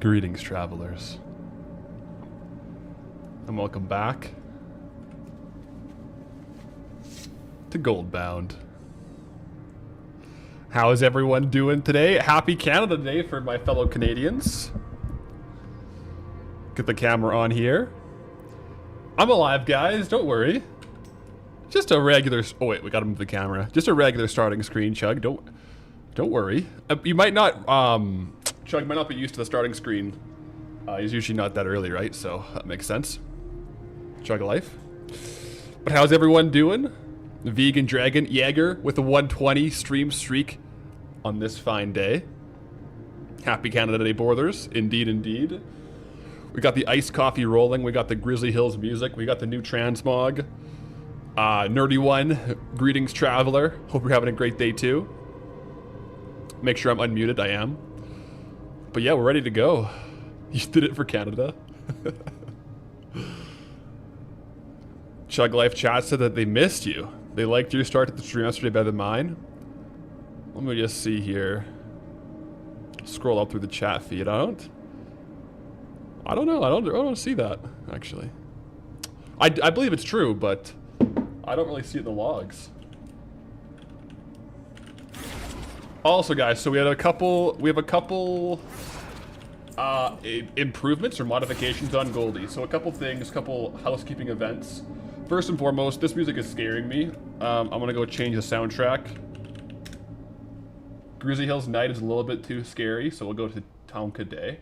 Greetings, travelers, and welcome back to Goldbound. How is everyone doing today? Happy Canada Day for my fellow Canadians. Get the camera on here. I'm alive, guys, don't worry. Just a regular... Oh wait, we gotta move the camera. Just a regular starting screen, Chug. Don't worry. You might not... Chug might not be used to the starting screen. He's usually not that early, right? So that makes sense. Chug life. But how's everyone doing? Vegan Dragon Jaeger with a 120 stream streak on this fine day. Happy Canada Day, Borders. Indeed, indeed. We got the iced coffee rolling. We got the Grizzly Hills music. We got the new transmog. Nerdy One. Greetings, traveler. Hope you're having a great day too. Make sure I'm unmuted. I am. But yeah, we're ready to go. You did it for Canada. Chug Life Chat said that they missed you. They liked your start at the stream yesterday better than mine. Let me just see here. Scroll up through the chat feed. I don't know. I don't see that, actually. I believe it's true, but I don't really see it in the logs. Also, guys, so we have a couple improvements or modifications on Goldie. So a couple things, couple housekeeping events. First and foremost, this music is scaring me. I'm gonna go change the soundtrack. Grizzly Hills Night is a little bit too scary, so we'll go to Tonka Day.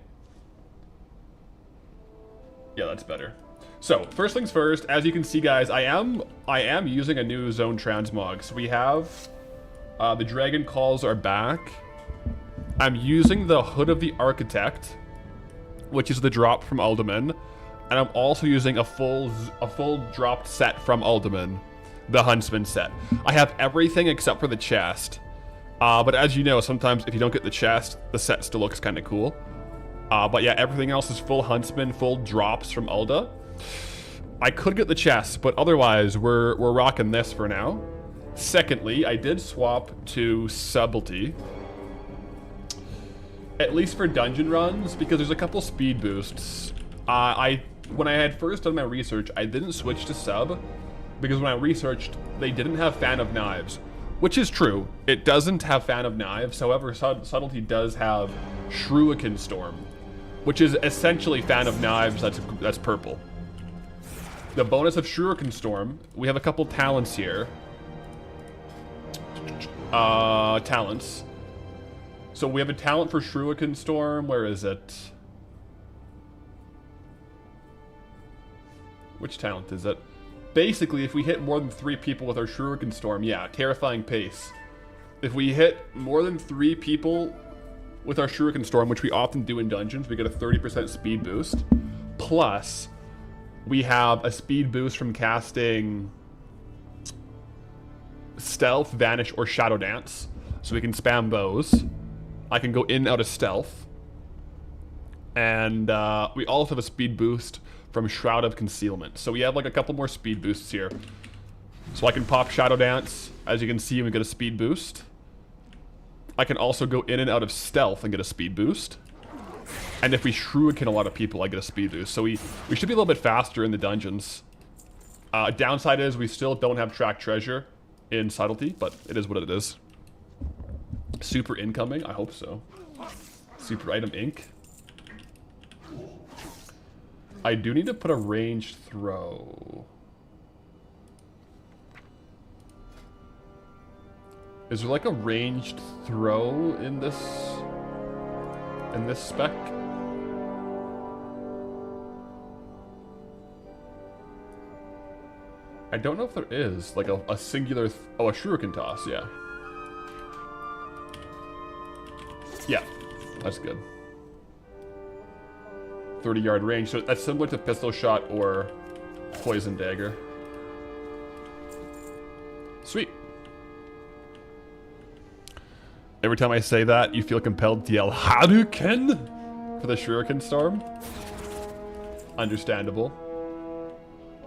Yeah, that's better. So, first things first, as you can see, guys, I am using a new zone transmog. So we have the Dragon Calls are back. I'm using the Hood of the Architect, which is the drop from Alderman, and I'm also using a full dropped set from Alderman, the Huntsman set. I have everything except for the chest, but as you know, sometimes if you don't get the chest, the set still looks kind of cool. But yeah, everything else is full Huntsman, full drops from Alda. I could get the chest, but otherwise we're rocking this for now. Secondly, I did swap to Subtlety, at least for dungeon runs, because there's a couple speed boosts. When I had first done my research, I didn't switch to Sub, because when I researched, they didn't have Fan of Knives, which is true. It doesn't have Fan of Knives, however, Subtlety does have Shuriken Storm, which is essentially Fan of Knives that's purple. The bonus of Shuriken Storm, we have a couple talents here. Talents. So we have a talent for Shuriken Storm. Where is it? Which talent is it? Basically, if we hit more than 3 people with our Shuriken Storm, yeah, Terrifying Pace. If we hit more than 3 people with our Shuriken Storm, which we often do in dungeons, we get a 30% speed boost. Plus, we have a speed boost from casting Stealth, Vanish, or Shadow Dance. So we can spam those. I can go in and out of Stealth. And we also have a speed boost from Shroud of Concealment. So we have like a couple more speed boosts here. So I can pop Shadow Dance. As you can see, we get a speed boost. I can also go in and out of Stealth and get a speed boost. And if we Shuriken a lot of people, I get a speed boost. So we should be a little bit faster in the dungeons. Downside is we still don't have Track Treasure in Subtlety, but it is what it is. Super incoming? I hope so. Super item Inc. I do need to put a ranged throw. Is there like a ranged throw in this spec? I don't know if there is like a singular a Shuriken toss, yeah. Yeah, that's good. 30-yard range, so that's similar to pistol shot or poison dagger. Sweet. Every time I say that, you feel compelled to yell Hadouken for the Shuriken Storm. Understandable.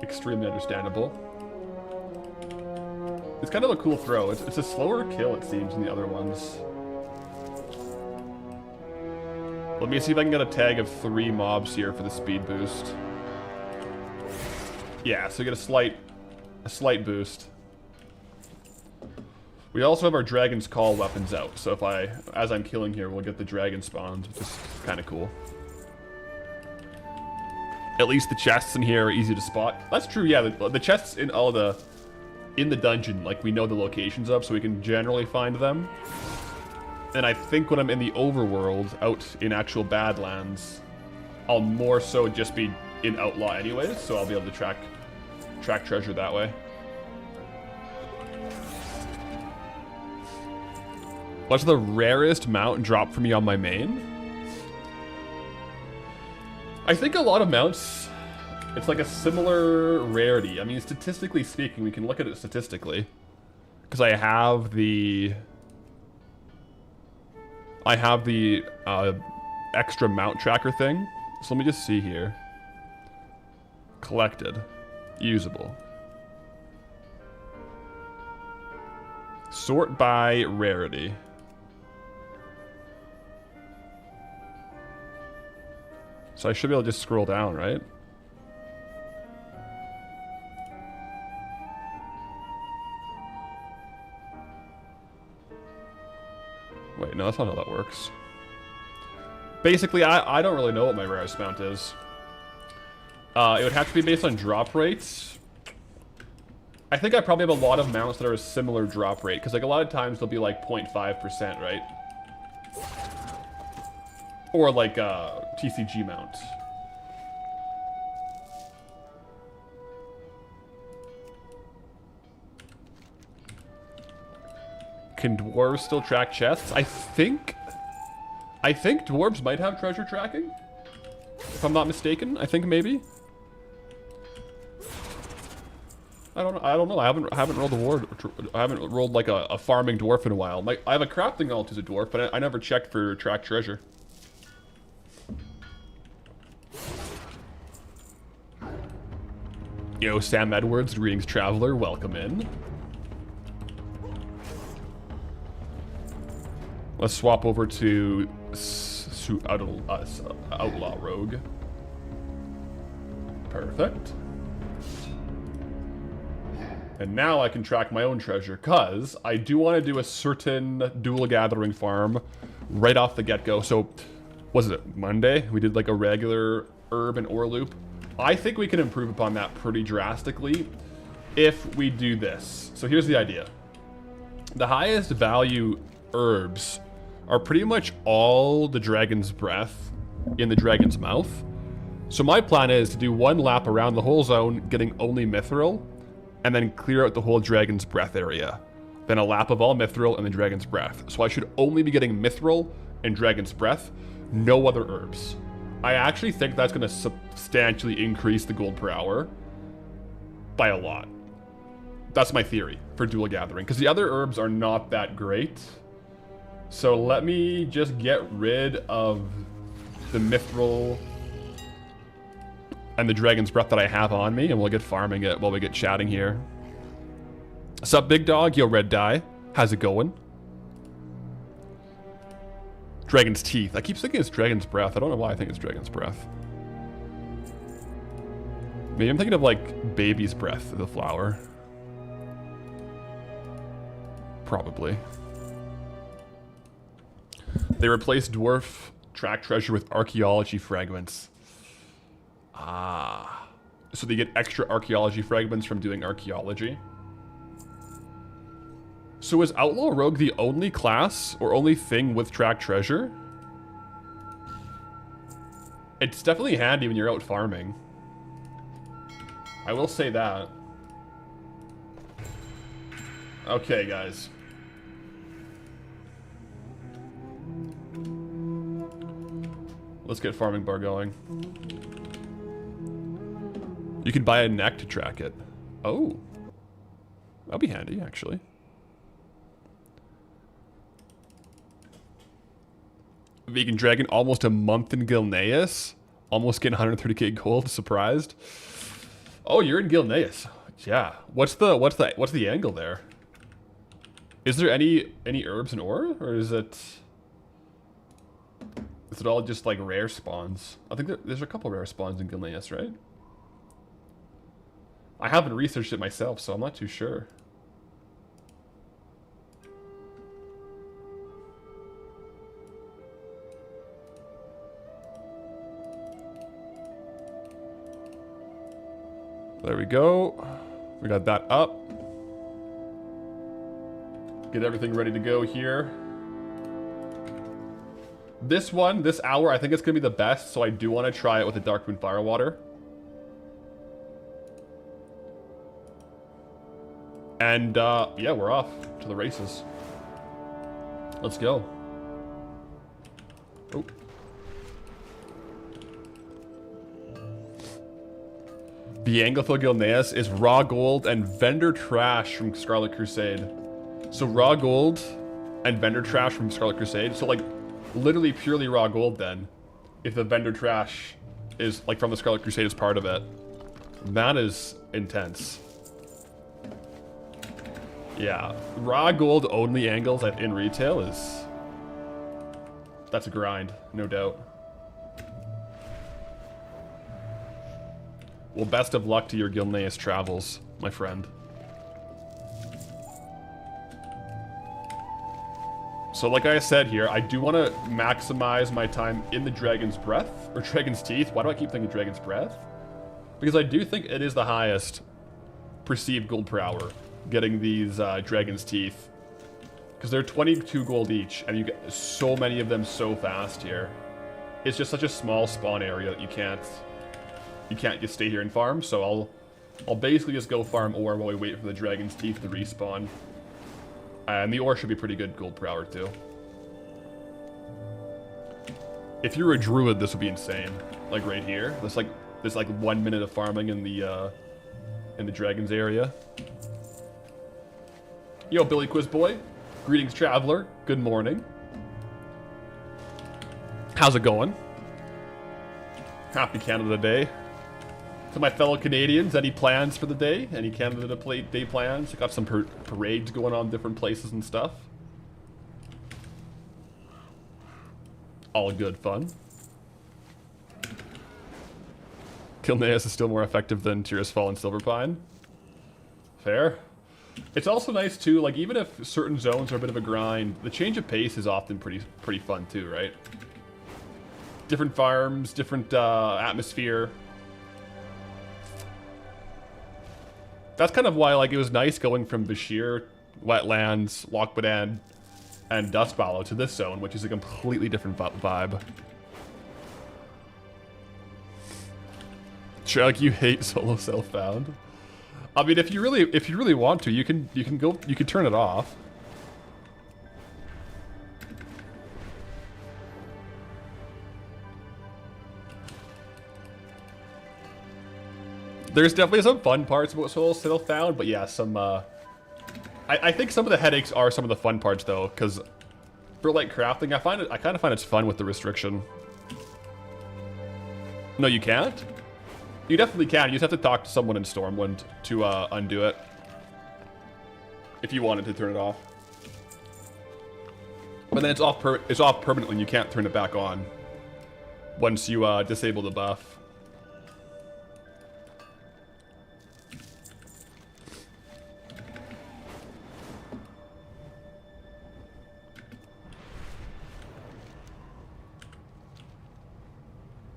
Extremely understandable. It's kind of a cool throw. It's a slower kill, it seems, than the other ones. Let me see if I can get a tag of 3 mobs here for the speed boost. Yeah, so you get a slight boost. We also have our Dragon's Call weapons out, so if as I'm killing here, we'll get the dragon spawned, which is kind of cool. At least the chests in here are easy to spot. That's true, yeah, the chests in the dungeon, like, we know the locations of, so we can generally find them. And I think when I'm in the overworld, out in actual Badlands, I'll more so just be in Outlaw anyways, so I'll be able to track treasure that way. What's the rarest mount drop for me on my main? I think a lot of mounts, it's like a similar rarity. I mean, statistically speaking, we can look at it statistically. Because I have the extra mount tracker thing. So let me just see here. Collected. Usable. Sort by rarity. So I should be able to just scroll down, right? Wait, no, that's not how that works. Basically, I don't really know what my rarest mount is. It would have to be based on drop rates. I think I probably have a lot of mounts that are a similar drop rate, because like a lot of times they'll be like 0.5%, right? Or like a TCG mount. Can dwarves still track chests? I think dwarves might have treasure tracking. If I'm not mistaken, I think maybe. I don't know. I haven't rolled a ward. I haven't rolled like a farming dwarf in a while. I have a crafting alt as a dwarf, but I never checked for track treasure. Yo, Sam Edwards, greetings, traveler. Welcome in. Let's swap over to Outlaw Rogue. Perfect. And now I can track my own treasure, because I do want to do a certain dual gathering farm right off the get-go. So, was it Monday? We did like a regular herb and ore loop. I think we can improve upon that pretty drastically if we do this. So here's the idea. The highest value herbs are pretty much all the dragon's breath in the dragon's mouth. So my plan is to do one lap around the whole zone, getting only mithril, and then clear out the whole dragon's breath area. Then a lap of all mithril and the dragon's breath. So I should only be getting mithril and dragon's breath, no other herbs. I actually think that's going to substantially increase the gold per hour by a lot. That's my theory for dual gathering, because the other herbs are not that great. So let me just get rid of the mithril and the dragon's breath that I have on me, and we'll get farming it while we get chatting here. Sup, big dog? Yo, red dye. How's it going? Dragon's teeth. I keep thinking it's dragon's breath. I don't know why I think it's dragon's breath. Maybe I'm thinking of like baby's breath, the flower. Probably. They replaced dwarf track treasure with archaeology fragments. Ah. So they get extra archaeology fragments from doing archaeology. So is Outlaw Rogue the only class or only thing with track treasure? It's definitely handy when you're out farming. I will say that. Okay, guys. Let's get farming bar going. You can buy a neck to track it. Oh. That'll be handy, actually. Vegan Dragon, almost a month in Gilneas. Almost getting 130k gold. Surprised. Oh, you're in Gilneas. Yeah. What's the angle there? Is there any herbs and ore, or is it is it all just like rare spawns? I think there's a couple rare spawns in Gilneas, right? I haven't researched it myself, so I'm not too sure. There we go. We got that up. Get everything ready to go here. This one, this hour, I think it's going to be the best, so I do want to try it with the Darkmoon Firewater. And, yeah, we're off to the races. Let's go. Oh. The Anglophil Gilneas is raw gold and vendor trash from Scarlet Crusade. So raw gold and vendor trash from Scarlet Crusade. So like literally purely raw gold then. If the vendor trash is like from the Scarlet Crusade is part of it. That is intense. Yeah. Raw gold only angles in retail is... That's a grind, no doubt. Well, best of luck to your Gilneas travels, my friend. So like I said here, I do want to maximize my time in the Dragon's Breath, or Dragon's Teeth. Why do I keep thinking Dragon's Breath? Because I do think it is the highest perceived gold per hour, getting these Dragon's Teeth. Because they're 22 gold each, and you get so many of them so fast here. It's just such a small spawn area that you can't just stay here and farm, so I'll basically just go farm ore while we wait for the Dragon's Teeth to respawn. And the ore should be pretty good gold per hour too. If you're a druid, this would be insane. Like right here, there's like 1 minute of farming in the Dragon's area. Yo, Billy Quiz Boy, greetings, traveler. Good morning. How's it going? Happy Canada Day. To my fellow Canadians, any plans for the day? Any Canada Day plans? I got some parades going on different places and stuff. All good fun. Gilneas is still more effective than Tears Fall and Silverpine. Fair. It's also nice too, like even if certain zones are a bit of a grind, the change of pace is often pretty fun too, right? Different farms, different atmosphere. That's kind of why, like, it was nice going from Bashir, Wetlands, Lochbadan, and Dustballow to this zone, which is a completely different vibe. Chug, you hate solo self-found. I mean, if you really want to, you can turn it off. There's definitely some fun parts about solo self-found, but yeah, some I think some of the headaches are some of the fun parts though, because for like crafting, I kind of find it's fun with the restriction. No, you can't? You definitely can. You just have to talk to someone in Stormwind to undo it. If you wanted to turn it off. But then it's off permanently and you can't turn it back on once you disable the buff.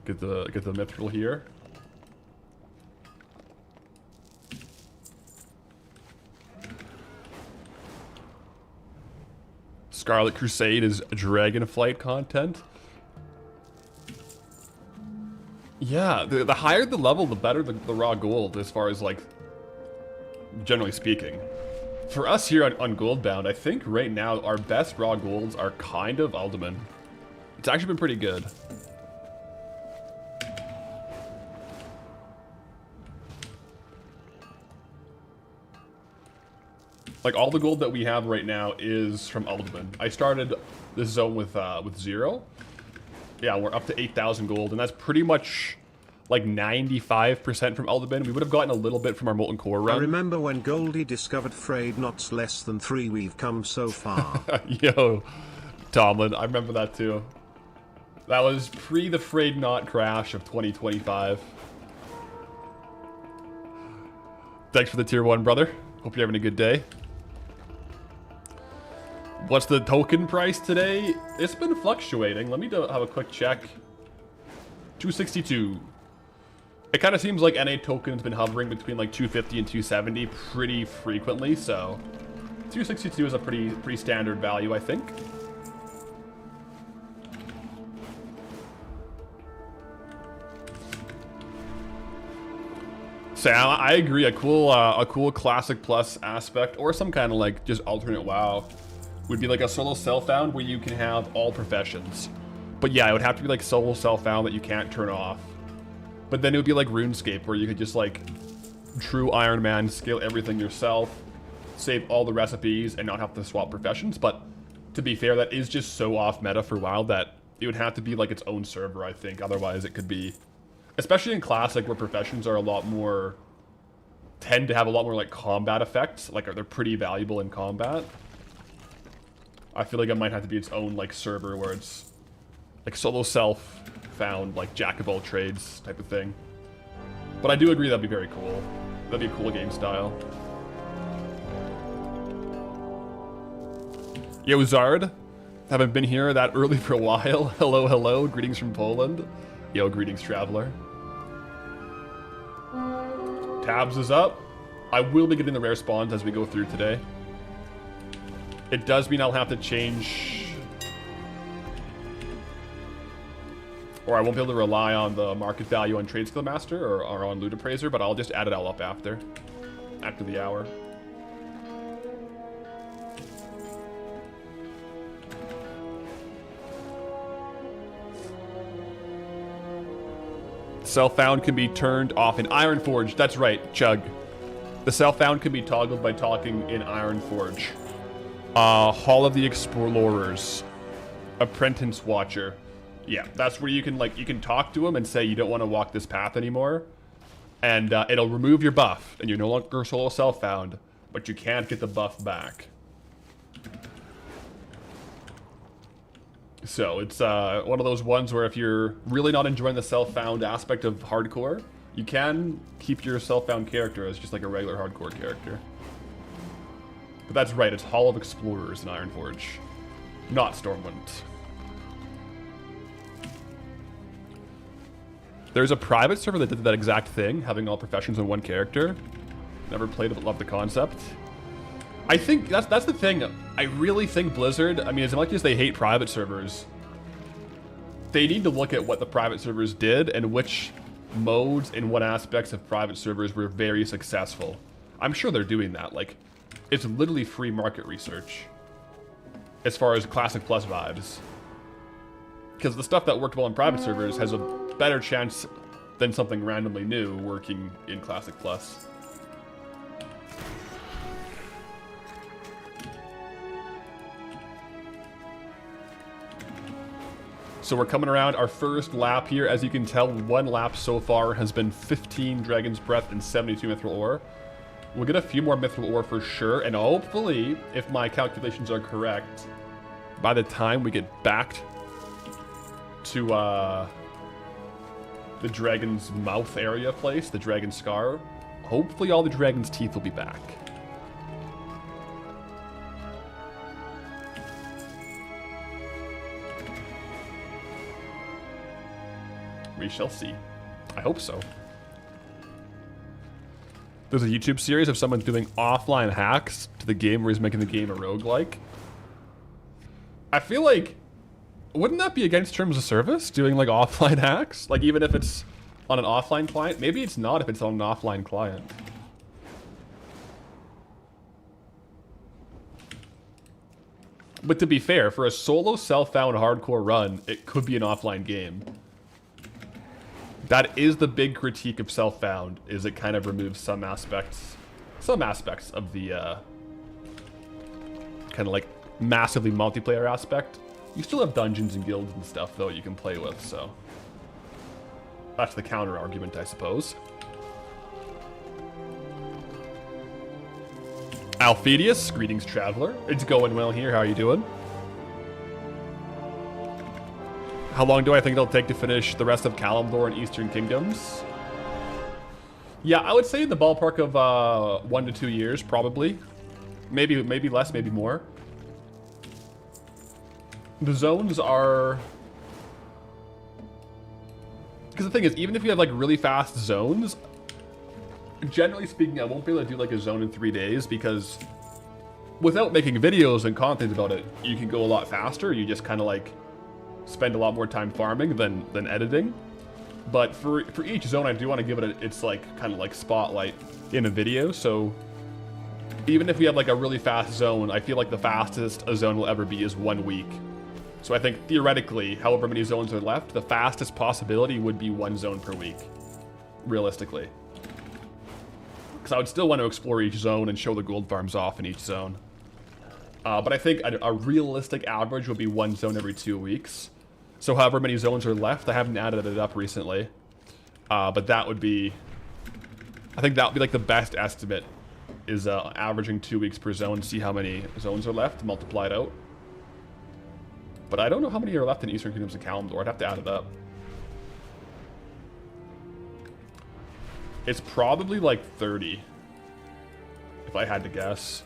Get the mithril here. Scarlet Crusade is Dragonflight content. Yeah, the higher the level, the better the raw gold, as far as like, generally speaking. For us here on Goldbound, I think right now our best raw golds are kind of Alderman. It's actually been pretty good. Like all the gold that we have right now is from Alderman. I started this zone with 0. Yeah, we're up to 8,000 gold, and that's pretty much like 95% from Alderman. We would have gotten a little bit from our Molten Core run. I remember when Goldie discovered frayed knots less than 3. We've come so far. Yo, Tomlin, I remember that too. That was pre the Frayed Knot crash of 2025. Thanks for the tier 1, brother. Hope you're having a good day. What's the token price today? It's been fluctuating. Let me have a quick check. 262. It kind of seems like NA token's been hovering between like 250 and 270 pretty frequently, so 262 is a pretty standard value, I think. Sam, I agree. A cool Classic Plus aspect, or some kind of like just alternate WoW, would be like a solo self-found where you can have all professions. But yeah, it would have to be like solo self-found that you can't turn off. But then it would be like RuneScape, where you could just like true Iron Man scale everything yourself, save all the recipes, and not have to swap professions. But to be fair, that is just so off meta for WoW that it would have to be like its own server, I think. Otherwise, it could be, especially in Classic, where professions are a lot more, tend to have a lot more like combat effects. Like they're pretty valuable in combat. I feel like it might have to be its own like server where it's like solo self-found, like jack of all trades type of thing. But I do agree that'd be very cool. That'd be a cool game style. Yo, Zard. Haven't been here that early for a while. Hello, hello. Greetings from Poland. Yo, greetings, traveler. Tabs is up. I will be getting the rare spawns as we go through today. It does mean I'll have to change, or I won't be able to rely on the market value on Trade Skill Master or on Loot Appraiser, but I'll just add it all up after the hour. Self-found can be turned off in Ironforge. That's right, Chug. The self-found can be toggled by talking in Ironforge. Hall of the Explorers. Apprentice Watcher. Yeah, that's where you can talk to him and say you don't want to walk this path anymore. And it'll remove your buff, and you're no longer solo self-found, but you can't get the buff back. So it's one of those ones where if you're really not enjoying the self-found aspect of hardcore, you can keep your self-found character as just like a regular hardcore character. But that's right, it's Hall of Explorers in Ironforge, not Stormwind. There's a private server that did that exact thing, having all professions in one character. Never played it, but love the concept. I think that's the thing. I really think Blizzard, I mean, as much as they hate private servers, they need to look at what the private servers did and which modes and what aspects of private servers were very successful. I'm sure they're doing that. Like, it's literally free market research as far as Classic Plus vibes. Because the stuff that worked well in private servers has a better chance than something randomly new working in Classic Plus. So we're coming around our first lap here. As you can tell, one lap so far has been 15 Dragon's Breath and 72 Mithril Ore. We'll get a few more Mithril Ore for sure, and hopefully, if my calculations are correct, by the time we get back to the Dragon's Mouth area place, the Dragon's Scar, hopefully all the Dragon's Teeth will be back. We shall see. I hope so. There's a YouTube series of someone doing offline hacks to the game where he's making the game a roguelike. I feel like, wouldn't that be against terms of service, doing like offline hacks? Like even if it's on an offline client? Maybe it's not if it's on an offline client. But to be fair, for a solo self-found hardcore run, it could be an offline game. That is the big critique of self-found, is it kind of removes some aspects of the kind of like massively multiplayer aspect. You still have dungeons and guilds and stuff though you can play with, so that's the counter argument, I suppose. Alphedius, greetings traveler. It's going well here, how are you doing? How long do I think it'll take to finish the rest of Kalimdor and Eastern Kingdoms? Yeah, I would say in the ballpark of 1 to 2 years, probably. Maybe less, maybe more. The zones are... Because the thing is, even if you have like really fast zones, generally speaking, I won't be able to do like a zone in 3 days because without making videos and content about it, you can go a lot faster. You just kind of like spend a lot more time farming than editing. But for each zone, I do want to give it its like kind of like spotlight in a video. So even if we have like a really fast zone, I feel like the fastest a zone will ever be is 1 week. So I think theoretically, however many zones are left, the fastest possibility would be 1 zone per week, realistically. Because I would still want to explore each zone and show the gold farms off in each zone. But I think a realistic average would be 1 zone every 2 weeks. So however many zones are left, I haven't added it up recently. But that would be... I think that would be like the best estimate, is averaging 2 weeks per zone, see how many zones are left, multiply it out. But I don't know how many are left in Eastern Kingdoms of Kalimdor. I'd have to add it up. It's probably like 30, if I had to guess.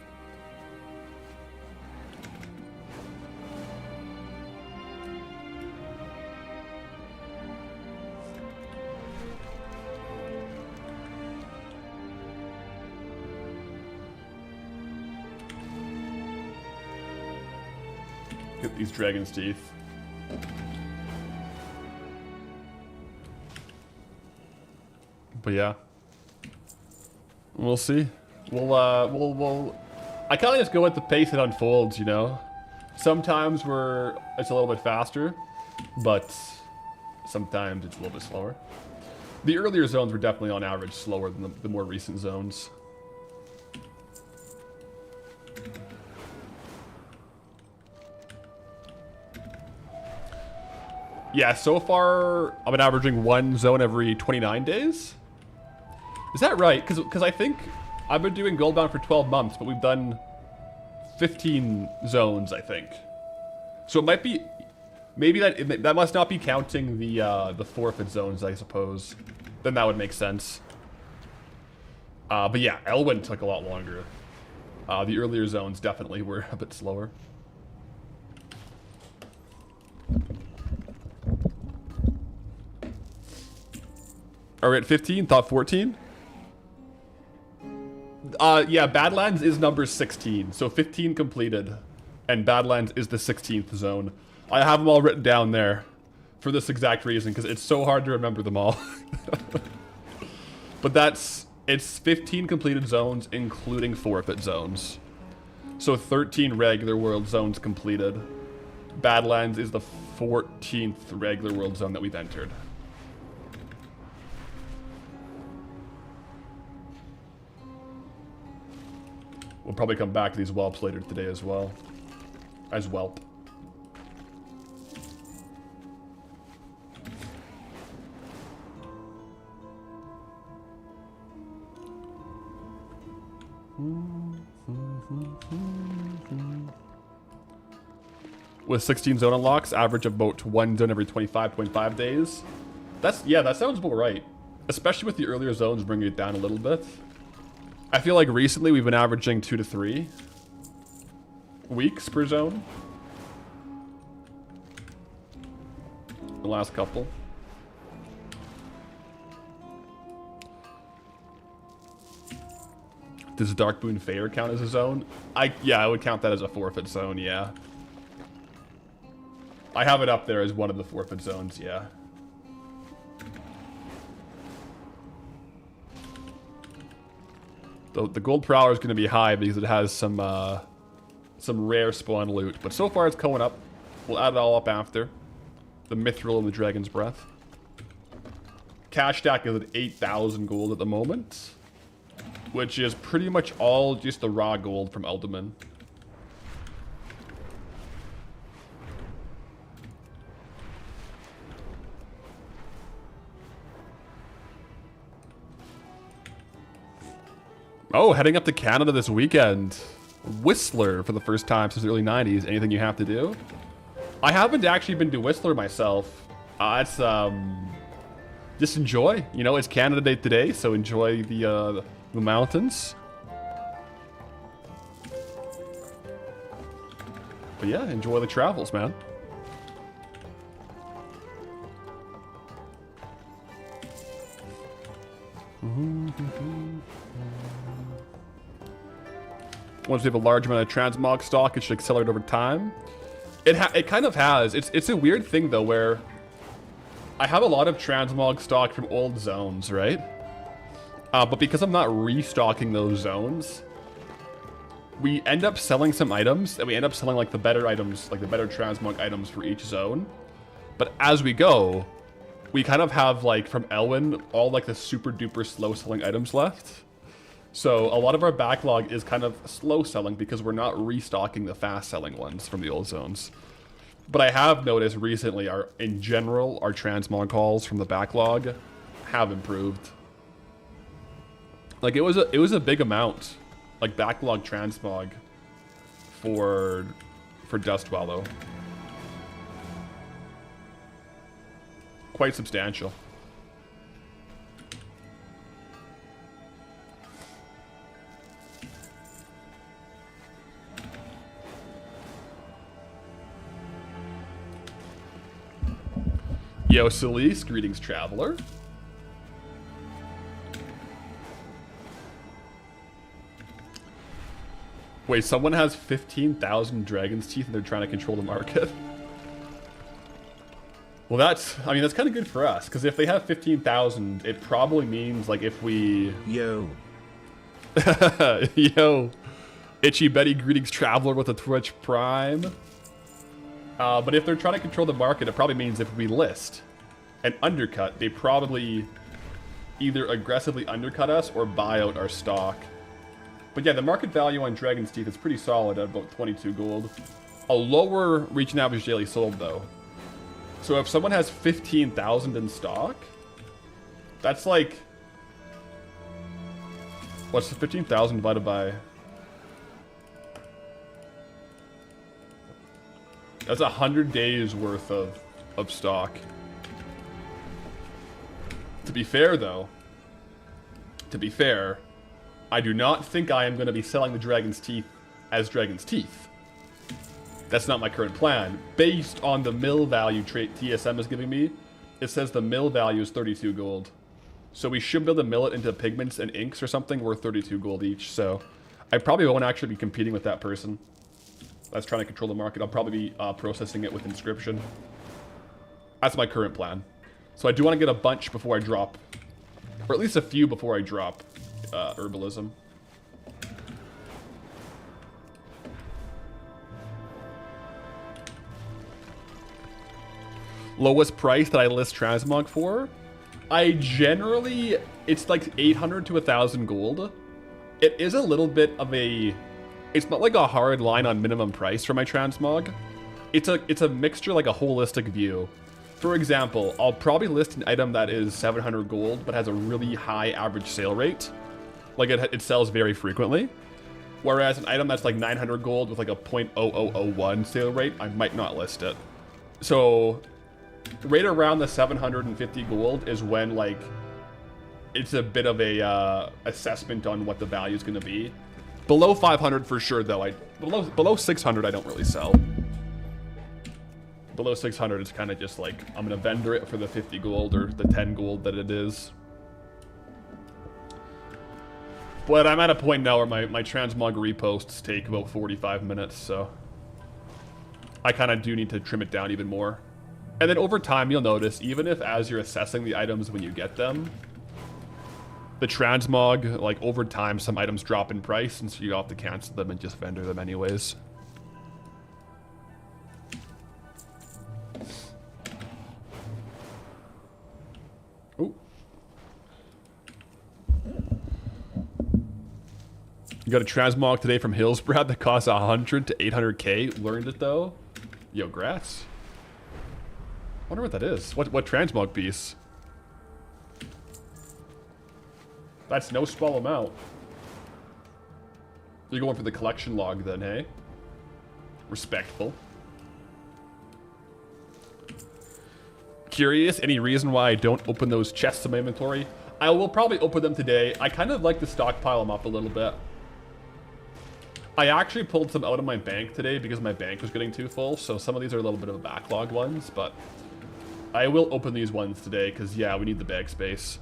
Get these dragon's teeth. But yeah, we'll see. We'll I kind of just go at the pace it unfolds, you know. Sometimes it's a little bit faster, but sometimes it's a little bit slower. The earlier zones were definitely on average slower than the more recent zones. Yeah, so far I've been averaging 1 zone every 29 days. Is that right? Because I think I've been doing Goldbound for 12 months, but we've done 15 zones, I think. So it might be, maybe that must not be counting the forfeit zones, I suppose. Then that would make sense. But yeah, Elwyn took a lot longer. The earlier zones definitely were a bit slower. Are we at 15? Thought 14? Yeah, Badlands is number 16, so 15 completed, and Badlands is the 16th zone. I have them all written down there for this exact reason, because it's so hard to remember them all. But it's 15 completed zones, including forfeit zones. So 13 regular world zones completed. Badlands is the 14th regular world zone that we've entered. We'll probably come back to these whelps later today as well. As whelp. With 16 zone unlocks, average of about 1 zone every 25.5 days. Yeah, that sounds about right. Especially with the earlier zones bringing it down a little bit. I feel like recently we've been averaging 2 to 3 weeks per zone. The last couple. Does Darkmoon Fair count as a zone? Yeah, I would count that as a forfeit zone, yeah. I have it up there as one of the forfeit zones, yeah. The gold per hour is going to be high because it has some rare spawn loot. But so far it's going up. We'll add it all up after. The Mithril and the Dragon's Breath. Cash stack is at 8,000 gold at the moment. Which is pretty much all just the raw gold from Elderman. Oh, heading up to Canada this weekend. Whistler for the first time since the early 90s. Anything you have to do? I haven't actually been to Whistler myself. It's just enjoy. You know, it's Canada Day today, so enjoy the mountains. But yeah, enjoy the travels, man. Once we have a large amount of transmog stock, it should accelerate over time. It kind of has. It's a weird thing though, where I have a lot of transmog stock from old zones, right? But because I'm not restocking those zones, we end up selling some items, and we end up selling like the better items, like the better transmog items for each zone. But as we go, we kind of have like from Elwyn all like the super duper slow selling items left. So a lot of our backlog is kind of slow selling because we're not restocking the fast selling ones from the old zones. But I have noticed recently, in general, our transmog calls from the backlog have improved. Like it was a big amount, like backlog transmog for Dustwell though. Quite substantial. Yo, Celise, greetings, traveler. Wait, someone has 15,000 dragon's teeth and they're trying to control the market? Well, that's kind of good for us, because if they have 15,000, it probably means, like, if we... Yo. Yo. Itchy Betty, greetings, traveler with a Twitch Prime. But if they're trying to control the market, it probably means if we list and undercut, they probably either aggressively undercut us or buy out our stock. But yeah, the market value on Dragon's Teeth is pretty solid at about 22 gold. A lower reach and average daily sold, though. So if someone has 15,000 in stock, that's like... What's the 15,000 divided by... That's 100 days worth of stock. To be fair, though, I do not think I am going to be selling the Dragon's Teeth as Dragon's Teeth. That's not my current plan. Based on the mill value TSM is giving me, it says the mill value is 32 gold. So we should be able to mill it into pigments and inks or something worth 32 gold each. So I probably won't actually be competing with that person that's trying to control the market. I'll probably be processing it with inscription. That's my current plan. So I do want to get a bunch before I drop, or at least a few before I drop herbalism. Lowest price that I list transmog for? I generally, it's like 800 to 1,000 gold. It is a little bit of a... It's not like a hard line on minimum price for my transmog. It's a mixture, like a holistic view. For example, I'll probably list an item that is 700 gold, but has a really high average sale rate. Like it sells very frequently. Whereas an item that's like 900 gold with like a 0.0001 sale rate, I might not list it. So right around the 750 gold is when like it's a bit of a assessment on what the value is going to be. Below 500 for sure, though. Below 600, I don't really sell. Below 600, it's kind of just like, I'm going to vendor it for the 50 gold or the 10 gold that it is. But I'm at a point now where my transmog reposts take about 45 minutes, so I kind of do need to trim it down even more. And then over time, you'll notice, even if as you're assessing the items when you get them, the transmog, like over time, some items drop in price, and so you have to cancel them and just vendor them anyways. Ooh. You got a transmog today from Hillsbrad that costs 100 to 800k. Learned it though. Yo, grats. Wonder what that is. What transmog piece? That's no small amount. You're going for the collection log then, hey? Respectful. curious, any reason why I don't open those chests in my inventory? I will probably open them today. I kind of like to stockpile them up a little bit. I actually pulled some out of my bank today because my bank was getting too full, so some of these are a little bit of a backlog ones, but I will open these ones today because, yeah, we need the bag space.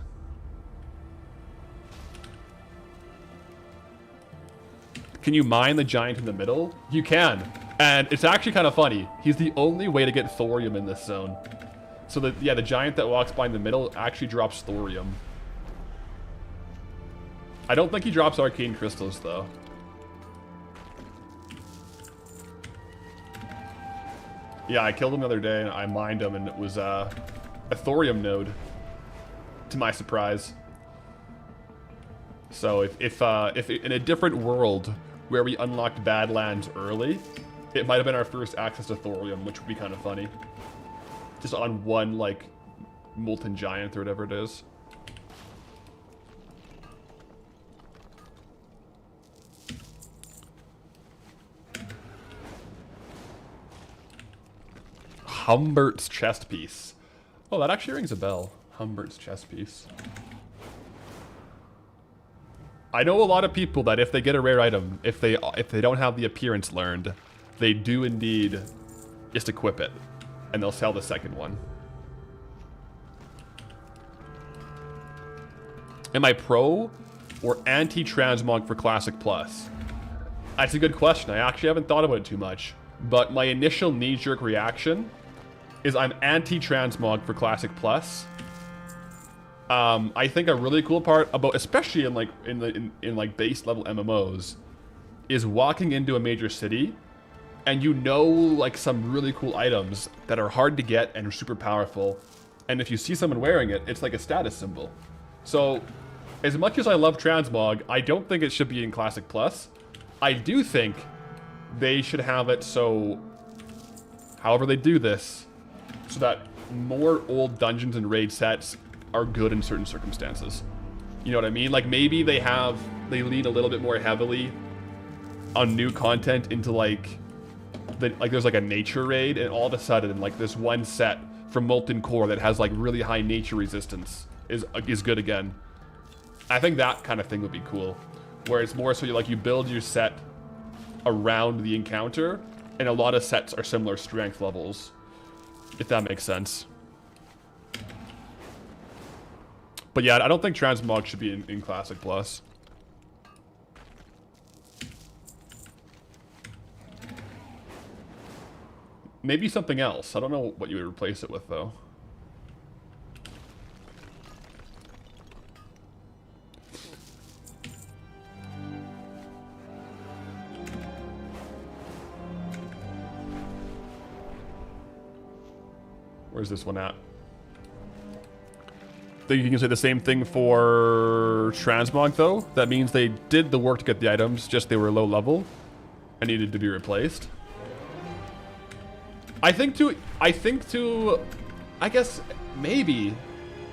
Can you mine the giant in the middle? You can, and it's actually kind of funny. He's the only way to get thorium in this zone. So, the giant that walks by in the middle actually drops thorium. I don't think he drops arcane crystals, though. Yeah, I killed him the other day, and I mined him, and it was a thorium node, to my surprise. So if in a different world where we unlocked Badlands early, it might have been our first access to thorium, which would be kind of funny. Just on one, like, molten giant or whatever it is. Humbert's chest piece. Oh, that actually rings a bell. Humbert's chest piece. I know a lot of people that if they get a rare item, if they don't have the appearance learned, they do indeed just equip it, and they'll sell the second one. Am I pro or anti-transmog for Classic Plus? That's a good question. I actually haven't thought about it too much, but my initial knee-jerk reaction is I'm anti-transmog for Classic Plus. I think a really cool part about, especially in like base level MMOs, is walking into a major city, and you know like some really cool items that are hard to get and are super powerful, and if you see someone wearing it, it's like a status symbol. So, as much as I love transmog, I don't think it should be in Classic Plus. I do think they should have it so, however they do this, so that more old dungeons and raid sets are good in certain circumstances. You know what I mean? Like maybe they lean a little bit more heavily on new content into like there's like a nature raid, and all of a sudden like this one set from Molten Core that has like really high nature resistance is good again. I think that kind of thing would be cool, where it's more so you build your set around the encounter, and a lot of sets are similar strength levels, if that makes sense. But yeah, I don't think transmog should be in Classic Plus. Maybe something else. I don't know what you would replace it with, though. Where's this one at? Think you can say the same thing for transmog, though? That means they did the work to get the items, just they were low level and needed to be replaced. I guess maybe,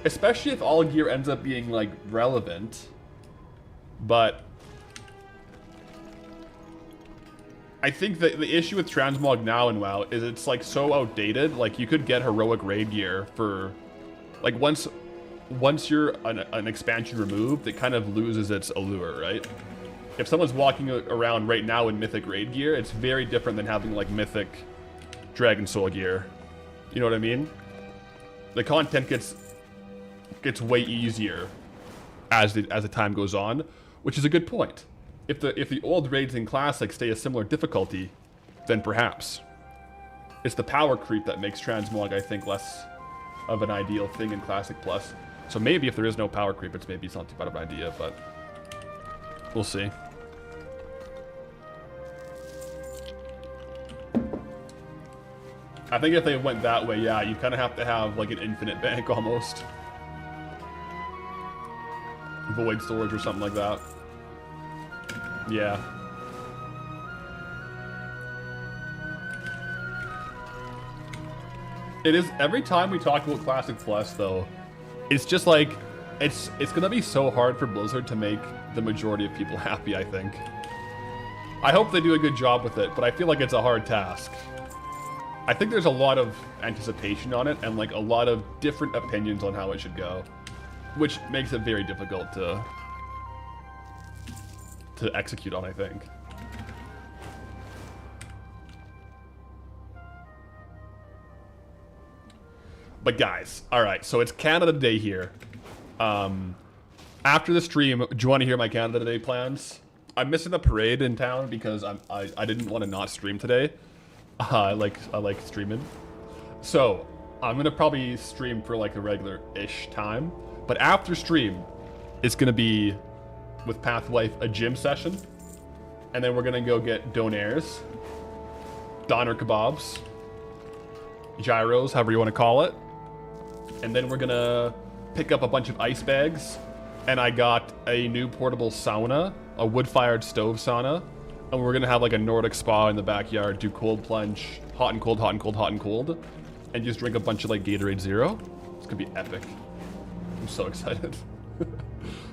especially if all gear ends up being like relevant, but I think that the issue with transmog now in WoW is it's like so outdated. Like you could get heroic raid gear for like once you're an expansion removed, it kind of loses its allure, right? If someone's walking around right now in mythic raid gear, it's very different than having like mythic Dragon Soul gear. You know what I mean? The content gets way easier as the time goes on, which is a good point. If the old raids in Classic stay a similar difficulty, then perhaps. It's the power creep that makes transmog, I think, less of an ideal thing in Classic Plus. So maybe if there is no power creep, it's not too bad of an idea, but we'll see. I think if they went that way, yeah, you kind of have to have like an infinite bank almost. Void storage or something like that. Yeah. It is, every time we talk about Classic Plus, though, it's just like, it's gonna be so hard for Blizzard to make the majority of people happy, I think. I hope they do a good job with it, but I feel like it's a hard task. I think there's a lot of anticipation on it and like a lot of different opinions on how it should go, which makes it very difficult to execute on, I think. But guys, all right, so it's Canada Day here. After the stream, do you want to hear my Canada Day plans? I'm missing the parade in town because I didn't want to not stream today. I like streaming. So I'm gonna probably stream for like a regular-ish time. But after stream, it's gonna be with Pathwife a gym session, and then we're gonna go get donaires, doner kebabs, gyros, however you want to call it, and then we're gonna pick up a bunch of ice bags. And I got a new portable sauna, a wood-fired stove sauna, and we're gonna have like a Nordic spa in the backyard, do cold plunge, hot and cold, hot and cold, hot and cold, and just drink a bunch of like Gatorade Zero. It's gonna be epic. I'm so excited. So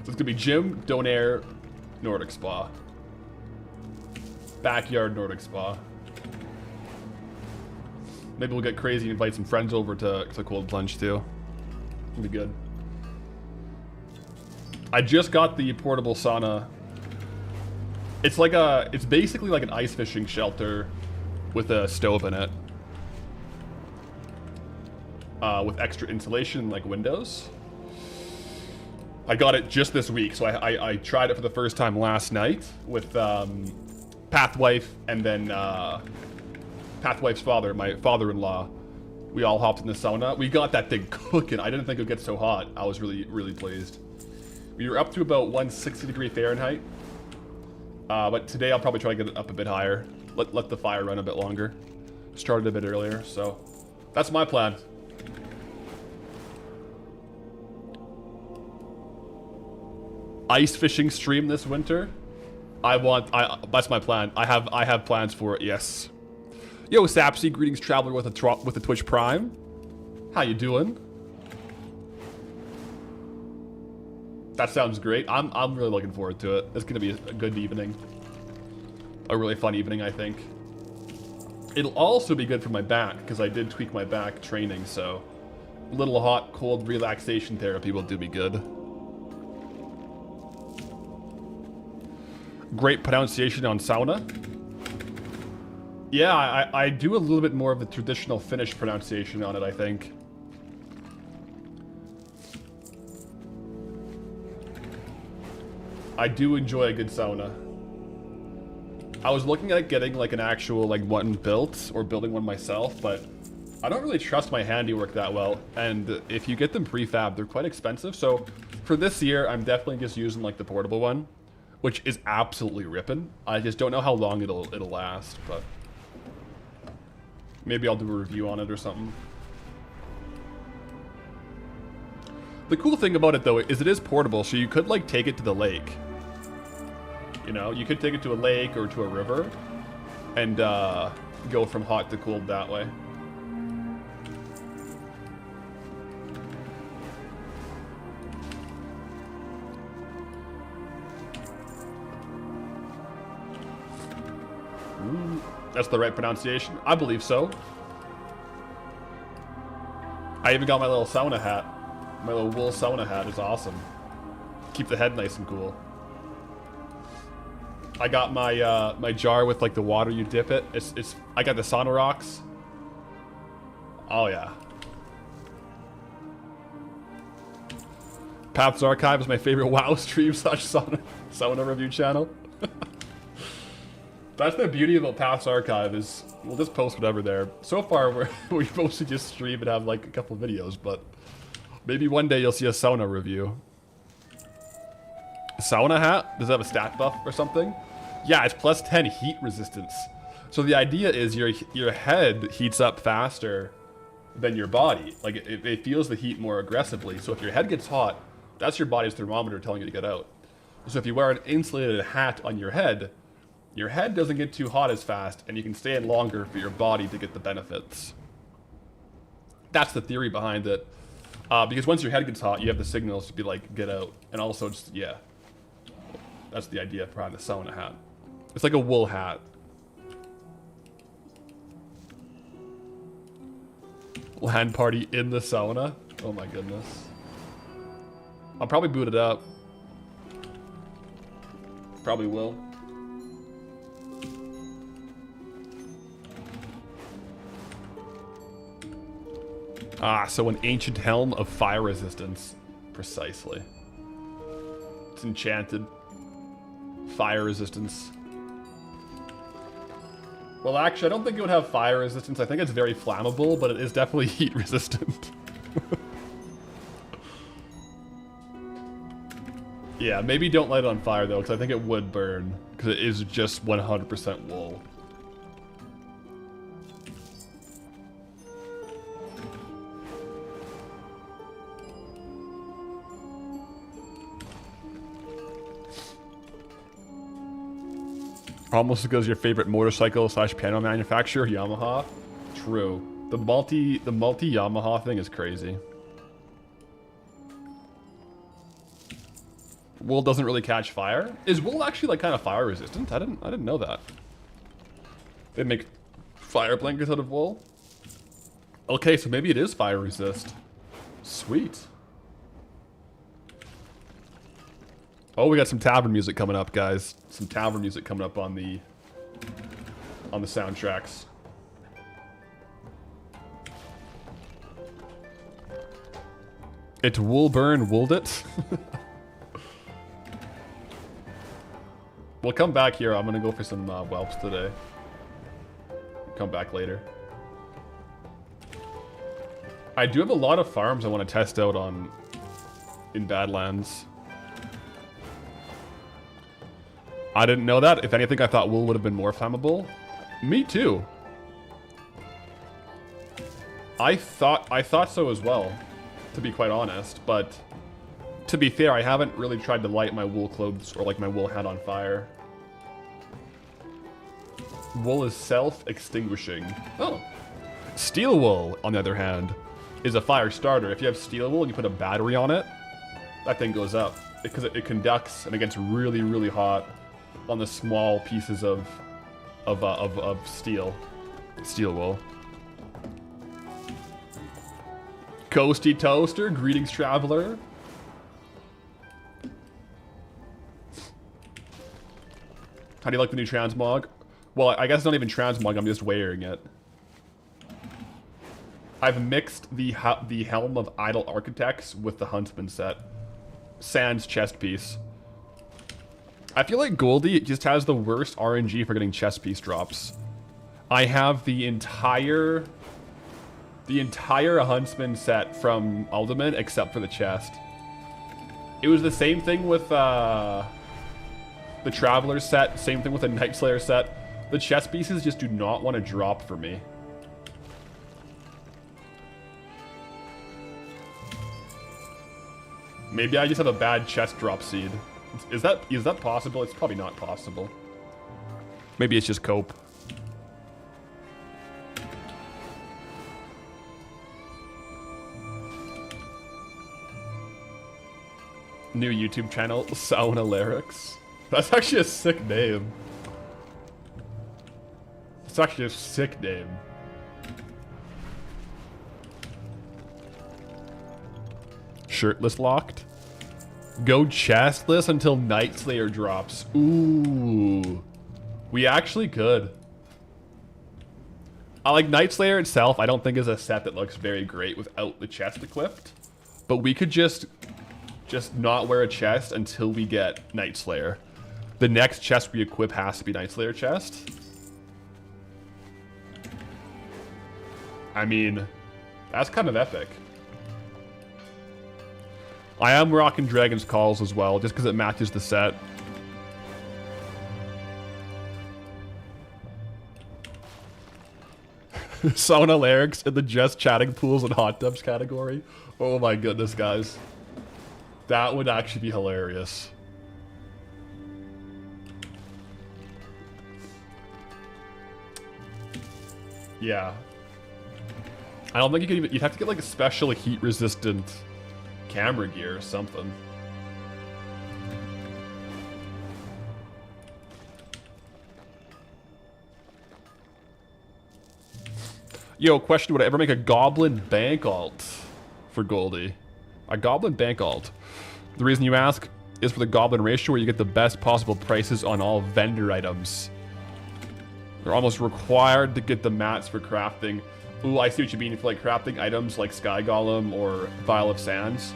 it's gonna be gym, donair, Nordic spa. Backyard Nordic spa. Maybe we'll get crazy and invite some friends over to cold plunge too. It'll be good. I just got the portable sauna. It's basically like an ice fishing shelter with a stove in it. With extra insulation and like windows. I got it just this week, so I tried it for the first time last night with Pathwife and then Pathwife's father, my father-in-law. We all hopped in the sauna. We got that thing cooking. I didn't think it would get so hot. I was really, really pleased. We were up to about 160 degree Fahrenheit. But today I'll probably try to get it up a bit higher. Let the fire run a bit longer. Started a bit earlier, so that's my plan. Ice fishing stream this winter. That's my plan. I have plans for it. Yes. Yo, Sapsy, greetings, traveler with a Twitch Prime. How you doing? That sounds great. I'm really looking forward to it. It's gonna be a good evening. A really fun evening, I think. It'll also be good for my back, because I did tweak my back training, so a little hot, cold relaxation therapy will do me good. Great pronunciation on sauna. Yeah, I do a little bit more of the traditional Finnish pronunciation on it, I think. I do enjoy a good sauna. I was looking at getting like an actual like one built or building one myself, but I don't really trust my handiwork that well. And if you get them prefab, they're quite expensive. So for this year, I'm definitely just using like the portable one, which is absolutely ripping. I just don't know how long it'll last, but maybe I'll do a review on it or something. The cool thing about it though is it is portable, so you could like take it to the lake. You know, you could take it to a lake or to a river and go from hot to cold that way. Ooh, that's the right pronunciation. I believe so. I even got my little sauna hat. My little wool sauna hat is awesome. Keep the head nice and cool. I got my my jar with like the water you dip it. I got the sauna rocks. Oh yeah. Path's Archive is my favorite WoW stream / sauna review channel. That's the beauty about Path's Archive is we'll just post whatever there. So far we mostly just stream and have like a couple videos, but maybe one day you'll see a sauna review. Sauna hat? Does it have a stat buff or something? Yeah, it's plus 10 heat resistance. So the idea is your head heats up faster than your body. Like it feels the heat more aggressively. So if your head gets hot, that's your body's thermometer telling you to get out. So if you wear an insulated hat on your head doesn't get too hot as fast, and you can stay in longer for your body to get the benefits. That's the theory behind it. Because once your head gets hot, you have the signals to be like, get out. And also just, yeah. That's the idea behind the sauna hat. It's like a wool hat. LAN party in the sauna. Oh my goodness. I'll probably boot it up. Probably will. Ah, so an ancient helm of fire resistance. Precisely. It's enchanted. Fire resistance. Well, actually, I don't think it would have fire resistance. I think it's very flammable, but it is definitely heat resistant. Yeah, maybe don't light it on fire, though, because I think it would burn. Because it is just 100% wool. Almost as good as your favorite motorcycle / piano manufacturer, Yamaha. True. The multi Yamaha thing is crazy. Wool doesn't really catch fire. Is wool actually like kind of fire resistant? I didn't know that. They make fire blankets out of wool. Okay, so maybe it is fire resist. Sweet. Oh, we got some tavern music coming up, guys. Some tavern music coming up on the soundtracks. It wool burn wooled it. We'll come back here. I'm gonna go for some whelps today. Come back later. I do have a lot of farms I want to test out in Badlands. I didn't know that. If anything, I thought wool would have been more flammable. Me too. I thought so as well, to be quite honest. But to be fair, I haven't really tried to light my wool clothes or like my wool hat on fire. Wool is self-extinguishing. Oh. Steel wool, on the other hand, is a fire starter. If you have steel wool and you put a battery on it, that thing goes up. Because it conducts and it gets really, really hot on the small pieces of steel wool. Coasty Toaster, greetings traveler. How do you like the new transmog? Well, I guess it's not even transmog, I'm just wearing it. I've mixed the Helm of Idle Architects with the Huntsman set. Sans chest piece. I feel like Goldie just has the worst RNG for getting chest piece drops. I have the entire Huntsman set from Ultimate except for the chest. It was the same thing with the Traveler set, same thing with the Night Slayer set. The chest pieces just do not want to drop for me. Maybe I just have a bad chest drop seed. Is that possible? It's probably not possible. Maybe it's just cope. New YouTube channel, Sauna Lyrics. That's actually a sick name. It's actually a sick name. Shirtless locked. Go chestless until Night Slayer drops. Ooh. We actually could. I like Night Slayer itself, I don't think is a set that looks very great without the chest equipped. But we could just not wear a chest until we get Night Slayer. The next chest we equip has to be Night Slayer chest. I mean, that's kind of epic. I am rocking Dragon's Calls as well, just because it matches the set. Sauna Lyrics in the just chatting pools and hot tubs category. Oh my goodness, guys. That would actually be hilarious. Yeah. I don't think you could even... You'd have to get like a special heat-resistant camera gear or something. Yo, question, would I ever make a goblin bank alt for Goldie? A goblin bank alt. The reason you ask is for the goblin ratio where you get the best possible prices on all vendor items. They're almost required to get the mats for crafting. Ooh, I see what you mean for like crafting items like Sky Golem or Vial of Sands.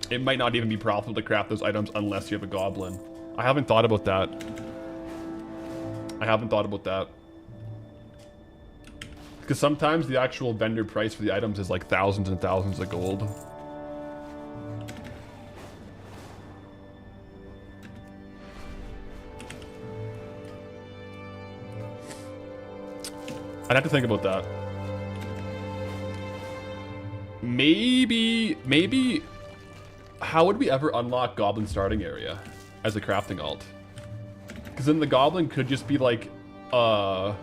It might not even be profitable to craft those items unless you have a goblin. I haven't thought about that. I haven't thought about that. Because sometimes the actual vendor price for the items is like thousands and thousands of gold. I'd have to think about that. Maybe, how would we ever unlock Goblin starting area as a crafting alt? Because then the Goblin could just be like a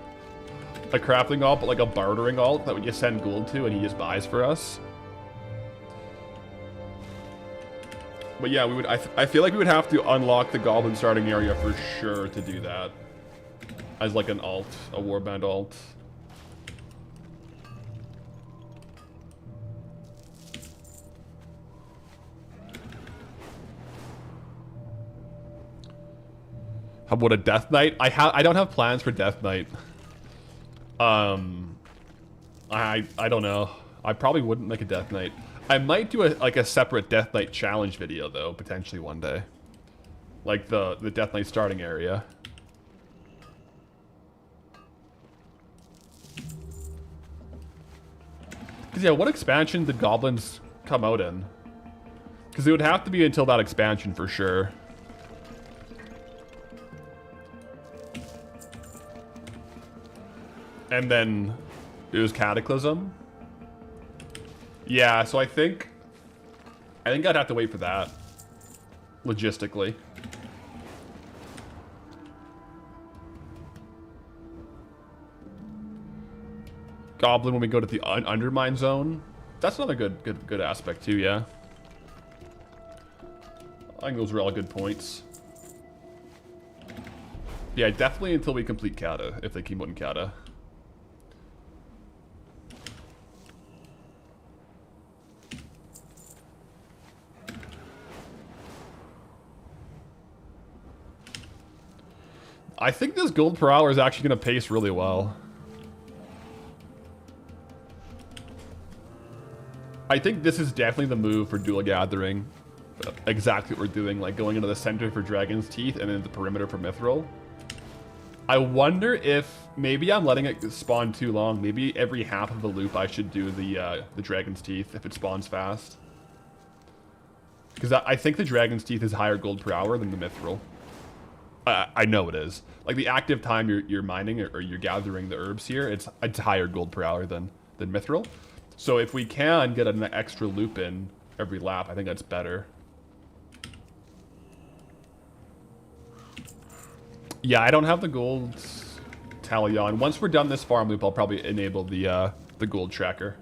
crafting alt, but like a bartering alt that we just send gold to and he just buys for us. But yeah, we would. I feel like we would have to unlock the Goblin starting area for sure to do that. As like an alt, a warband alt. How about a Death Knight? I don't have plans for Death Knight. I don't know. I probably wouldn't make a Death Knight. I might do a separate Death Knight challenge video though, potentially one day. Like the Death Knight starting area. Cause yeah, what expansion did goblins come out in? Cause it would have to be until that expansion for sure. And then it was Cataclysm. Yeah, so I think I'd have to wait for that. Logistically. Goblin when we go to the Undermine zone. That's another good aspect too, yeah. I think those are all good points. Yeah, definitely until we complete Kata, if they keep on Kata. I think this gold per hour is actually going to pace really well. I think this is definitely the move for dual gathering. Exactly what we're doing, like going into the center for Dragon's Teeth and then the perimeter for Mithril. I wonder if maybe I'm letting it spawn too long. Maybe every half of the loop I should do the Dragon's Teeth if it spawns fast. Because I think the Dragon's Teeth is higher gold per hour than the Mithril. I know it is. Like the active time you're mining or you're gathering the herbs here, it's higher gold per hour than Mithril. So if we can get an extra loop in every lap, I think that's better. Yeah, I don't have the gold tally on. Once we're done this farm loop, I'll probably enable the gold tracker.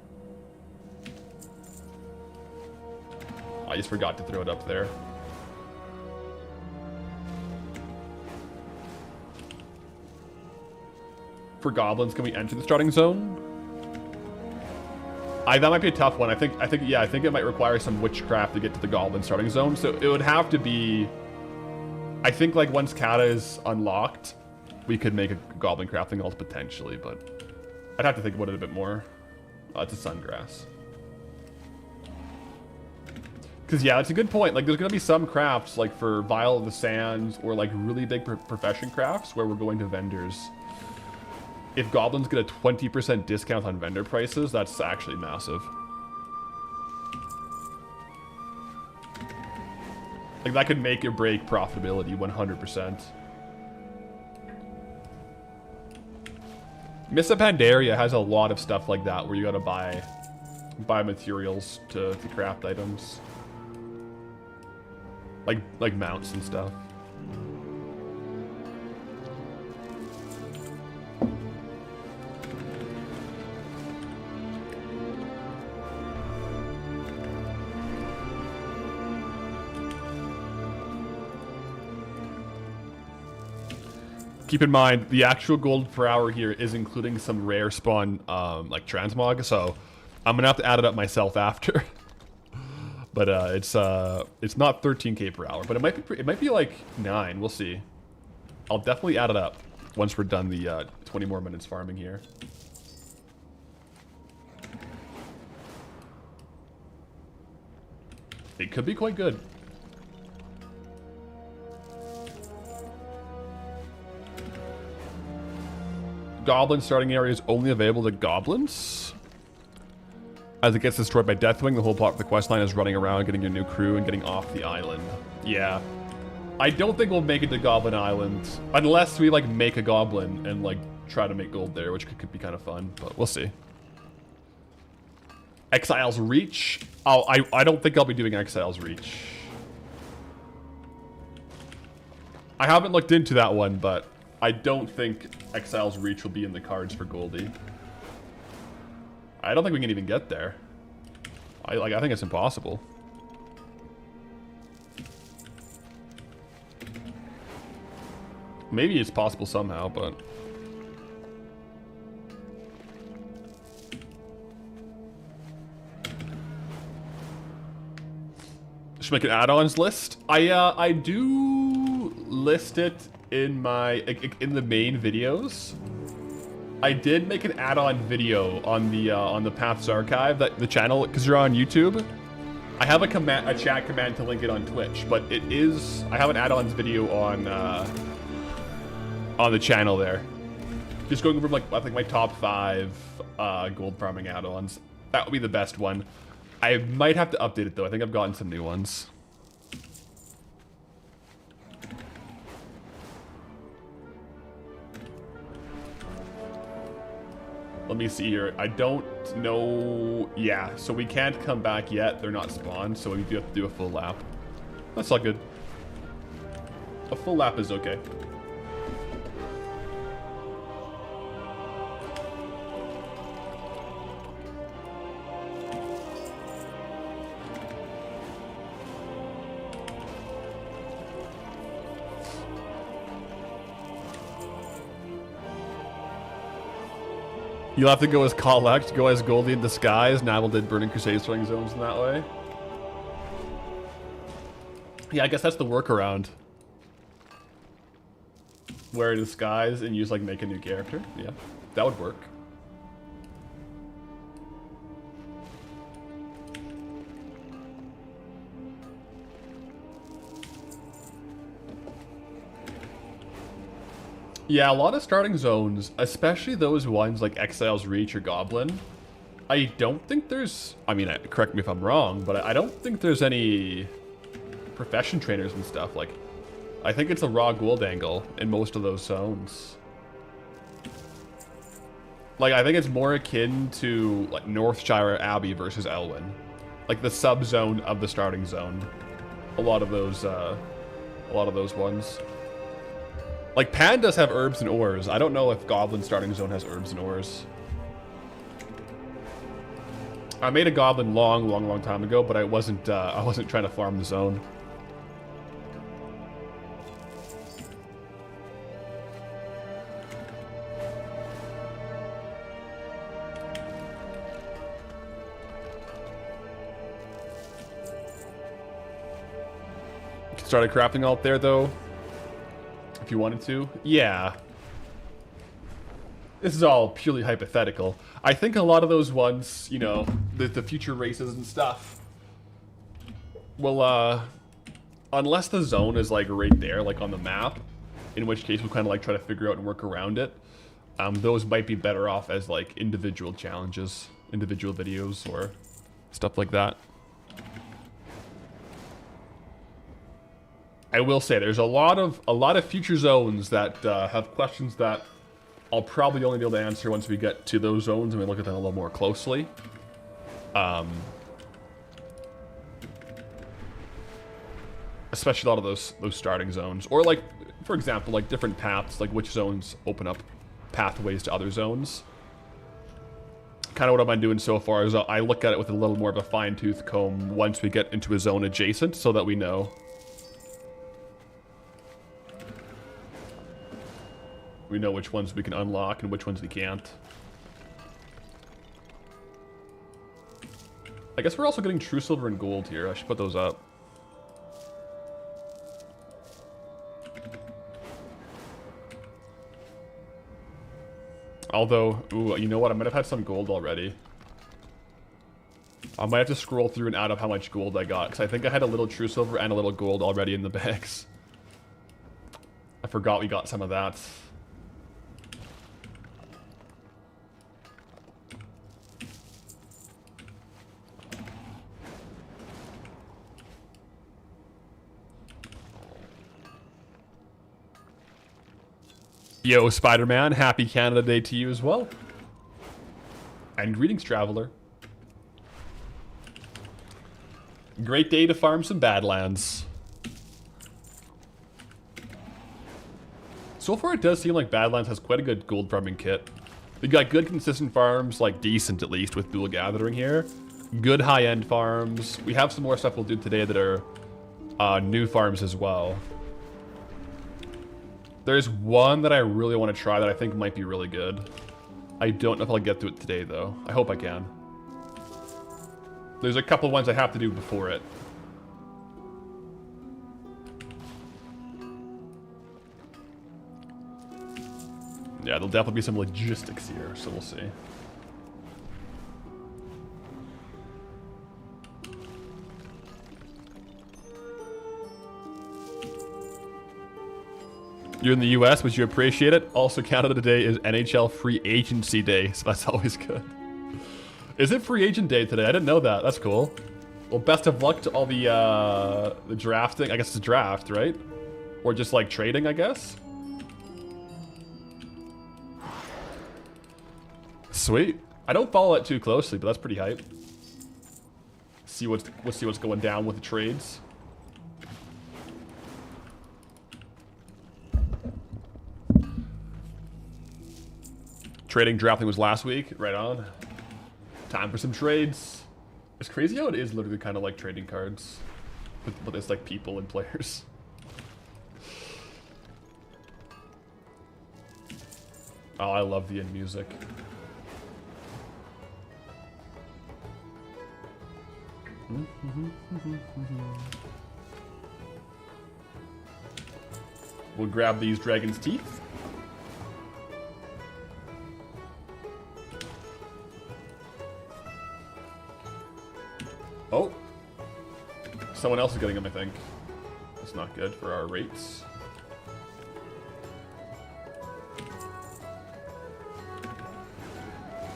I just forgot to throw it up there. For goblins, can we enter the starting zone? That might be a tough one. I think it might require some witchcraft to get to the goblin starting zone. So it would have to be. I think like once Kata is unlocked, we could make a goblin crafting alt potentially, but I'd have to think about it a bit more. It's a sungrass. Because yeah, it's a good point. Like there's gonna be some crafts like for Vial of the Sands or like really big profession crafts where we're going to vendors. If goblins get a 20% discount on vendor prices, that's actually massive. Like that could make or break profitability 100%. Missa Pandaria has a lot of stuff like that where you gotta buy materials to craft items. Like mounts and stuff. Keep in mind, the actual gold per hour here is including some rare spawn, like transmog, so I'm gonna have to add it up myself after. But it's not 13k per hour, but it might be like 9. We'll see. I'll definitely add it up once we're done the 20 more minutes farming here. It could be quite good. Goblin starting area is only available to goblins. As it gets destroyed by Deathwing, the whole plot of the questline is running around, getting your new crew, and getting off the island. Yeah. I don't think we'll make it to Goblin Island, unless we, like, make a goblin and, like, try to make gold there, which could be kind of fun, but we'll see. Exile's Reach? Oh, I don't think I'll be doing Exile's Reach. I haven't looked into that one, but I don't think Exile's Reach will be in the cards for Goldie. I don't think we can even get there. I think it's impossible. Maybe it's possible somehow, but should make an add-ons list. I do list it in the main videos. I did make an add-on video on the Paths Archive, the channel, because you're on YouTube. I have a chat command to link it on Twitch, but I have an add-ons video on the channel there. Just going over I think my top 5 gold farming add-ons. That would be the best one. I might have to update it though. I think I've gotten some new ones. Let me see here. I don't know. Yeah, so we can't come back yet. They're not spawned, so we do have to do a full lap. That's all good. A full lap is okay. You'll have to go as Collect, go as Goldie in disguise. Navel did Burning Crusade swing zones in that way. Yeah, I guess that's the workaround. Wear a disguise and use, like, make a new character. Yeah, that would work. Yeah, a lot of starting zones, especially those ones like Exile's Reach or Goblin, I don't think there's... I mean, correct me if I'm wrong, but I don't think there's any profession trainers and stuff. Like, I think it's a raw gold angle in most of those zones. Like, I think it's more akin to, like, Northshire Abbey versus Elwyn. Like, the sub-zone of the starting zone. A lot of those ones. Like, Pan does have herbs and ores. I don't know if Goblin starting zone has herbs and ores. I made a Goblin long time ago, but I wasn't trying to farm the zone. You can start a crafting alt there, though. If you wanted to. Yeah. This is all purely hypothetical. I think a lot of those ones, you know, the future races and stuff, will, unless the zone is, like, right there, like, on the map, in which case we'll kind of, like, try to figure out and work around it, those might be better off as, like, individual challenges, individual videos, or stuff like that. I will say there's a lot of future zones that have questions that I'll probably only be able to answer once we get to those zones and we look at them a little more closely. Especially a lot of those starting zones, or like, for example, like different paths, like which zones open up pathways to other zones. Kind of what I've been doing so far is I look at it with a little more of a fine-tooth comb once we get into a zone adjacent, so that we know. We know which ones we can unlock and which ones we can't. I guess we're also getting true silver and gold here. I should put those up. Although, ooh, you know what? I might have had some gold already. I might have to scroll through and add up how much gold I got, because I think I had a little true silver and a little gold already in the bags. I forgot we got some of that. Yo, Spider-Man, happy Canada Day to you as well. And greetings, traveler. Great day to farm some Badlands. So far, it does seem like Badlands has quite a good gold farming kit. We've got good consistent farms, like decent at least, with dual gathering here. Good high-end farms. We have some more stuff we'll do today that are new farms as well. There's one that I really want to try that I think might be really good. I don't know if I'll get to it today, though. I hope I can. There's a couple ones I have to do before it. Yeah, there'll definitely be some logistics here, so we'll see. You're in the US, but you appreciate it. Also, Canada today is NHL Free Agency Day, so that's always good. Is it Free Agent Day today? I didn't know that. That's cool. Well, best of luck to all the drafting. I guess it's a draft, right? Or just like trading, I guess. Sweet. I don't follow it too closely, but that's pretty hype. Let's see what's going down with the trades. Trading drafting was last week. Right on. Time for some trades. It's crazy how it is literally kind of like trading cards. But it's like people and players. Oh, I love the end music. We'll grab these dragon's teeth. Oh. Someone else is getting them, I think. That's not good for our rates.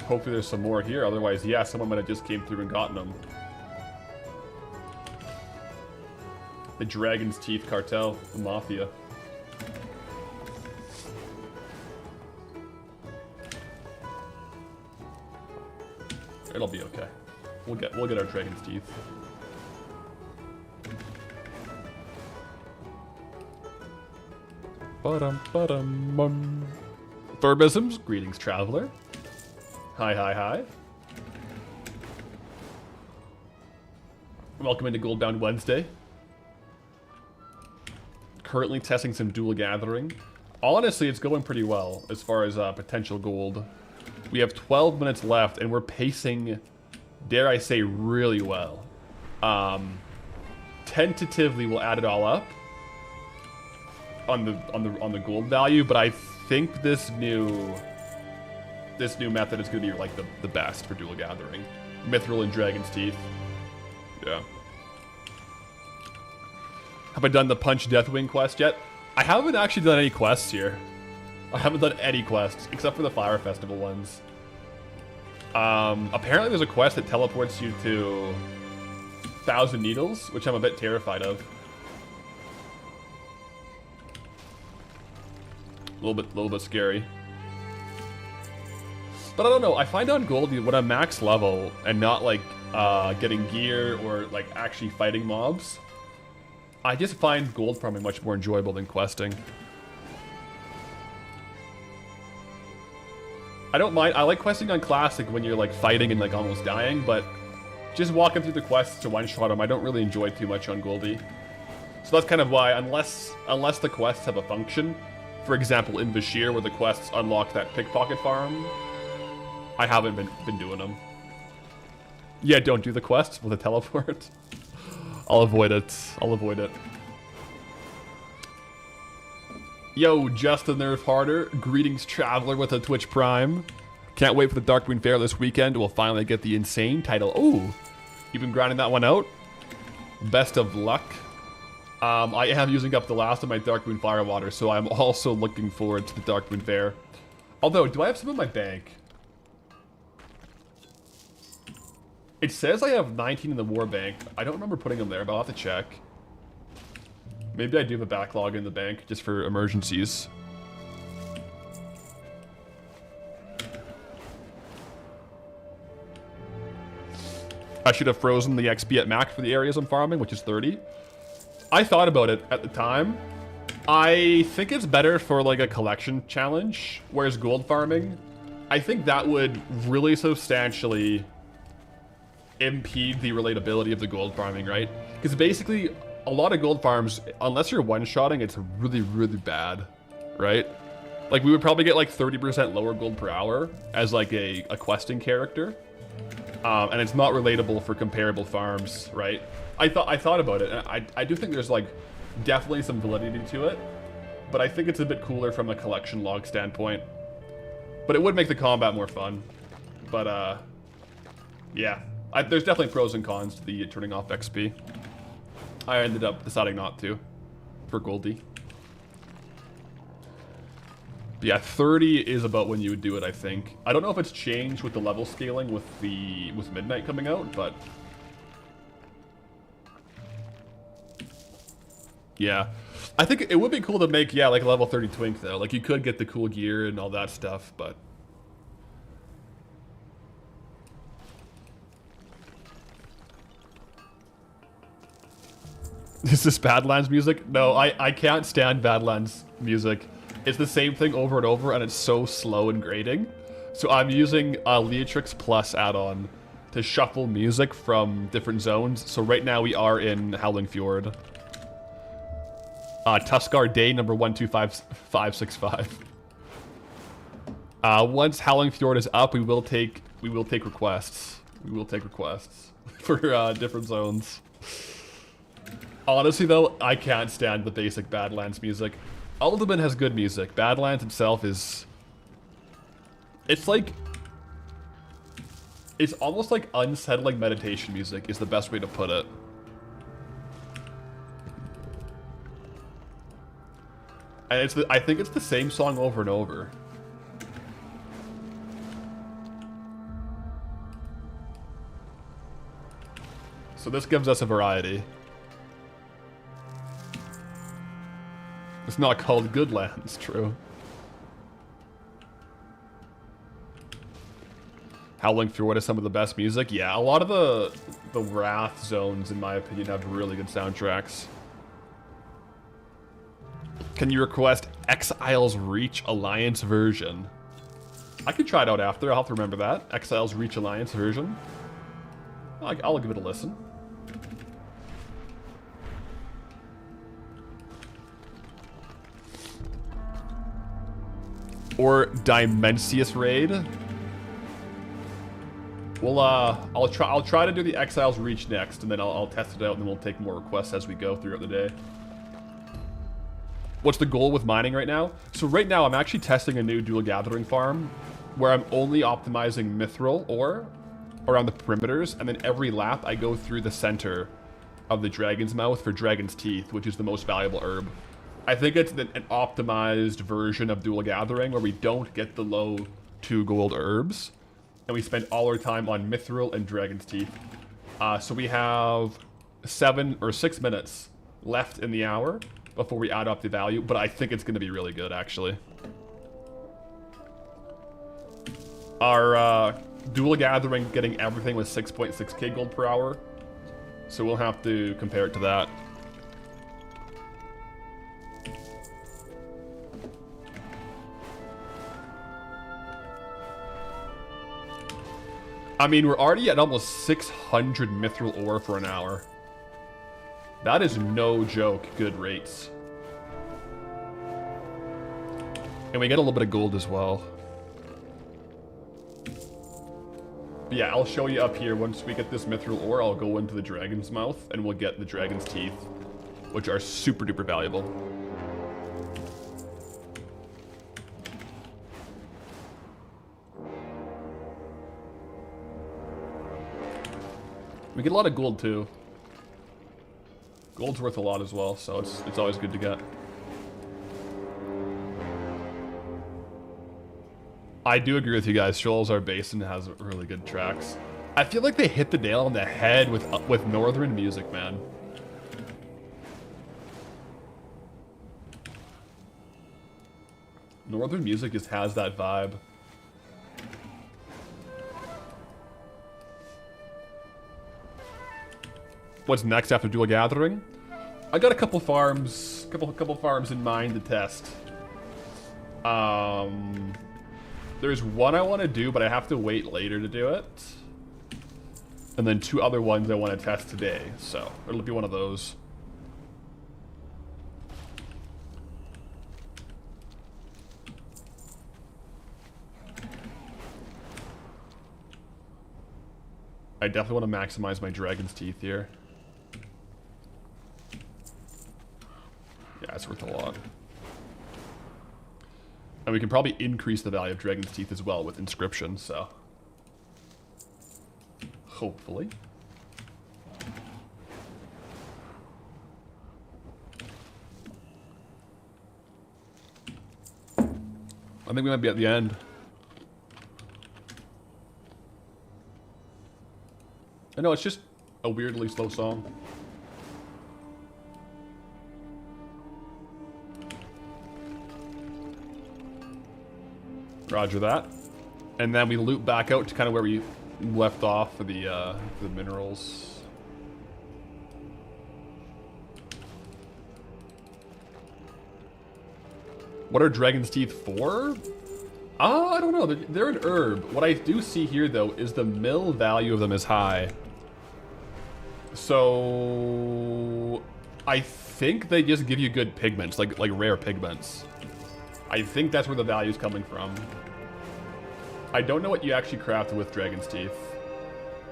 Hopefully there's some more here. Otherwise, yeah, someone might have just came through and gotten them. The Dragon's Teeth Cartel, the Mafia. It'll be okay. We'll get our Dragon's Teeth. Ba-dum. Thurbisms, greetings, traveler. Hi. Welcome into Goldbound Wednesday. Currently testing some dual gathering. Honestly, it's going pretty well as far as potential gold. We have 12 minutes left, and we're pacing, dare I say, really well. Tentatively, we'll add it all up on the gold value, but I think this new method is going to be like the best for dual gathering. Mithril and Dragon's Teeth. Yeah. Have I done the Punch Deathwing quest yet? I haven't actually done any quests here. I haven't done any quests, except for the Fire Festival ones. Apparently there's a quest that teleports you to 1,000 Needles, which I'm a bit terrified of. A little bit scary. But I don't know, I find on Gold, when I'm max level and not like getting gear or like actually fighting mobs, I just find gold farming much more enjoyable than questing. I don't mind, I like questing on Classic when you're like fighting and like almost dying, but just walking through the quests to one-shot them, I don't really enjoy too much on Goldie. So that's kind of why, unless the quests have a function, For example, in Bashir, where the quests unlock that pickpocket farm, I haven't been doing them. Yeah, don't do the quests with a teleport. I'll avoid it. I'll avoid it. Yo, just a nerf harder. Greetings, traveler with a Twitch Prime. Can't wait for the Darkmoon Fair this weekend. We'll finally get the insane title. Oh, you've been grinding that one out? Best of luck. I am using up the last of my Darkmoon Firewater, so I'm also looking forward to the Darkmoon Fair. Although, do I have some in my bank? It says I have 19 in the war bank. I don't remember putting them there, but I'll have to check. Maybe I do have a backlog in the bank just for emergencies. I should have frozen the XP at max for the areas I'm farming, which is 30. I thought about it at the time. I think it's better for like a collection challenge, whereas gold farming, I think that would really substantially impede the relatability of the gold farming, right? Because basically, a lot of gold farms, unless you're one-shotting, it's really, really bad, right? Like, we would probably get like 30% lower gold per hour as like a questing character. And it's not relatable for comparable farms, right? I thought about it, and I do think there's like definitely some validity to it, but I think it's a bit cooler from a collection log standpoint. But it would make the combat more fun. But yeah, there's definitely pros and cons to the turning off XP. I ended up deciding not to for Goldie. But yeah, 30 is about when you would do it, I think. I don't know if it's changed with the level scaling with Midnight coming out, but yeah. I think it would be cool to make, yeah, like a level 30 twink though. Like you could get the cool gear and all that stuff, but is this Badlands music? No, I can't stand Badlands music. It's the same thing over and over, and it's so slow and grating. So I'm using Leatrix Plus add-on to shuffle music from different zones. So right now we are in Howling Fjord. Tuskar Day number 125565. Once Howling Fjord is up, we will take requests. We will take requests for different zones. Honestly though, I can't stand the basic Badlands music. Ultimate has good music. Badlands itself is... It's like... It's almost like unsettling meditation music is the best way to put it. And I think it's the same song over and over. So this gives us a variety. It's not called Goodlands, true. Howling Fjord is some of the best music. Yeah, a lot of the Wrath zones, in my opinion, have really good soundtracks. Can you request Exile's Reach Alliance version? I could try it out after. I'll have to remember that. Exile's Reach Alliance version. I'll give it a listen. Or Dimensius Raid. Well, I'll try to do the Exile's Reach next, and then I'll test it out, and then we'll take more requests as we go throughout the day. What's the goal with mining right now? So right now, I'm actually testing a new dual gathering farm, where I'm only optimizing mithril ore around the perimeters, and then every lap I go through the center of the Dragon's Mouth for Dragon's Teeth, which is the most valuable herb. I think it's an optimized version of dual gathering where we don't get the low 2 gold herbs, and we spend all our time on mithril and Dragon's Teeth. So we have 7 or 6 minutes left in the hour before we add up the value, but I think it's going to be really good, actually. Our dual gathering getting everything with 6.6k gold per hour, so we'll have to compare it to that. I mean, we're already at almost 600 mithril ore for an hour. That is no joke good rates. And we get a little bit of gold as well. But yeah, I'll show you up here. Once we get this mithril ore, I'll go into the dragon's mouth and we'll get the dragon's teeth, which are super duper valuable. We get a lot of gold too. Gold's worth a lot as well, so it's always good to get. I do agree with you guys. Sholazar Basin has really good tracks. I feel like they hit the nail on the head with northern music, man. Northern music just has that vibe. What's next after Dual Gathering? I got a couple farms, couple farms in mind to test. There's one I want to do, but I have to wait later to do it. And then 2 other ones I want to test today, so it'll be one of those. I definitely want to maximize my dragon's teeth here. Yeah, it's worth a lot. And we can probably increase the value of dragon's teeth as well with inscription, so. Hopefully. I think we might be at the end. I know, it's just a weirdly slow song. Roger that. And then we loop back out to kind of where we left off for the minerals. What are dragon's teeth for? I don't know. They're an herb. What I do see here, though, is the mill value of them is high. So I think they just give you good pigments, like rare pigments. I think that's where the value is coming from. I don't know what you actually craft with dragon's teeth,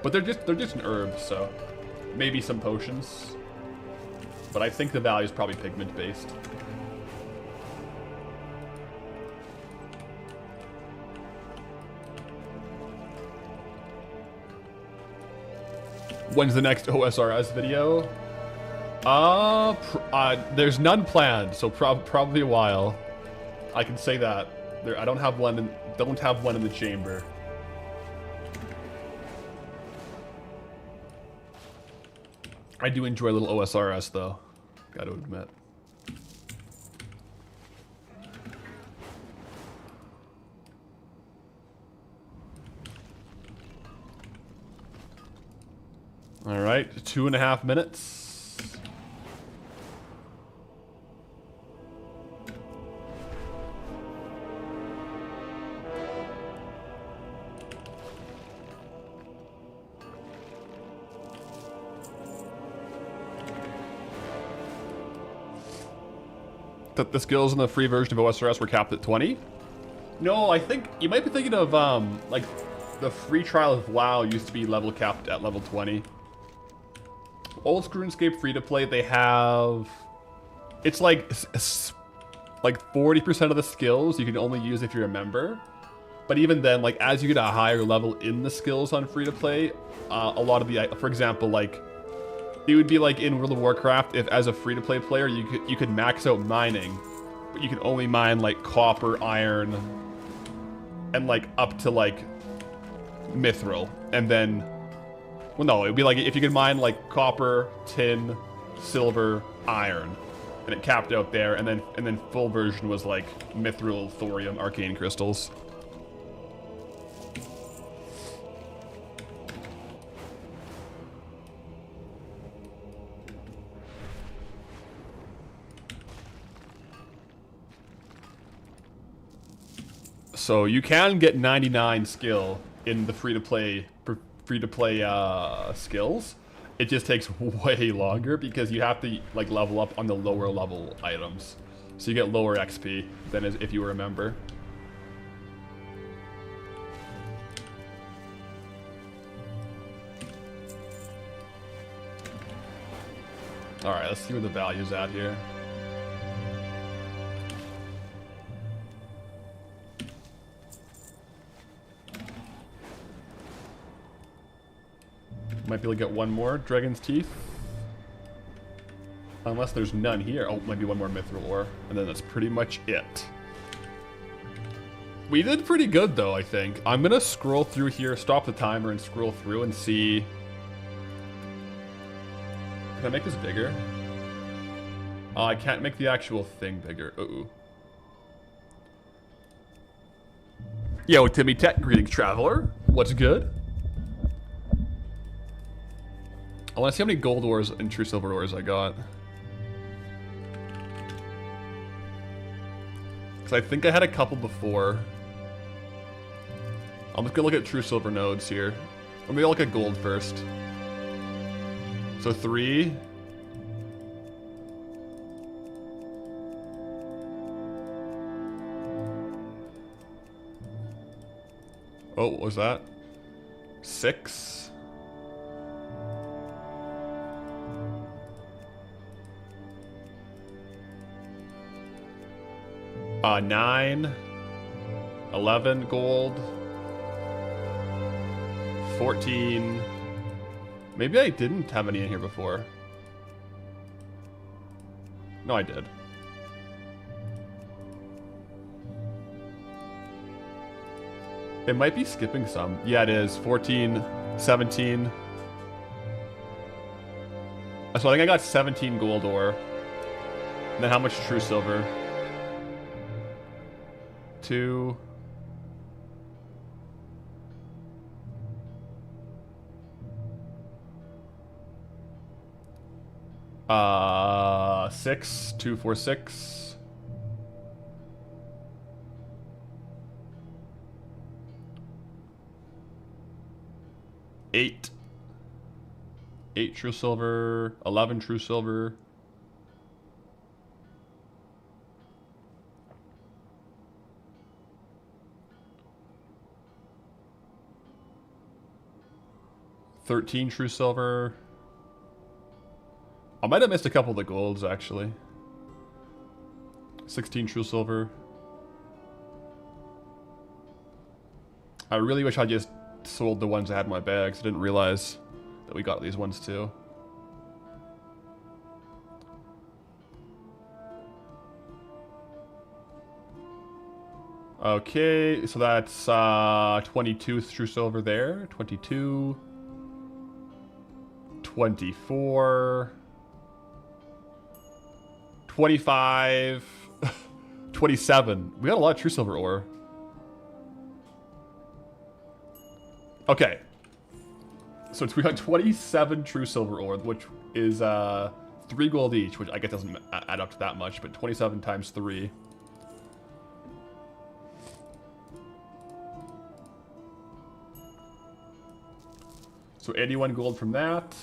but they're just an herb, so maybe some potions. But I think the value is probably pigment based. When's the next OSRS video? There's none planned, so probably a while. I can say that. I don't have one in the chamber. I do enjoy a little OSRS though, gotta admit. All right, 2.5 minutes. That the skills in the free version of OSRS were capped at 20? No, I think you might be thinking of like the free trial of WoW used to be level capped at level 20. Old School RuneScape free to play, they have, it's like 40% of the skills you can only use if you're a member. But even then, like as you get a higher level in the skills on free to play, a lot of the, for example, like it would be like in World of Warcraft, if as a free to play player you could max out mining, but you could only mine like copper, iron, and like up to like mithril, and then, well, no, it would be like if you could mine like copper, tin, silver, iron, and it capped out there, and then full version was like mithril, thorium, arcane crystals. So you can get 99 skill in the free-to-play skills. It just takes way longer because you have to like level up on the lower level items. So you get lower XP than if you were a member. Alright, let's see where the value's at here. Might be able to get one more Dragon's Teeth. Unless there's none here. Oh, maybe one more Mithril Ore. And then that's pretty much it. We did pretty good though, I think. I'm gonna scroll through here, stop the timer and scroll through and see. Can I make this bigger? Oh, I can't make the actual thing bigger. Uh-oh. Yo, Timmy Tech, greetings, traveler. What's good? I want to see how many gold ores and true silver ores I got. Because I think I had a couple before. I'm just going to look at true silver nodes here. Or maybe I'll look at gold first. So 3. Oh, what was that? 6. Uh, 9. 11 gold. 14. Maybe I didn't have any in here before. No, I did. It might be skipping some. Yeah, it is. 14, 17. So I think I got 17 gold ore. And then how much true silver? 2. 6, 2, 4, 6. 8. 8 true silver, 11 true silver. $13 true silver. I might have missed a couple of the golds, actually. 16 true silver. I really wish I just sold the ones I had in my bags. I didn't realize that we got these ones too. Okay, so that's 22 true silver there. 22. 24. 25. 27. We got a lot of true silver ore. Okay. So we got 27 true silver ore, which is 3 gold each, which I guess doesn't add up to that much, but 27 times 3. So 81 gold from that.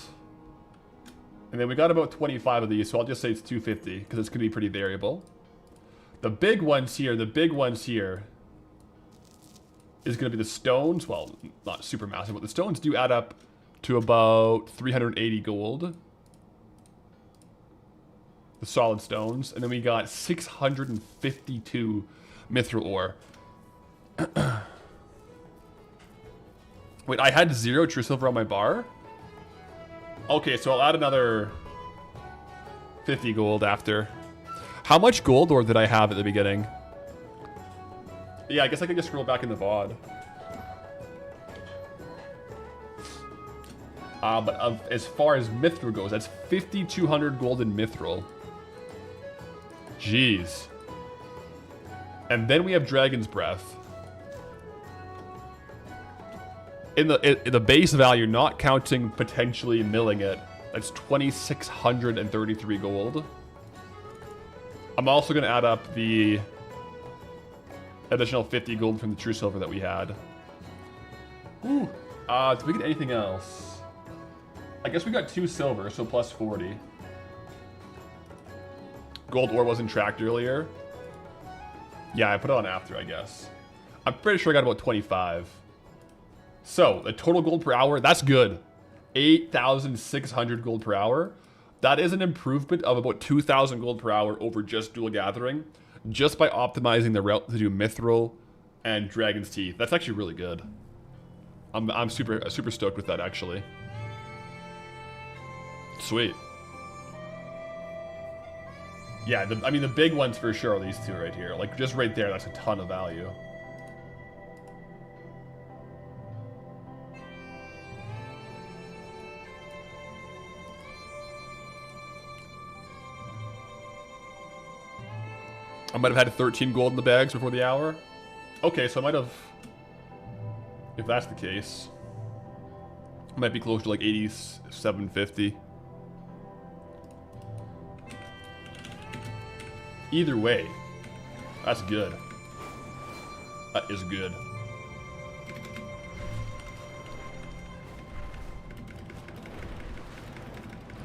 And then we got about 25 of these, so I'll just say it's 250, because it's going to be pretty variable. The big ones here is going to be the stones. Well, not super massive, but the stones do add up to about 380 gold. The solid stones. And then we got 652 mithril ore. Wait, I had 0 true silver on my bar? Okay, so I'll add another 50 gold after. How much gold ore did I have at the beginning? Yeah, I guess I can just scroll back in the VOD. But as far as mithril goes, that's 5,200 gold in mithril. Jeez. And then we have Dragon's Breath. In the base value, not counting potentially milling it, that's 2,633 gold. I'm also going to add up the additional 50 gold from the true silver that we had. Ooh. Did we get anything else? I guess we got 2 silver, so plus 40. Gold ore wasn't tracked earlier. Yeah, I put it on after, I guess. I'm pretty sure I got about 25. So, the total gold per hour, that's good. 8,600 gold per hour. That is an improvement of about 2,000 gold per hour over just dual gathering, just by optimizing the route to do Mithril and Dragon's Teeth. That's actually really good. I'm super stoked with that, actually. Sweet. Yeah, I mean, the big ones for sure are these two right here. Like, just right there, that's a ton of value. I might have had 13 gold in the bags before the hour. Okay, so I might have... If that's the case... I might be close to like 8750. Either way, that's good. That is good.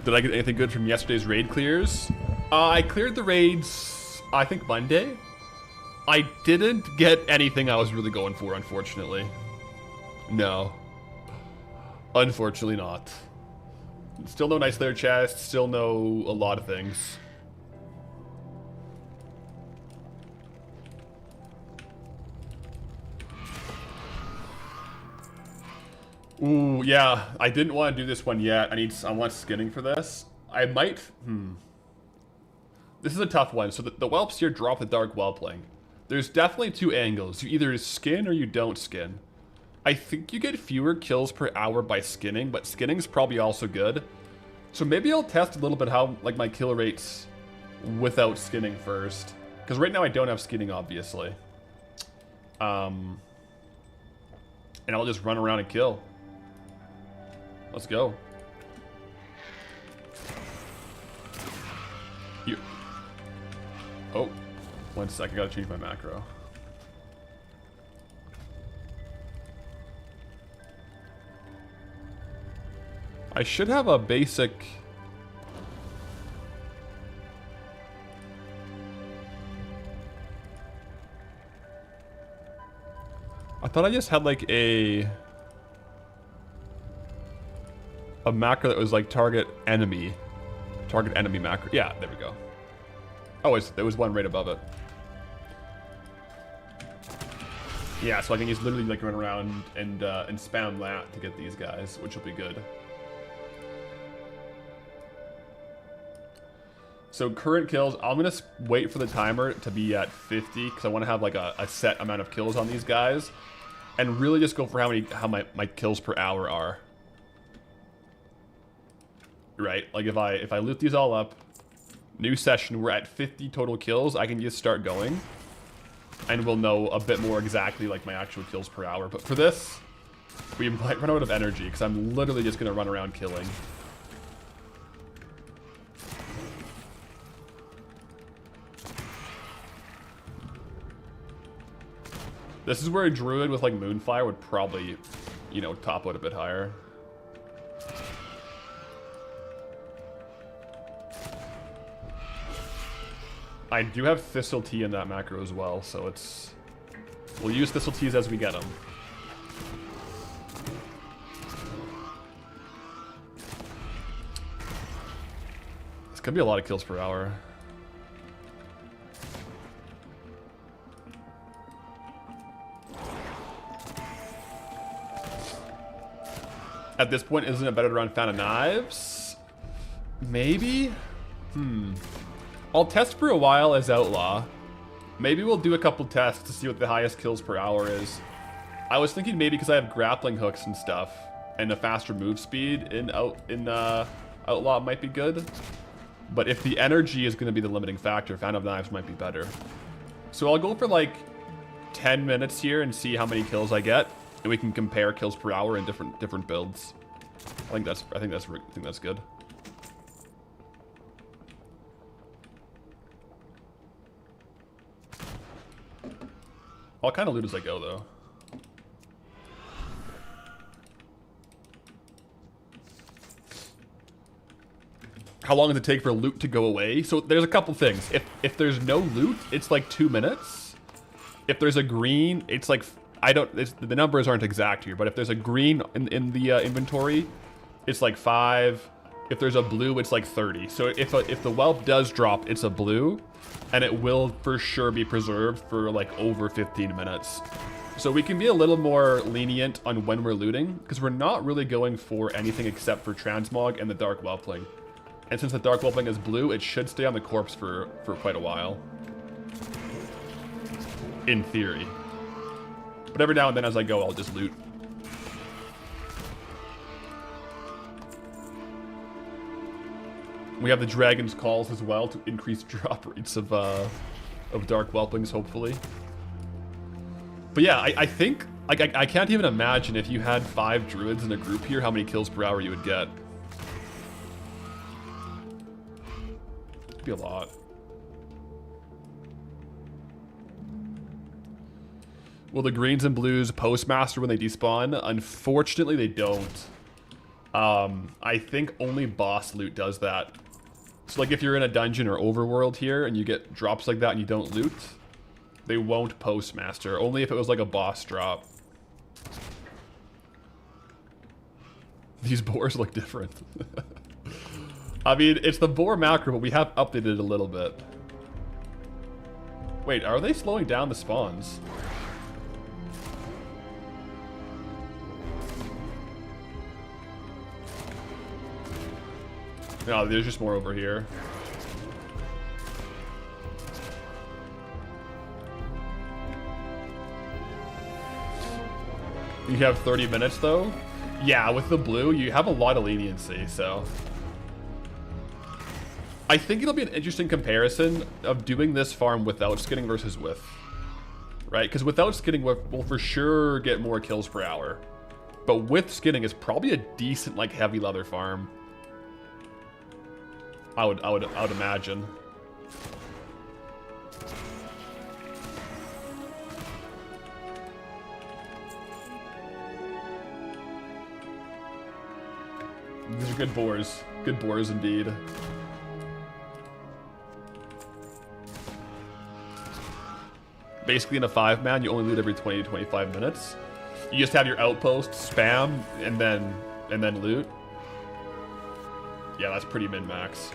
Did I get anything good from yesterday's raid clears? I cleared the raids, I think Monday. I didn't get anything I was really going for, unfortunately. No. Unfortunately not. Still no nice layer chest, still no a lot of things. Ooh, yeah, I didn't want to do this one yet. I want skinning for this. I might, This is a tough one. So the whelps here drop the dark whelpling. There's definitely two angles. You either skin or you don't skin. I think you get fewer kills per hour by skinning, but skinning's probably also good. So maybe I'll test a little bit how like my kill rates without skinning first. Because right now I don't have skinning, obviously. And I'll just run around and kill. Let's go. You. Oh, 1 sec. I gotta change my macro. I should have a basic. I thought I just had like a macro that was like target enemy macro. Yeah, there we go. Oh, there was one right above it. Yeah, so I can just literally like run around and spam that to get these guys, which will be good. So current kills, I'm gonna wait for the timer to be at 50 because I want to have like a set amount of kills on these guys, and really just go for how my kills per hour are. Right, like if I loot these all up, new session, we're at 50 total kills, I can just start going, and we'll know a bit more exactly like my actual kills per hour. But for this, we might run out of energy because I'm literally just gonna run around killing. This is where a druid with like Moonfire would probably, you know, top out a bit higher. I do have Thistle Tea in that macro as well, so it's... We'll use Thistle Teas as we get them. This could be a lot of kills per hour. At this point, isn't it better to run Fan of Knives? Maybe? I'll test for a while as Outlaw. Maybe we'll do a couple tests to see what the highest kills per hour is. I was thinking maybe because I have grappling hooks and stuff, and a faster move speed in Outlaw might be good. But if the energy is going to be the limiting factor, Fan of Knives might be better. So I'll go for like 10 minutes here and see how many kills I get, and we can compare kills per hour in different builds. I think that's good. I'll kind of loot as I go, though. how long does it take for loot to go away? So there's a couple things. If there's no loot, it's like 2 minutes. If there's a green, it's like, the numbers aren't exact here, but if there's a green in the inventory, it's like 5. If there's a blue, it's like 30. So if the whelp does drop, it's a blue, and it will for sure be preserved for like over 15 minutes. So we can be a little more lenient on when we're looting, because we're not really going for anything except for transmog and the dark whelpling. And since the dark whelpling is blue, it should stay on the corpse for quite a while. In theory. But every now and then as I go, I'll just loot. We have the Dragon's Calls as well to increase drop rates of dark whelplings, hopefully. But yeah, I think, like, I can't even imagine if you had 5 druids in a group here, how many kills per hour you would get. It'd be a lot. Will the greens and blues postmaster when they despawn? Unfortunately, they don't. I think only boss loot does that. So like if you're in a dungeon or overworld here and you get drops like that and you don't loot, they won't postmaster. Only if it was like a boss drop. These boars look different. I mean, it's the boar macro, but we have updated it a little bit. Wait, are they slowing down the spawns? No, there's just more over here. You have 30 minutes though? Yeah, with the blue, you have a lot of leniency, so. I think it'll be an interesting comparison of doing this farm without skinning versus with. Right? Because without skinning, we'll for sure get more kills per hour. But with skinning, it's probably a decent, like, heavy leather farm. I would imagine. These are good boars. Good boars indeed. Basically in a 5-man, you only loot every 20 to 25 minutes. You just have your outpost, spam, and then loot. Yeah, that's pretty min-max.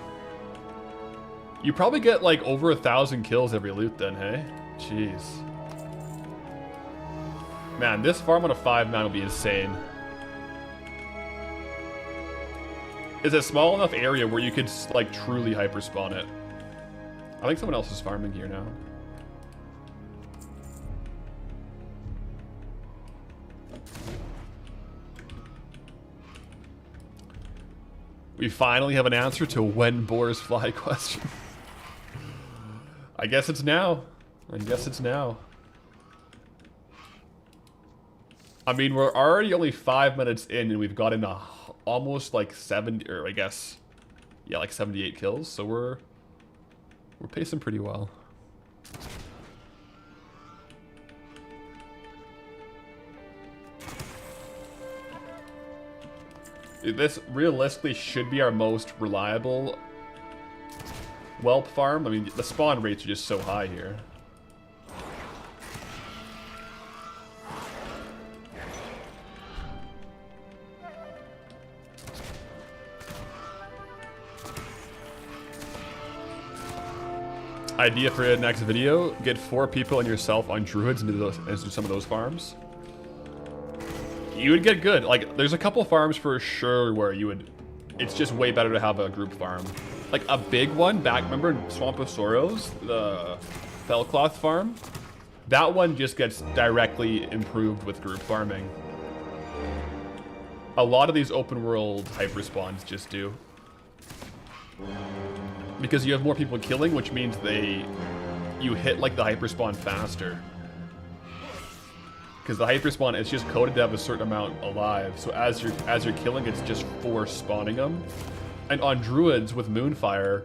You probably get like over 1,000 kills every loot then, hey? Jeez. Man, this farm on a 5-man will be insane. It's a small enough area where you could like truly hyperspawn it. I think someone else is farming here now. We finally have an answer to when boars fly question. I guess it's now. I guess it's now. I mean, we're already only 5 minutes in and we've gotten almost like 70, or I guess, yeah, like 78 kills. So we're pacing pretty well. This realistically should be our most reliable whelp farm. I mean, the spawn rates are just so high here. Idea for the next video: get 4 people and yourself on druids and do some of those farms. You would get good. Like, there's a couple farms for sure where you would... It's just way better to have a group farm. Like, a big one back... Remember in Swamp of Sorrows? The Fellcloth farm? That one just gets directly improved with group farming. A lot of these open world hyperspawns just do. Because you have more people killing, which means you hit, like, the hyperspawn faster. Because the hyperspawn is just coded to have a certain amount alive. So as you're killing, it's just force spawning them. And on druids with Moonfire,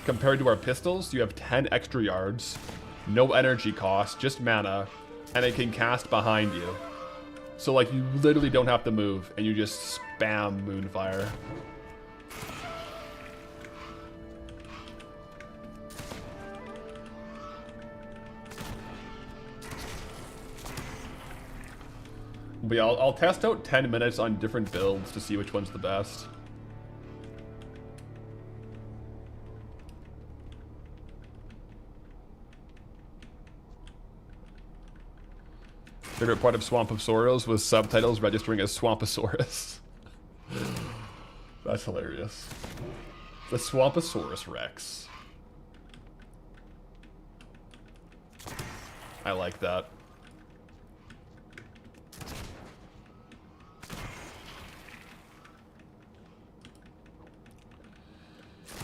compared to our pistols, you have 10 extra yards, no energy cost, just mana, and it can cast behind you. So like you literally don't have to move, and you just spam Moonfire. But yeah, I'll test out 10 minutes on different builds to see which one's the best. Favorite part of Swamp of Sorrows was subtitles registering as Swamposaurus. That's hilarious. The Swamposaurus Rex. I like that.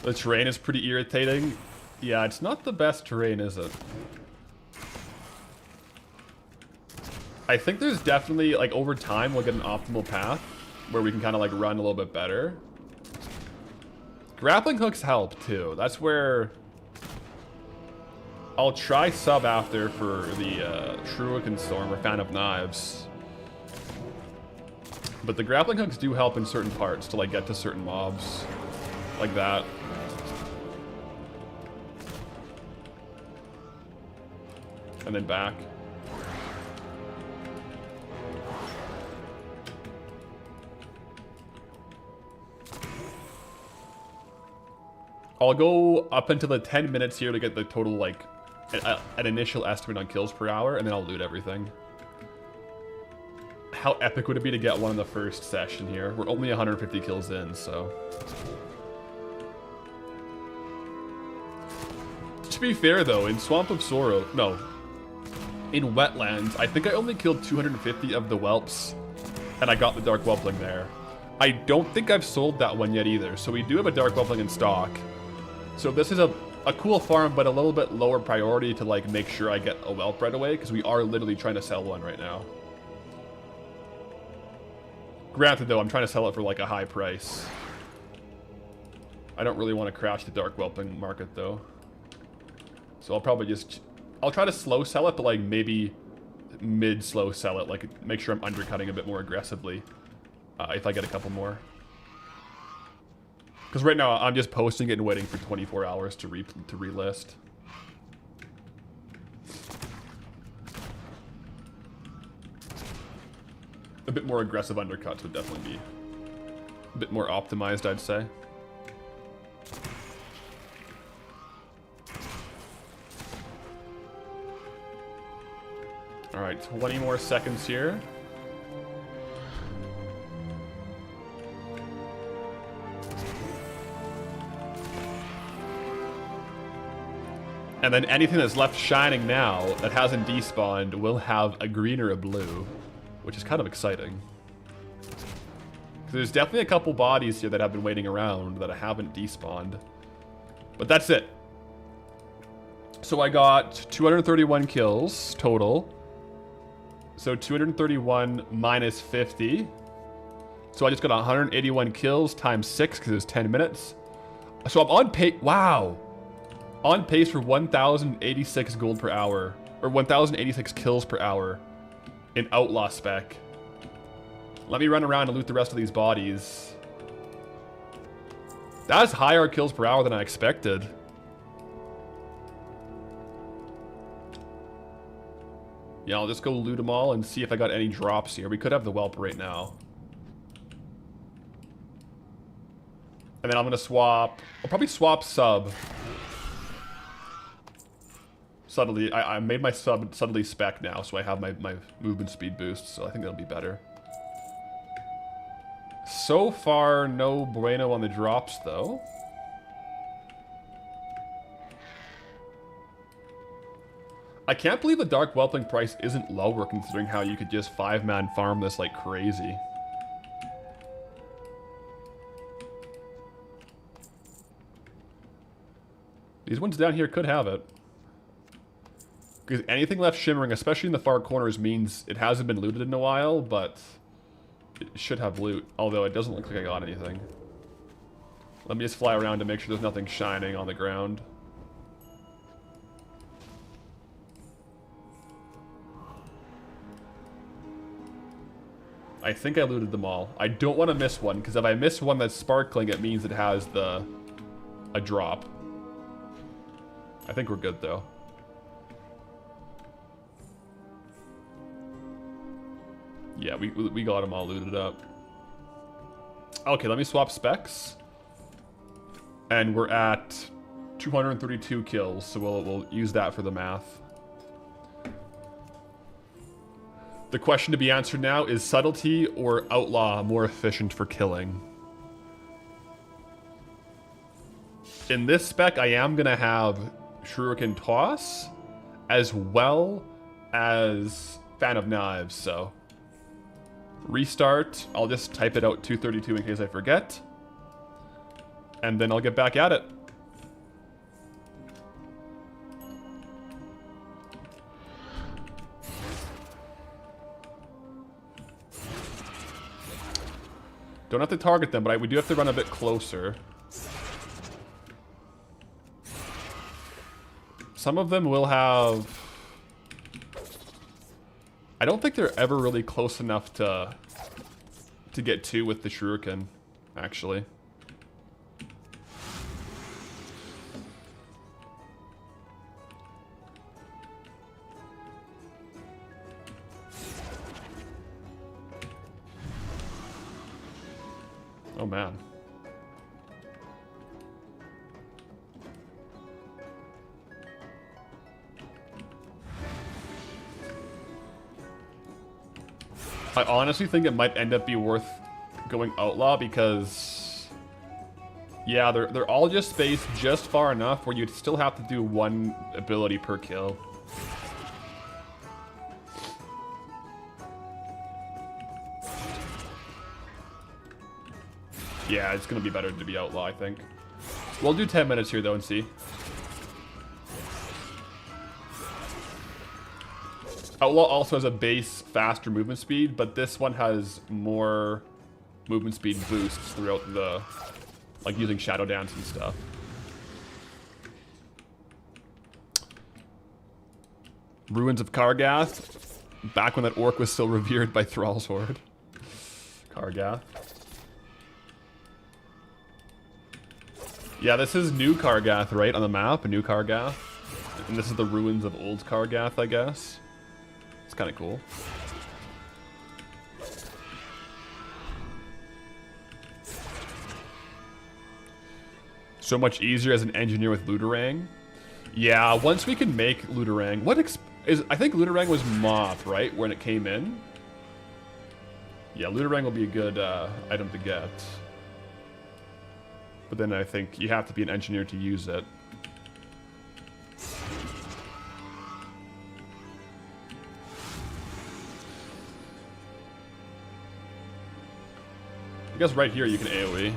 The terrain is pretty irritating. Yeah, it's not the best terrain, is it? I think there's definitely, like, over time we'll get an optimal path where we can kind of, like, run a little bit better. Grappling hooks help, too. That's where I'll try sub after for the Shuriken Storm or Fan of Knives. But the grappling hooks do help in certain parts to, like, get to certain mobs. Like that. And then back. I'll go up until the 10 minutes here to get the total, like, an initial estimate on kills per hour, and then I'll loot everything. How epic would it be to get one in the first session here? We're only 150 kills in, so... To be fair, though, in Swamp of Sorrow... No. In Wetlands, I think I only killed 250 of the whelps, and I got the Dark Whelpling there. I don't think I've sold that one yet either, so we do have a Dark Whelpling in stock. So this is a cool farm, but a little bit lower priority to, like, make sure I get a whelp right away, because we are literally trying to sell one right now. Granted, though, I'm trying to sell it for, like, a high price. I don't really want to crash the Dark Whelping market, though. So I'll probably just... I'll try to slow sell it, but, like, maybe mid-slow sell it. Like, make sure I'm undercutting a bit more aggressively if I get a couple more. Because right now, I'm just posting it and waiting for 24 hours to relist. A bit more aggressive undercuts would definitely be a bit more optimized, I'd say. Alright, 20 more seconds here. And then anything that's left shining now that hasn't despawned will have a green or a blue, which is kind of exciting. There's definitely a couple bodies here that have been waiting around that I haven't despawned. But that's it. So I got 231 kills total. So 231 minus 50. So I just got 181 kills times 6 because it's 10 minutes. So I'm on pace. Wow. On pace for 1,086 gold per hour. Or 1,086 kills per hour in Outlaw spec. Let me run around and loot the rest of these bodies. That's higher kills per hour than I expected. Yeah, I'll just go loot them all and see if I got any drops here. We could have the whelp right now. And then I'm gonna swap... I'll probably swap sub. Subtly, I made my sub subtly spec now, so I have my movement speed boost, so I think that'll be better. So far, no bueno on the drops, though. I can't believe the Dark Whelpling price isn't lower, considering how you could just 5-man farm this like crazy. These ones down here could have it. Because anything left shimmering, especially in the far corners, means it hasn't been looted in a while, but it should have loot. Although it doesn't look like I got anything. Let me just fly around to make sure there's nothing shining on the ground. I think I looted them all. I don't want to miss one, because if I miss one that's sparkling, it means it has a drop. I think we're good, though. Yeah, we got them all looted up. Okay, let me swap specs. And we're at 232 kills, so we'll use that for the math. The question to be answered now is subtlety or outlaw more efficient for killing? In this spec, I am going to have Shuriken Toss as well as Fan of Knives, so restart. I'll just type it out 232 in case I forget. And then I'll get back at it. Don't have to target them, but we do have to run a bit closer. Some of them will have... I don't think they're ever really close enough to get to with the Shuriken, actually. Oh man. I honestly think it might end up be worth going outlaw because, yeah, they're all just spaced just far enough where you'd still have to do one ability per kill. Yeah, it's gonna be better to be outlaw, I think. We'll do 10 minutes here though and see. Outlaw also has a base faster movement speed, but this one has more movement speed boosts throughout the, like using Shadow Dance and stuff. Ruins of Kargath, back when that orc was still revered by Thrall's Horde. Kargath. Yeah, this is new Kargath, right, on the map, a new Kargath. And this is the ruins of old Kargath, I guess. It's kind of cool. So much easier as an engineer with Looterang. Yeah, once we can make Looterang, I think Looterang was Moth, right, when it came in? Yeah, Looterang will be a good item to get. But then I think you have to be an engineer to use it. I guess right here you can AoE.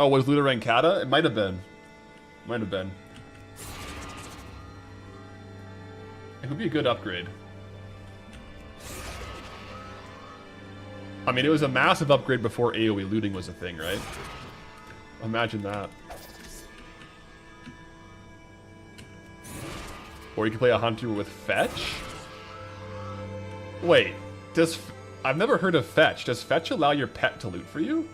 Oh, was Looterang Kata? It might have been. Might have been. It would be a good upgrade. I mean, it was a massive upgrade before AoE looting was a thing, right? Imagine that. Or you can play a hunter with fetch? Wait, I've never heard of fetch. Does fetch allow your pet to loot for you?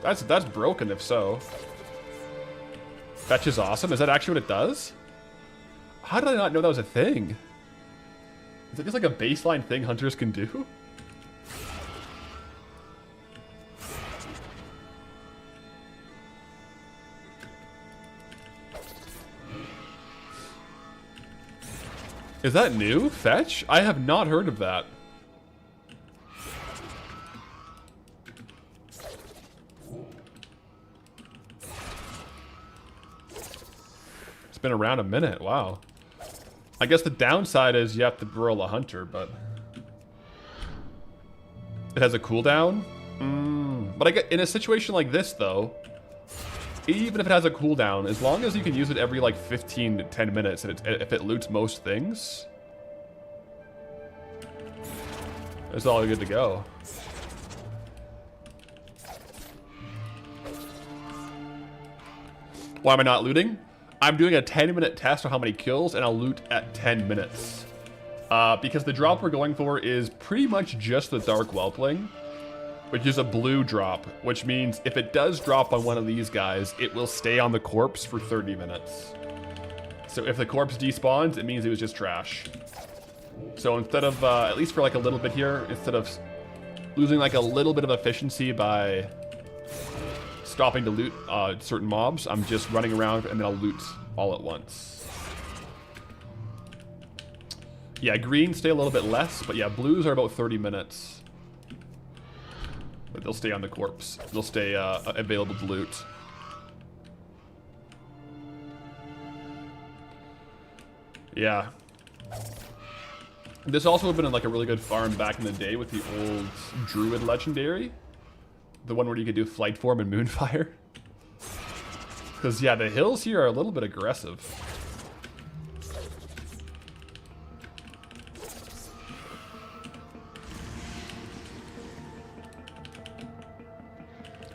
That's broken if so. Fetch is awesome. Is that actually what it does? How did I not know that was a thing? Is it just like a baseline thing hunters can do? Is that new? Fetch? I have not heard of that. It's been around a minute. Wow. I guess the downside is you have to roll a hunter, but it has a cooldown. But I get in a situation like this though, even if it has a cooldown, as long as you can use it every like 15 to 10 minutes, and if it loots most things, it's all good to go. Why am I not looting? I'm doing a 10-minute test on how many kills, and I'll loot at 10 minutes. Because the drop we're going for is pretty much just the Dark Whelpling, which is a blue drop, which means if it does drop on one of these guys, it will stay on the corpse for 30 minutes. So if the corpse despawns, it means it was just trash. So instead of, at least for like a little bit here, instead of losing like a little bit of efficiency by stopping to loot certain mobs, I'm just running around and then I'll loot all at once. Yeah, green stay a little bit less, but yeah, blues are about 30 minutes. But they'll stay on the corpse. They'll stay available to loot. Yeah. This also would have been like a really good farm back in the day with the old Druid Legendary. The one where you could do Flight Form and Moonfire. Because, yeah, the hills here are a little bit aggressive.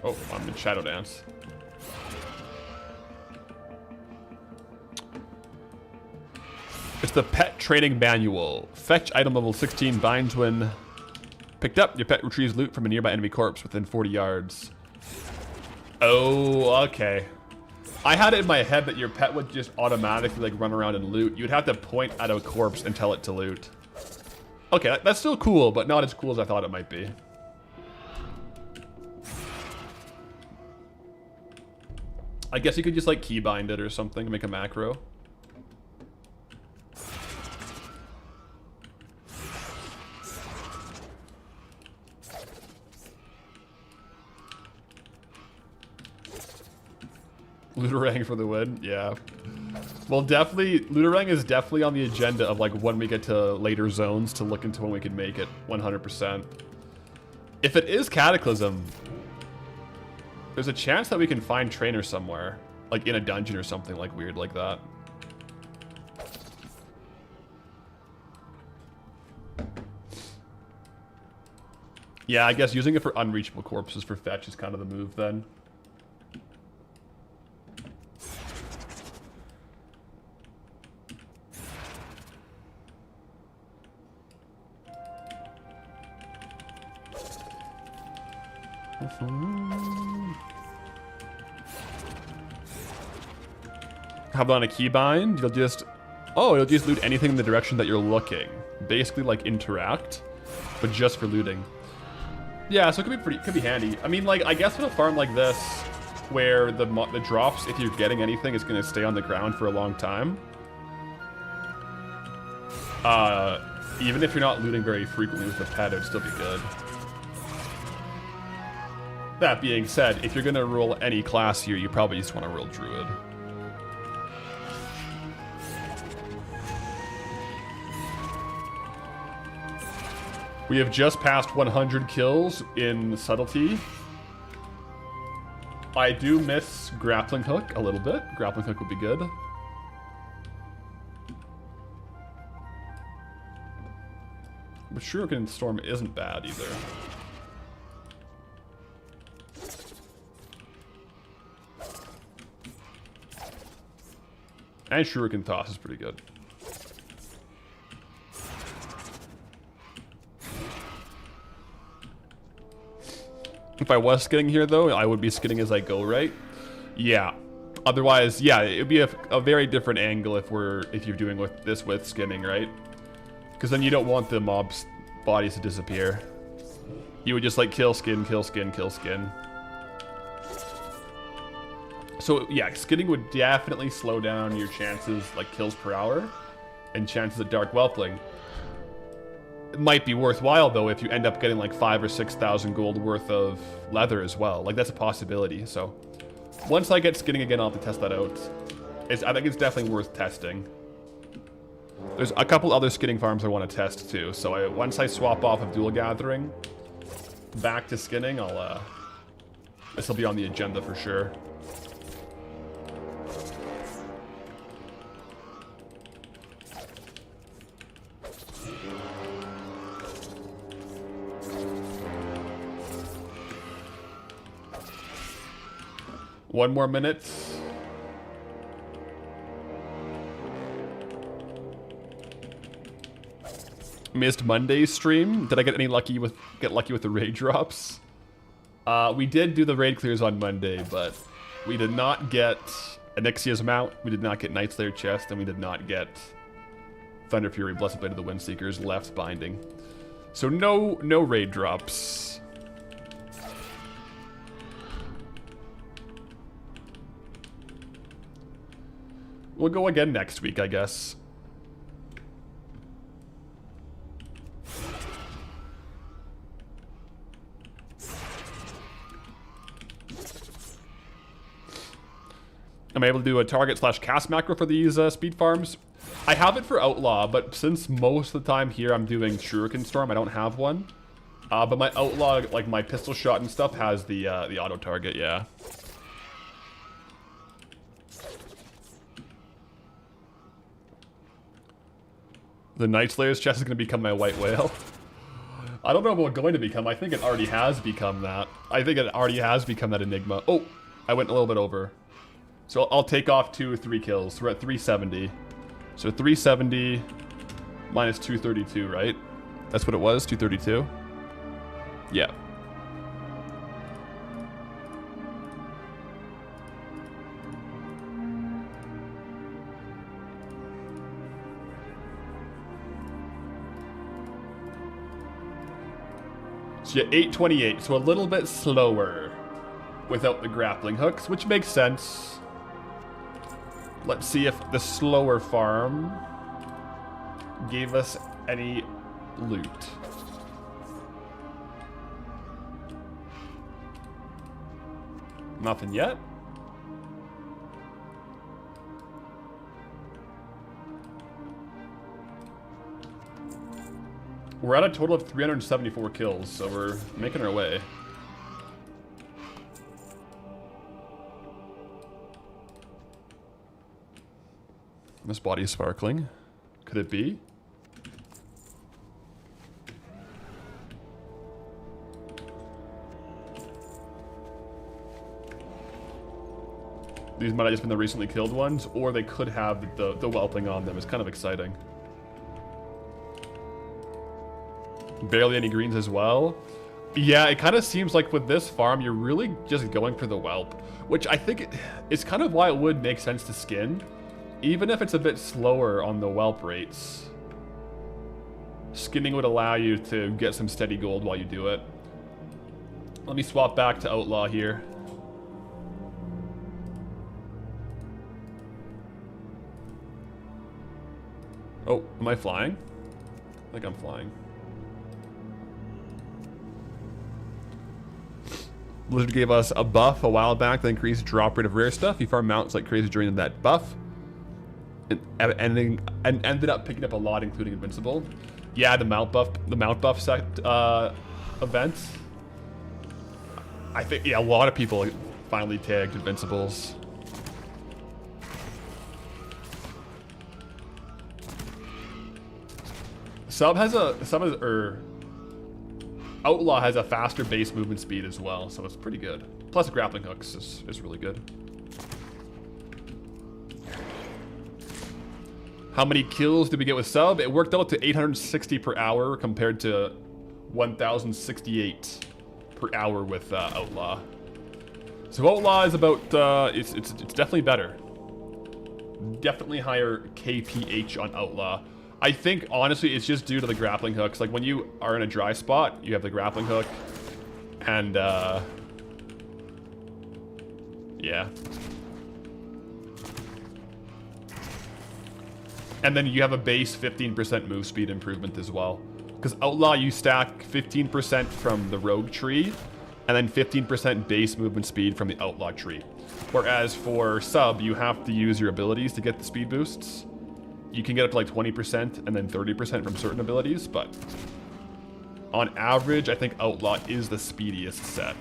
Oh, I'm in Shadow Dance. It's the Pet Training Manual. Fetch item level 16 binds when picked up. Your pet retrieves loot from a nearby enemy corpse within 40 yards. Oh, okay. I had it in my head that your pet would just automatically like run around and loot. You'd have to point at a corpse and tell it to loot. Okay, that's still cool, but not as cool as I thought it might be. I guess you could just like keybind it or something, make a macro. Looterang for the win, yeah. Well, definitely, Looterang is definitely on the agenda of like when we get to later zones to look into when we can make it 100%. If it is Cataclysm, there's a chance that we can find Trainer somewhere, like in a dungeon or something like weird like that. Yeah, I guess using it for unreachable corpses for fetch is kind of the move then. How about on a keybind? You'll just loot anything in the direction that you're looking. Basically like interact, but just for looting. Yeah, so it could be handy. I mean, like, I guess with a farm like this, where the drops, if you're getting anything, is going to stay on the ground for a long time. Even if you're not looting very frequently with the pet, it would still be good. That being said, if you're going to roll any class here, you probably just want to roll Druid. We have just passed 100 kills in Subtlety. I do miss Grappling Hook a little bit. Grappling Hook would be good. But Shuriken Storm isn't bad either. And Shuriken Toss is pretty good. If I was skinning here, though, I would be skinning as I go, right? Yeah. Otherwise, yeah, it would be a very different angle if you're doing this with skinning, right? Because then you don't want the mob's bodies to disappear. You would just like kill skin, kill skin, kill skin. So yeah, skinning would definitely slow down your chances, like kills per hour, and chances of Dark Whelpling. It might be worthwhile though if you end up getting like 5,000 or 6,000 gold worth of leather as well. Like that's a possibility. So once I get skinning again, I'll have to test that out. I think it's definitely worth testing. There's a couple other skinning farms I want to test too. So once I swap off of Dual Gathering back to skinning, this will be on the agenda for sure. One more minute. Missed Monday's stream. Did I get lucky with the raid drops? We did do the raid clears on Monday, but we did not get Anixia's mount. We did not get Night Slayer chest, and we did not get Thunder Fury, Blessed Blade of the Windseekers, left binding. So no raid drops. We'll go again next week, I guess. I'm able to do a target/cast macro for these speed farms. I have it for Outlaw, but since most of the time here I'm doing Shuriken Storm, I don't have one. But my Outlaw, like my pistol shot and stuff, has the auto target, yeah. The Night Slayer's chest is going to become my White Whale. I don't know about going to become. I think it already has become that. I think it already has become that Enigma. Oh, I went a little bit over. So I'll take off 2 or 3 kills. We're at 370. So 370 minus 232, right? That's what it was, 232? Yeah. So yeah, 828, so a little bit slower without the grappling hooks, which makes sense. Let's see if the slower farm gave us any loot. Nothing yet. We're at a total of 374 kills, so we're making our way. This body is sparkling. Could it be? These might have just been the recently killed ones, or they could have the whelping on them. It's kind of exciting. Barely any greens as well. Yeah, it kind of seems like with this farm, you're really just going for the whelp, which I think is kind of why it would make sense to skin. Even if it's a bit slower on the whelp rates, skinning would allow you to get some steady gold while you do it. Let me swap back to Outlaw here. Oh, am I flying? I think I'm flying. Blizzard gave us a buff a while back that increased drop rate of rare stuff. You farm mounts like crazy during that buff. And ended up picking up a lot, including Invincible. Yeah, the mount buff set event. I think, yeah, a lot of people finally tagged Invincibles. Outlaw has a faster base movement speed as well, so it's pretty good. Plus grappling hooks is really good. How many kills did we get with sub? It worked out to 860 per hour compared to 1,068 per hour with Outlaw. So Outlaw is about, it's definitely better. Definitely higher KPH on Outlaw. I think, honestly, it's just due to the grappling hooks. Like, when you are in a dry spot, you have the grappling hook. And, yeah. And then you have a base 15% move speed improvement as well. Because Outlaw, you stack 15% from the Rogue tree, and then 15% base movement speed from the Outlaw tree. Whereas for Sub, you have to use your abilities to get the speed boosts. You can get up to like 20% and then 30% from certain abilities, but on average, I think Outlaw is the speediest set.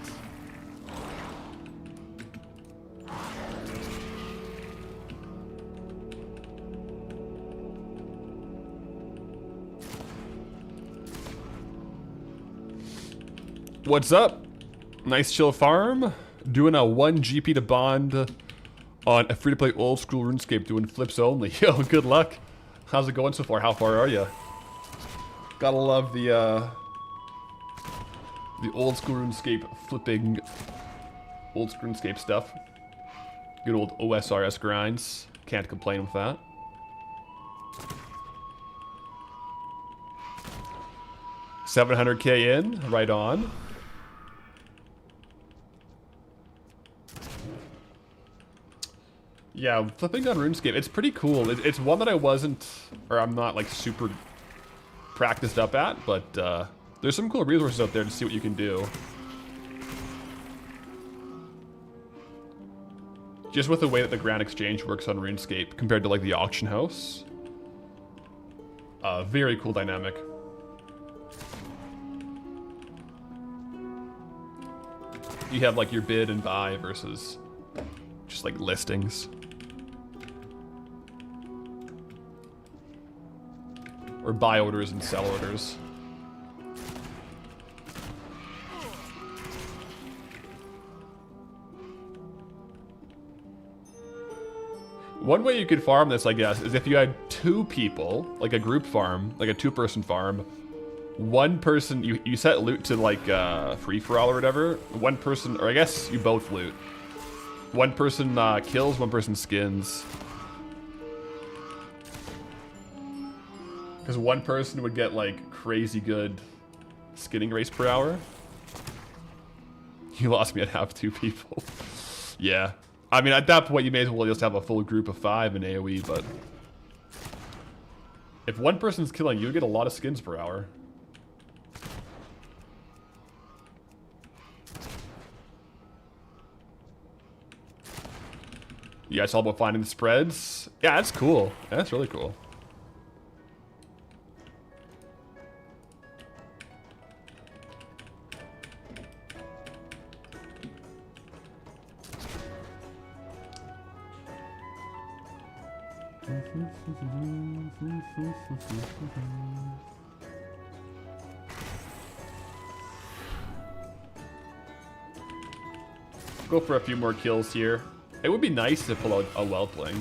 What's up? Nice chill farm. Doing a 1 GP to bond on a free-to-play old-school RuneScape, doing flips only. Yo, good luck. How's it going so far? How far are you? Gotta love the old-school RuneScape flipping, old-school RuneScape stuff. Good old OSRS grinds. Can't complain with that. $700K in, right on. Yeah, flipping on RuneScape, it's pretty cool. It's one that I wasn't, or I'm not like super practiced up at, but there's some cool resources out there to see what you can do. Just with the way that the Grand Exchange works on RuneScape compared to like the auction house. Very cool dynamic. You have like your bid and buy versus just like listings. Or buy orders and sell orders. One way you could farm this, I guess, is if you had 2 people, like a group farm, like a 2-person farm. One person, you set loot to like free-for-all or whatever. One person, or I guess you both loot. One person kills, one person skins. Because one person would get like crazy good skinning race per hour. You lost me at half 2 people. Yeah. I mean, at that point, you may as well just have a full group of 5 in AoE, but... if one person's killing, you get a lot of skins per hour. Yeah, it's all about finding the spreads. Yeah, that's cool. Yeah, that's really cool. Go for a few more kills here. It would be nice to pull out a Whelpling.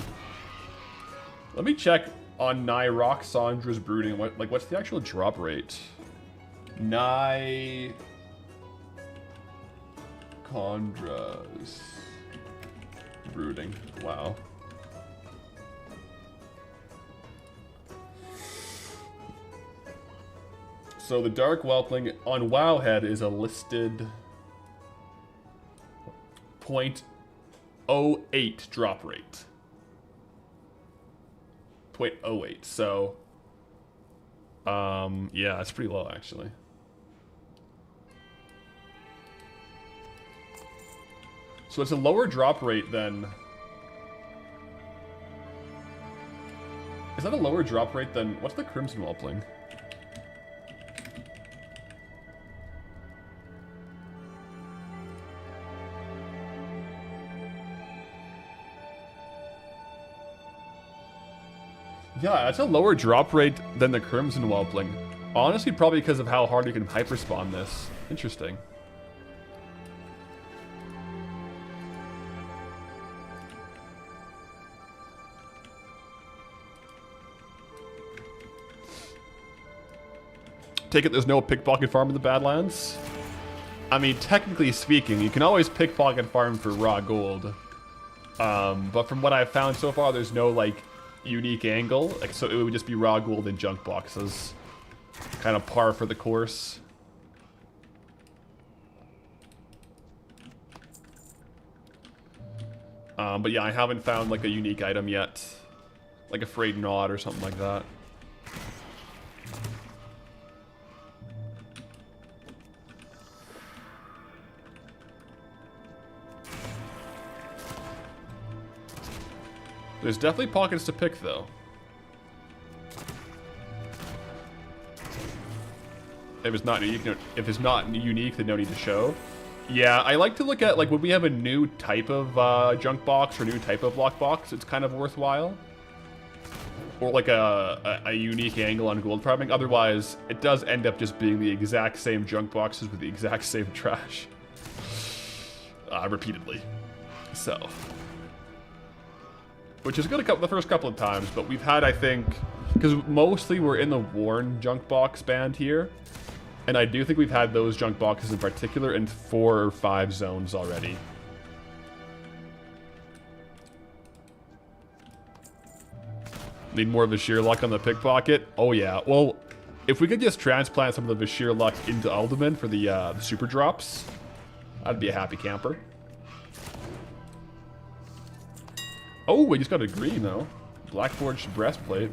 Let me check on Nyrock Sandra's Brooding. What's the actual drop rate? Condra's Brooding. Wow. So the Dark Whelpling on Wowhead is a listed 0.08 drop rate. 0.08. So, yeah, it's pretty low actually. So it's a lower drop rate than... is that a lower drop rate than... what's the Crimson Whelpling? Yeah, it's a lower drop rate than the Crimson Whelpling. Honestly, probably because of how hard you can hyperspawn this. Interesting. Take it there's no pickpocket farm in the Badlands? I mean, technically speaking, you can always pickpocket farm for raw gold. But from what I've found so far, there's no, like, unique angle. Like, so it would just be raw gold and junk boxes. Kind of par for the course. But yeah, I haven't found, like, a unique item yet. Like a frayed knot or something like that. There's definitely pockets to pick, though. If it's not unique, then no need to show. Yeah, I like to look at, like, when we have a new type of junk box or new type of lockbox, it's kind of worthwhile. Or like a unique angle on gold farming. Otherwise, it does end up just being the exact same junk boxes with the exact same trash. Repeatedly. So... which is good the first couple of times, but we've had, I think... because mostly we're in the worn junk box band here. And I do think we've had those junk boxes in particular in 4 or 5 zones already. Need more Vashir luck on the pickpocket? Oh yeah. Well, if we could just transplant some of the Vashir luck into Alderman for the super drops, I'd be a happy camper. Oh, we just got a green though. Blackforged breastplate.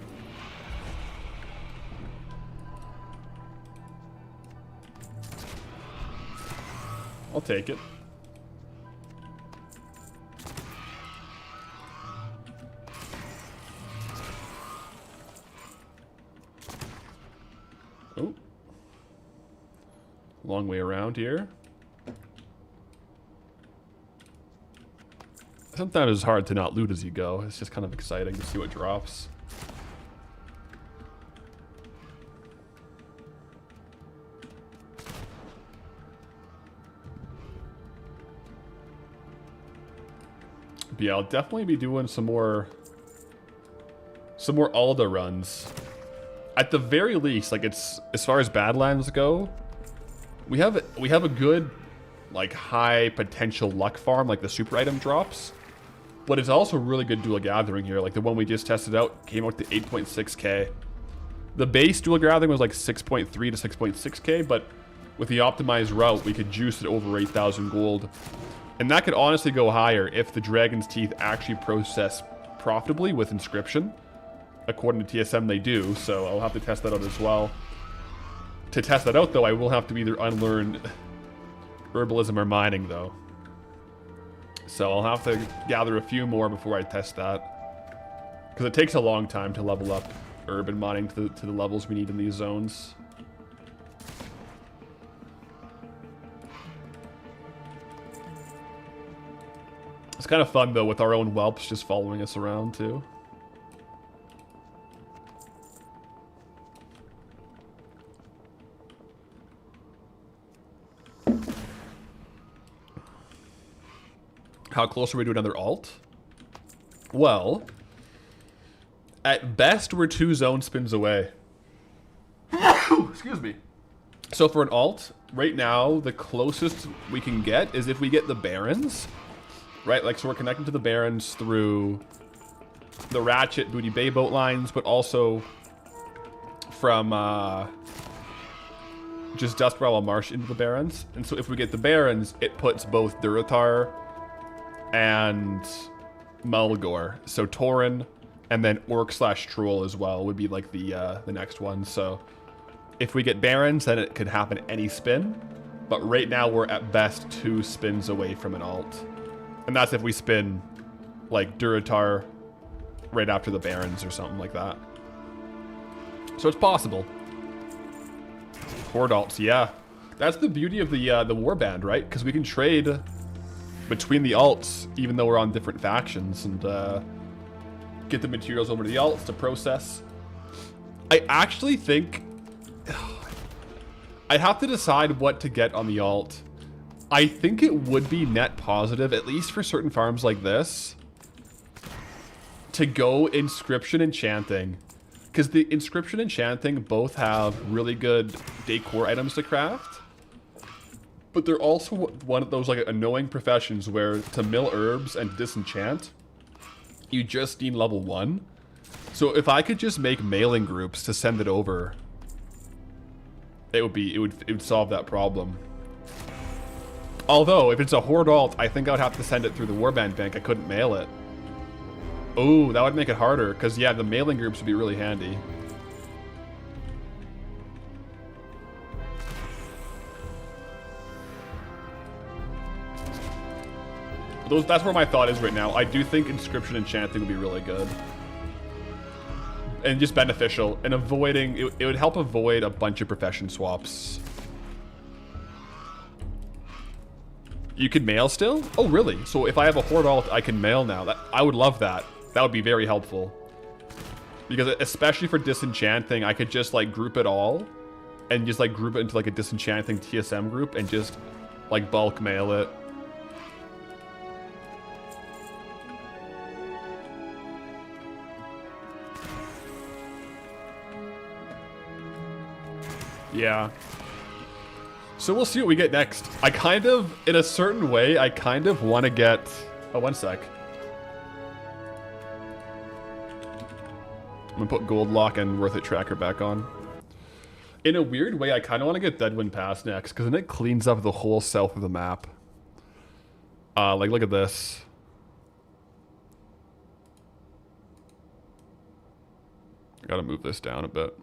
I'll take it. Oh. Long way around here. Sometimes it's hard to not loot as you go. It's just kind of exciting to see what drops. But yeah, I'll definitely be doing some more Alda runs. At the very least, like it's as far as Badlands go, we have a good like high potential luck farm, like the super item drops. But it's also really good dual gathering here. Like the one we just tested out came out to 8.6k. The base dual gathering was like 6.3 to 6.6k, but with the optimized route, we could juice it over 8,000 gold. And that could honestly go higher if the Dragon's Teeth actually process profitably with Inscription. According to TSM, they do, so I'll have to test that out as well. To test that out, though, I will have to either unlearn Herbalism or Mining, though. So I'll have to gather a few more before I test that. Because it takes a long time to level up Herb and Mining to the levels we need in these zones. It's kind of fun, though, with our own whelps just following us around, too. How close are we to another alt? Well, at best, we're 2 zone spins away. Excuse me. So for an alt, right now, the closest we can get is if we get the Barons. Right, like, so we're connecting to the Barons through the Ratchet Booty Bay boat lines, but also from just Dustbrow Marsh into the Barons. And so if we get the Barons, it puts both Durotar and Mulgore. So Tauren and then Orc/Troll as well would be like the next one. So if we get Barons, then it could happen any spin. But right now we're at best 2 spins away from an alt. And that's if we spin, like, Durotar right after the Barons or something like that. So it's possible. Horde alts, yeah. That's the beauty of the warband, right? Because we can trade between the alts, even though we're on different factions, and get the materials over to the alts to process. I actually think... I'd have to decide what to get on the alt. I think it would be net positive, at least for certain farms like this, to go Inscription Enchanting. Because the Inscription Enchanting both have really good decor items to craft. But they're also one of those like annoying professions where to mill herbs and disenchant, you just need level 1. So if I could just make mailing groups to send it over, it would solve that problem. Although, if it's a Horde alt, I think I would have to send it through the Warband Bank. I couldn't mail it. Oh, that would make it harder, because, yeah, the mailing groups would be really handy. That's where my thought is right now. I do think Inscription Enchanting would be really good. And just beneficial. And avoiding... It would help avoid a bunch of profession swaps. You could mail still? Oh, really? So if I have a Horde alt, I can mail now. I would love that. That would be very helpful. Because especially for disenchanting, I could just like group it all and just like group it into like a disenchanting TSM group and just like bulk mail it. Yeah. So we'll see what we get next. I kind of, in a certain way, I kind of want to get... Oh, one sec. I'm gonna put Gold Lock and Worth It Tracker back on. In a weird way, I kind of want to get Deadwind Pass next, because then it cleans up the whole south of the map. Like, look at this. Gotta move this down a bit.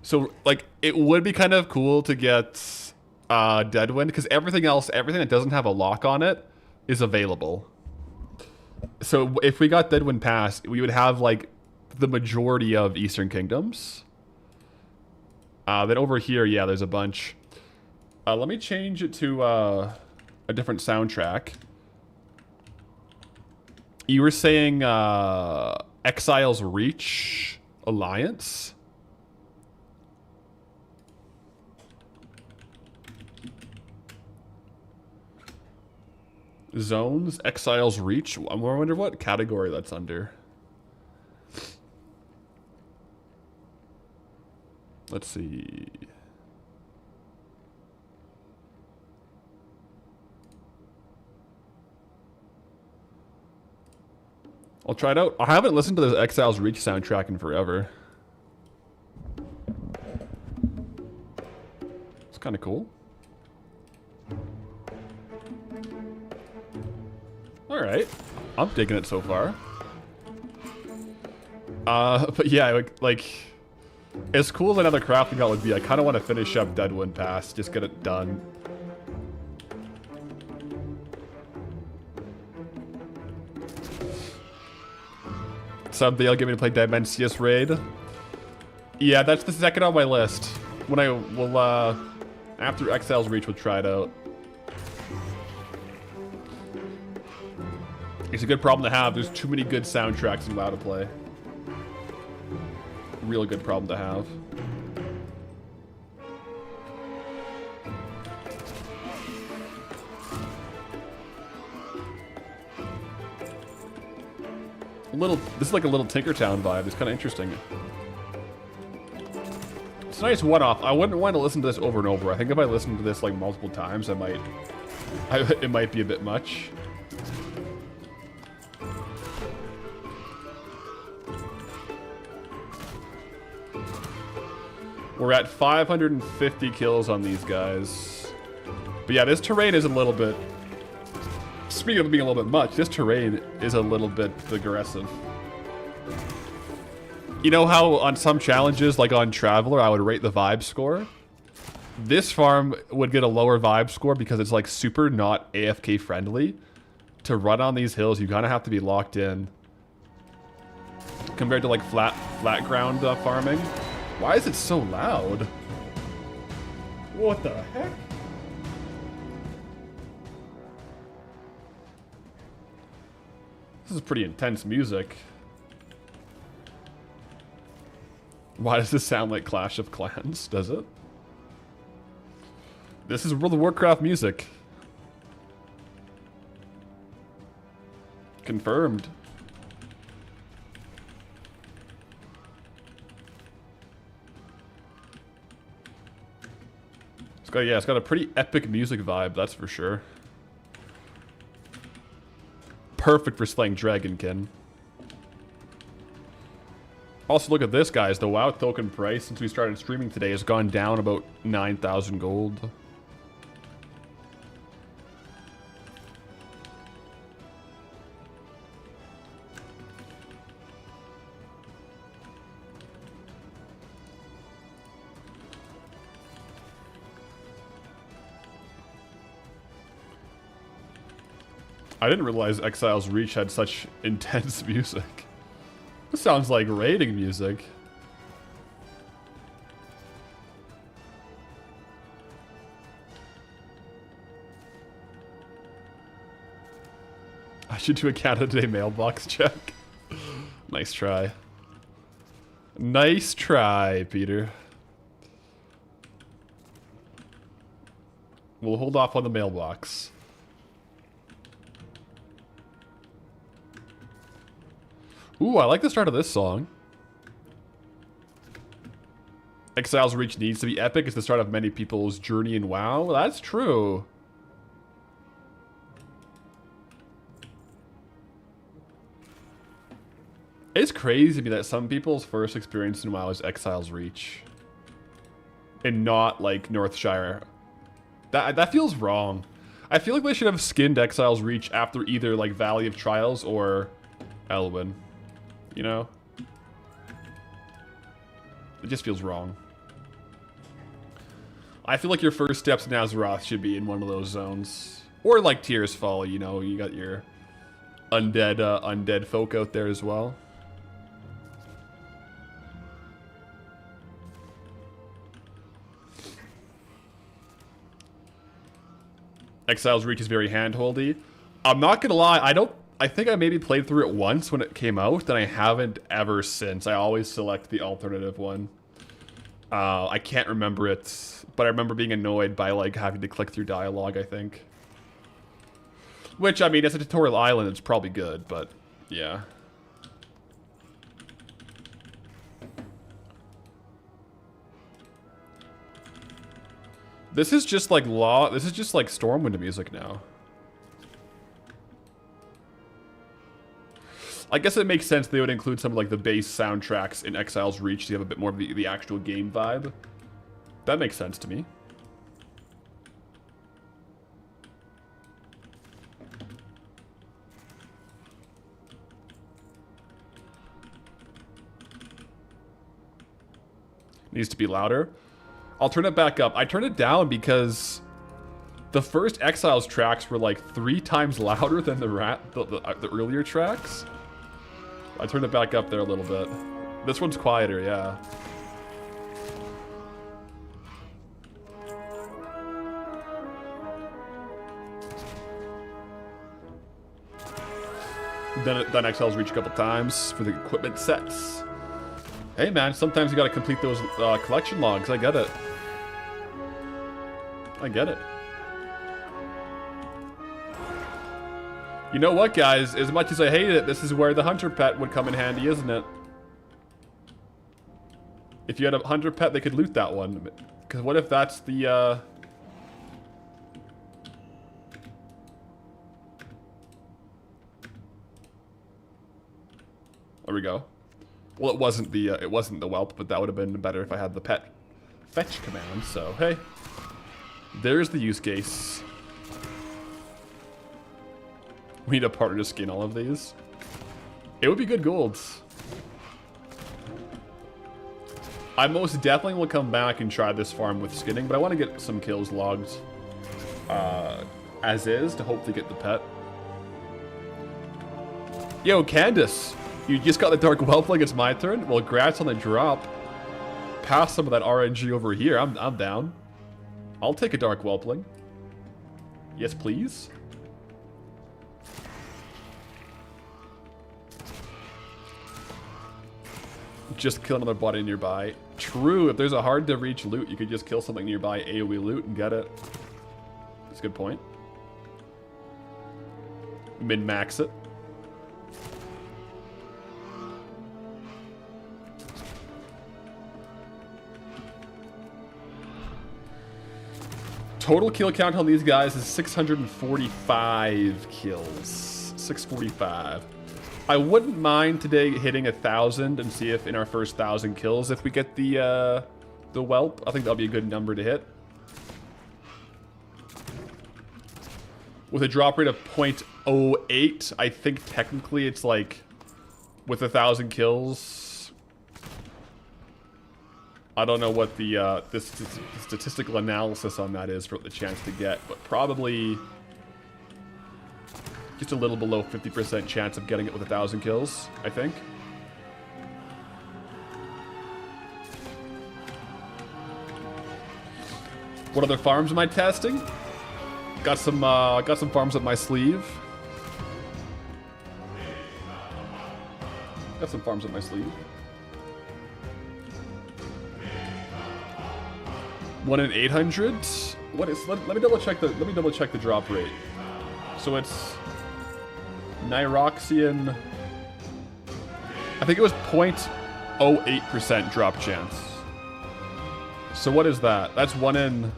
So, like, it would be kind of cool to get Deadwind, because everything that doesn't have a lock on it is available. So if we got Deadwind Pass, we would have, like, the majority of Eastern Kingdoms. Then over here, yeah, there's a bunch. Let me change it to a different soundtrack. You were saying Exile's Reach Alliance? Zones, Exile's Reach? I wonder what category that's under. Let's see. I'll try it out. I haven't listened to the Exile's Reach soundtrack in forever. It's kind of cool. Alright. I'm digging it so far. But yeah, like, as cool as another crafting gun would be, I kind of want to finish up Deadwind Pass. Just get it done. Subdale give me to play Dimensius Raid. Yeah, that's the second on my list. When I will, after Exile's Reach, we'll try it out. It's a good problem to have. There's too many good soundtracks in WoW to play. Real good problem to have. This is like a little Tinkertown vibe. It's kind of interesting. It's a nice one-off. I wouldn't want to listen to this over and over. I think if I listened to this like multiple times, it might be a bit much. We're at 550 kills on these guys. But yeah, this terrain is a little bit... Speaking of being a little bit much, this terrain is a little bit aggressive. You know how on some challenges, like on Traveler, I would rate the vibe score? This farm would get a lower vibe score because it's like super not AFK friendly. To run on these hills, you kind of have to be locked in. Compared to like flat ground farming. Why is it so loud? What the heck? This is pretty intense music. Why does this sound like Clash of Clans? Does it? This is World of Warcraft music. Confirmed. It's got a pretty epic music vibe, that's for sure. Perfect for slaying Dragonkin. Also, look at this, guys. The WoW token price since we started streaming today has gone down about 9,000 gold. I didn't realize Exile's Reach had such intense music. This sounds like raiding music. I should do a Canada Day mailbox check. Nice try. Nice try, Peter. We'll hold off on the mailbox. Ooh, I like the start of this song. Exile's Reach needs to be epic. It's the start of many people's journey in WoW. That's true. It's crazy to me that some people's first experience in WoW is Exile's Reach. And not, like, Northshire. That feels wrong. I feel like they should have skinned Exile's Reach after either, like, Valley of Trials or Elwyn. You know? It just feels wrong. I feel like your first steps in Azeroth should be in one of those zones. Or, like, Tears Fall, you know? You got your undead folk out there as well. Exile's Reach is very handholdy. I'm not gonna lie, I think I maybe played through it once when it came out, and I haven't ever since. I always select the alternative one. I can't remember it, but I remember being annoyed by, like, having to click through dialogue, I think. Which, I mean, as a tutorial island, it's probably good, but yeah. This is just like Stormwind music now. I guess it makes sense they would include some of, like, the bass soundtracks in Exile's Reach so you have a bit more of the actual game vibe. That makes sense to me. Needs to be louder. I'll turn it back up. I turned it down because the first Exiles tracks were like 3 times louder than the earlier tracks. I turned it back up there a little bit. This one's quieter, yeah. Then Exiles Reach a couple times for the equipment sets. Hey man, sometimes you gotta complete those collection logs. I get it. I get it. You know what, guys? As much as I hate it, this is where the hunter pet would come in handy, isn't it? If you had a hunter pet, they could loot that one. Because what if that's the, There we go. Well, it wasn't the whelp, but that would have been better if I had the pet fetch command. So hey, there's the use case. We need a partner to skin all of these. It would be good golds. I most definitely will come back and try this farm with skinning, but I want to get some kills logged as is to hopefully get the pet. Yo, Candace, you just got the Dark Whelpling, it's my turn? Well, congrats on the drop. Pass some of that RNG over here, I'm down. I'll take a Dark Whelpling. Yes, please. Just kill another body nearby. True, if there's a hard to reach loot, you could just kill something nearby, AoE loot, and get it. That's a good point. Min-max it. Total kill count on these guys is 645 kills. 645. I wouldn't mind today hitting 1,000 and see if in our first 1,000 kills, if we get the whelp. I think that'll be a good number to hit. With a drop rate of 0.08, I think technically it's like, with 1,000 kills, I don't know what the statistical analysis on that is for the chance to get, but probably just a little below 50% chance of getting it with 1,000 kills, I think. What other farms am I testing? Got some farms up my sleeve. Got some farms up my sleeve. 1 in 800. What is? Let me double check the drop rate. So it's Nyroxian. I think it was 0.08% drop chance. So what is that? That's 1 in.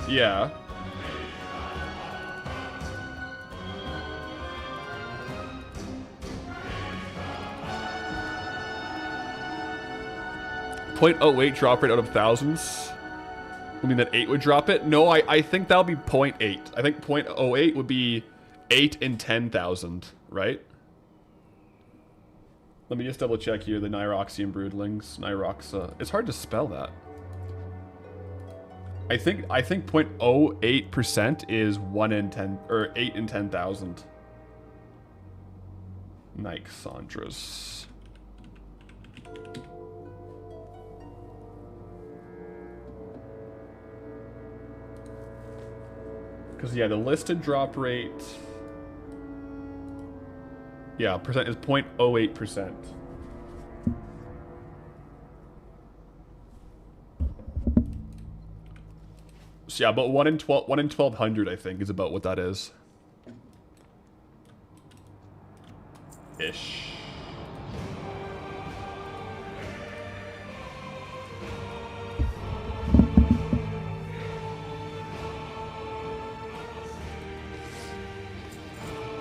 Yeah. .08 drop rate out of thousands. I mean that 8 would drop it? No, I think that'll be 0.8. I think .08 would be 8 in 10,000, right? Let me just double check here the Nyroxian broodlings. Nyroxa. It's hard to spell that. I think 0.08% is 1 in 10 or 8 in 10,000. Nyxandras. Because, yeah, the listed drop rate... Yeah, percent is 0.08%. So, yeah, but 1 in 1,200, I think, is about what that is. Ish.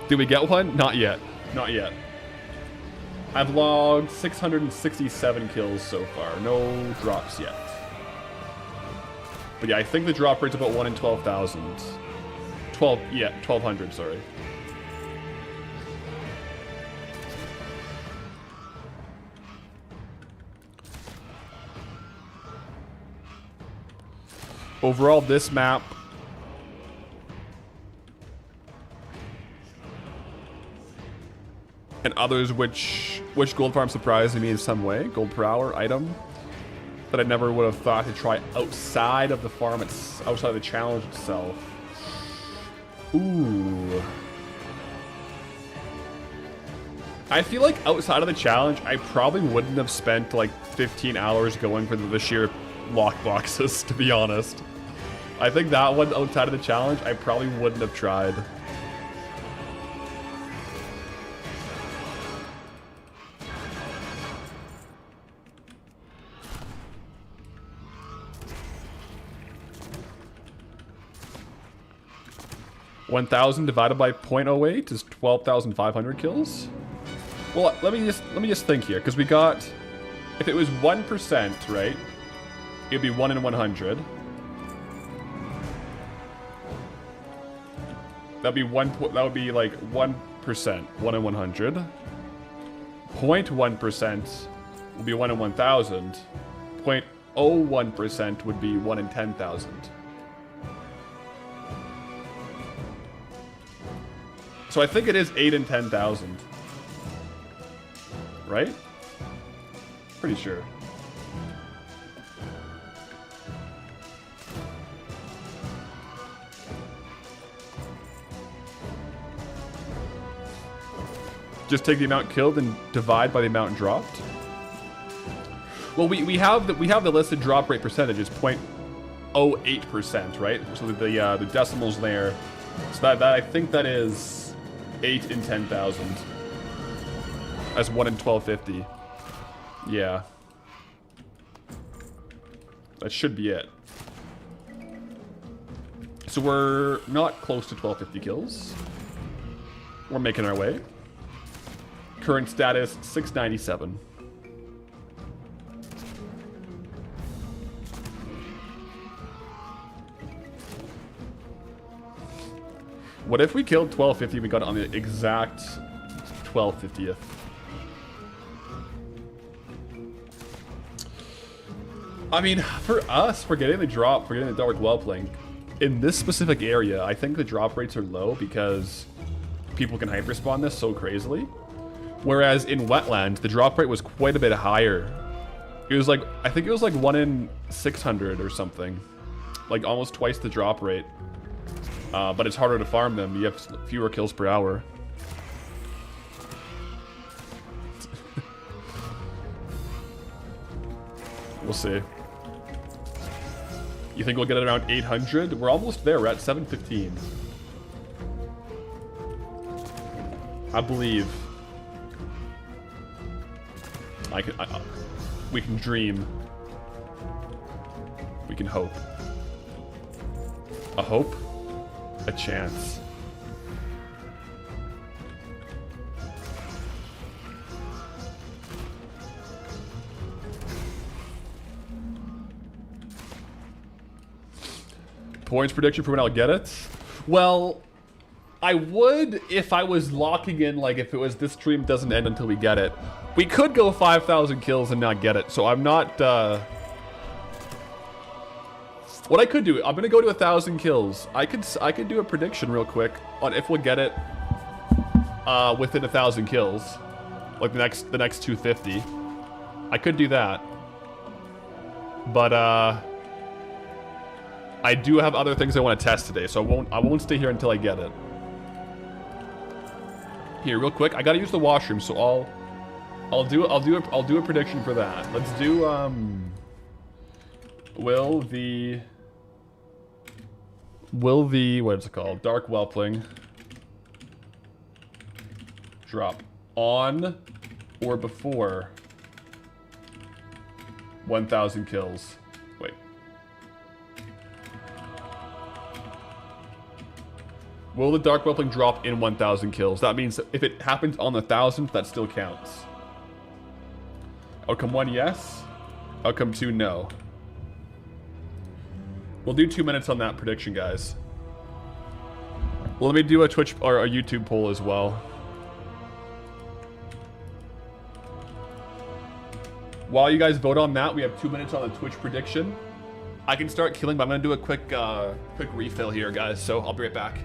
Did we get one? Not yet. Not yet. I've logged 667 kills so far. No drops yet. But yeah, I think the drop rate's about 1 in 12,000. 1,200, sorry. Overall, this map... and others which gold farm surprised me in some way. Gold per hour item that I never would have thought to try outside of the farm, outside of the challenge itself. Ooh. I feel like outside of the challenge, I probably wouldn't have spent like 15 hours going for the sheer lock boxes, to be honest. I think that one outside of the challenge, I probably wouldn't have tried. $1,000 divided by 0.08 is 12,500 kills. Well, let me just think here, because we got, if it was 1%, right? It'd be 1 in 100. That'd be that would be like 1%, 1 in 100. 0.1% would be 1 in 1,000. 0.01% would be 1 in 10,000. So I think it is 8 in 10,000. Right? Pretty sure. Just take the amount killed and divide by the amount dropped. Well, we have the listed drop rate percentage is 0.08%, right? So the decimals there. So that I think that is 8 in 10,000. That's 1 in 1250. Yeah. That should be it. So we're not close to 1250 kills. We're making our way. Current status 697. What if we killed 1250 and we got it on the exact 1250th? I mean, for us, for getting the drop, for getting the Dark Well playing, in this specific area, I think the drop rates are low because people can hyperspawn this so crazily. Whereas in Wetlands, the drop rate was quite a bit higher. It was like, I think it was like 1 in 600 or something. Like almost twice the drop rate. But it's harder to farm them. You have fewer kills per hour. We'll see. You think we'll get it around 800? We're almost there. We're at 715. I believe. We can dream. We can hope. A hope? A chance. Points prediction for when I'll get it? Well, I would if I was locking in, like, if it was this stream doesn't end until we get it. We could go 5,000 kills and not get it, so I'm not, What I could do, I'm gonna go to 1,000 kills. I could do a prediction real quick on if we'll get it, within 1,000 kills. Like the next 250. I could do that. But, I do have other things I want to test today, so I won't stay here until I get it. Here, real quick, I gotta use the washroom, so I'll do a prediction for that. Let's do will the what is it called? Dark Whelpling drop on or before 1,000 kills? Wait. Will the Dark Whelpling drop in 1,000 kills? That means if it happens on the 1,000th, that still counts. Outcome 1, yes. Outcome 2, no. We'll do 2 minutes on that prediction, guys. Well, let me do a Twitch or a YouTube poll as well. While you guys vote on that, we have 2 minutes on the Twitch prediction. I can start killing, but I'm gonna do a quick refill here, guys. So I'll be right back.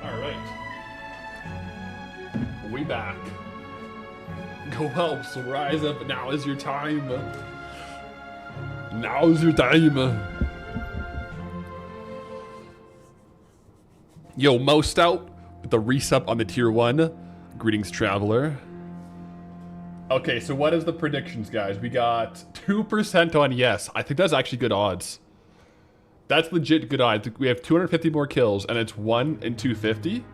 Alright. We back. Go helps, rise up, now is your time. Now is your time. Yo, Most out with the resub on the tier 1. Greetings, traveler. Okay, so what is the predictions, guys? We got 2% on yes. I think that's actually good odds. That's legit good odds. We have 250 more kills, and it's 1 in 250.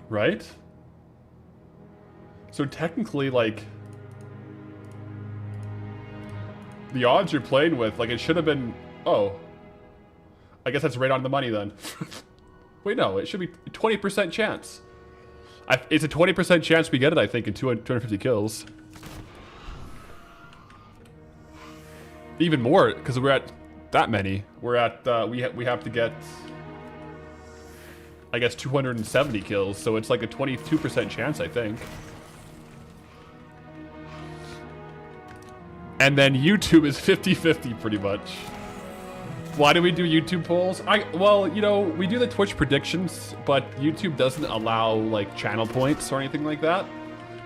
Right? So technically, like, the odds you're playing with, like, it should have been... Oh. I guess that's right on the money, then. Wait, no. It should be 20% chance. It's a 20% chance we get it, I think, in 250 kills. Even more, because we're at that many. We're at, we have to get, I guess, 270 kills, so it's like a 22% chance, I think. And then YouTube is 50-50, pretty much. Why do we do YouTube polls? Well, you know, we do the Twitch predictions, but YouTube doesn't allow, like, channel points or anything like that.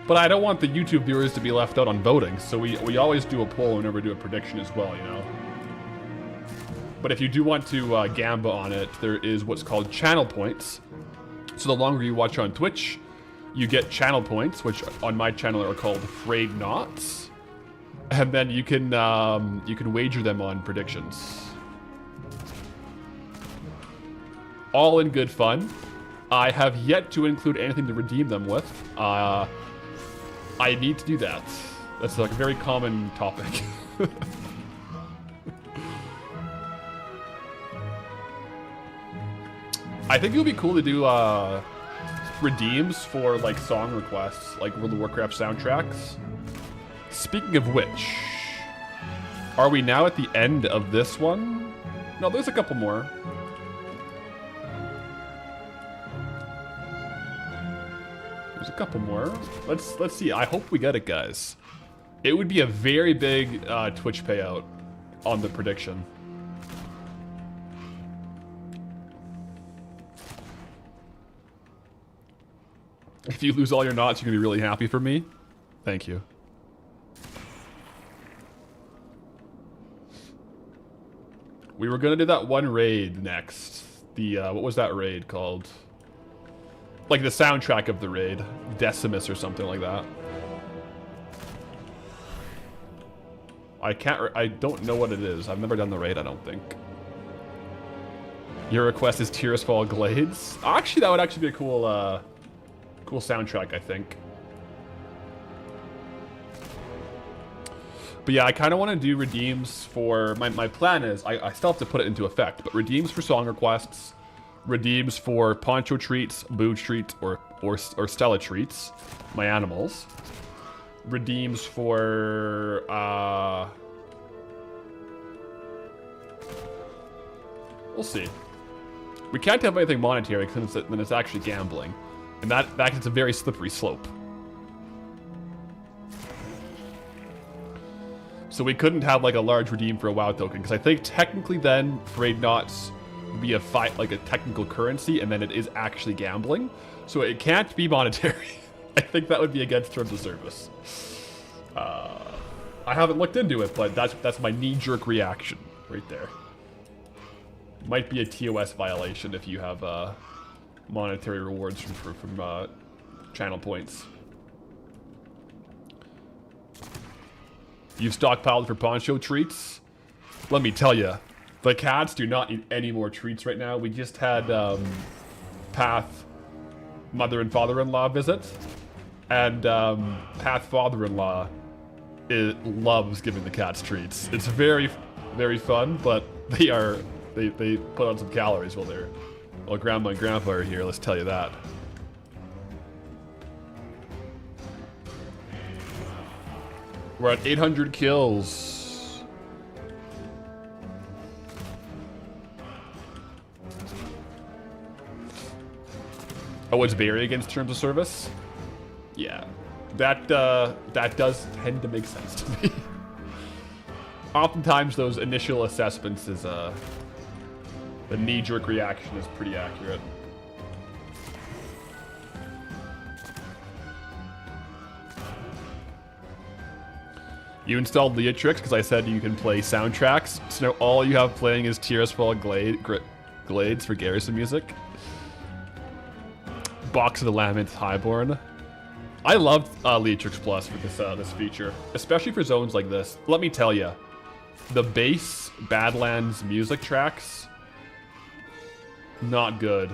But I don't want the YouTube viewers to be left out on voting, so we always do a poll whenever we do a prediction as well, you know? But if you do want to gamble on it, there is what's called channel points. So the longer you watch on Twitch, you get channel points, which on my channel are called Frayed Knots. And then you can wager them on predictions. All in good fun. I have yet to include anything to redeem them with. I need to do that. That's like a very common topic. I think it would be cool to do redeems for like song requests, like World of Warcraft soundtracks. Speaking of which, are we now at the end of this one? No, there's a couple more. There's a couple more. Let's see. I hope we get it, guys. It would be a very big Twitch payout on the prediction. If you lose all your knots, you're gonna be really happy for me. Thank you. We were gonna do that one raid next. The what was that raid called? Like the soundtrack of the raid, Decimus or something like that. I don't know what it is. I've never done the raid, I don't think. Your request is Tears Fall Glades. Actually, that would actually be a cool, cool soundtrack, I think. But yeah, I kind of want to do redeems for... My plan is, I still have to put it into effect, but redeems for song requests, redeems for poncho treats, boo treats, or Stella treats, my animals. Redeems for, we'll see. We can't have anything monetary because then it's actually gambling. And that it's a very slippery slope. So we couldn't have like a large redeem for a WoW token, because I think technically then Frayed Knots would be like a technical currency, and then it is actually gambling. So it can't be monetary. I think that would be against terms of service. I haven't looked into it, but that's my knee-jerk reaction right there. Might be a TOS violation if you have monetary rewards from channel points. You've stockpiled for poncho treats? Let me tell you, the cats do not need any more treats right now. We just had Path mother and father-in-law visit, and Path father-in-law loves giving the cats treats. It's very, very fun, but they put on some calories while grandma and grandpa are here, let's tell you that. We're at 800 kills. Oh, it's Barry against terms of service? Yeah. That does tend to make sense to me. Oftentimes those initial assessments is The knee-jerk reaction is pretty accurate. You installed Leatrix because I said you can play soundtracks, so now all you have playing is Tears Fall Glades for Garrison music. Box of the Lament Highborn. I loved Leatrix Plus for this feature, especially for zones like this. Let me tell you, the base Badlands music tracks, not good.